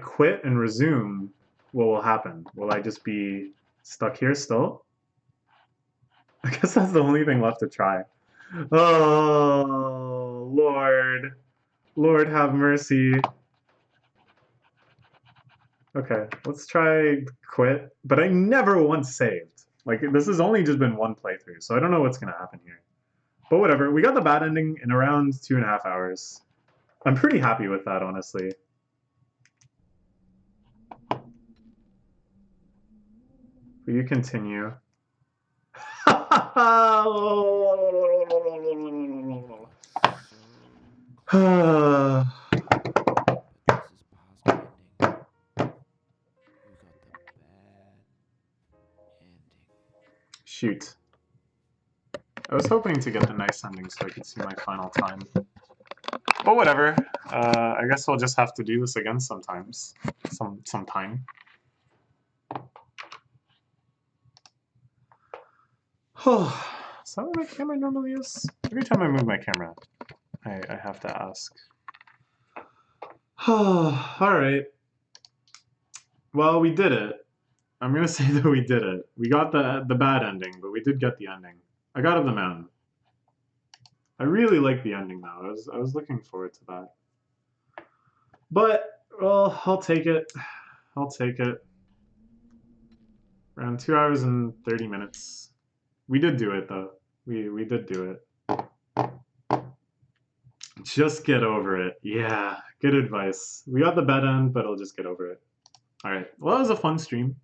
quit and resume, what will happen? Will I just be stuck here still? I guess that's the only thing left to try. Oh, Lord. Lord have mercy. Okay, let's try quit. But I never once saved. Like, this has only just been one playthrough, so I don't know what's going to happen here. But whatever, we got the bad ending in around 2.5 hours. I'm pretty happy with that, honestly. Will you continue? Shoot. I was hoping to get the nice ending so I could see my final time. But whatever. I guess we'll just have to do this again sometimes. Sometime. Oh, is that where my camera normally is? Every time I move my camera, I have to ask. Oh, alright. Well, we did it. I'm gonna say that we did it. We got the bad ending, but we did get the ending. I got up the mountain. I really like the ending though. I was looking forward to that. But, well, I'll take it. I'll take it. Around 2 hours and 30 minutes. We did do it though. We did do it. Just get over it. Yeah, good advice. We got the bad end, but I'll just get over it. Alright, well that was a fun stream.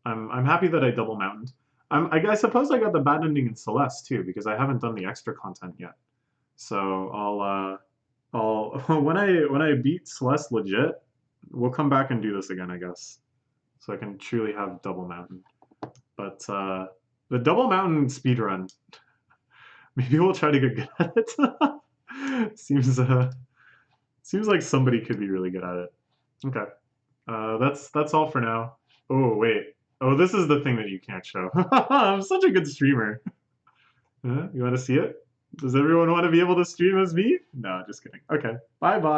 I'm happy that I double mountained. I suppose I got the bad ending in Celeste too, because I haven't done the extra content yet. So I'll when I beat Celeste legit, we'll come back and do this again, I guess. So I can truly have double mountain. But the double mountain speedrun, maybe we'll try to get good at it. Seems like somebody could be really good at it. Okay. That's all for now. Oh wait. Oh, this is the thing that you can't show. I'm such a good streamer. You want to see it? Does everyone want to be able to stream as me? No, just kidding. Okay. Bye-bye.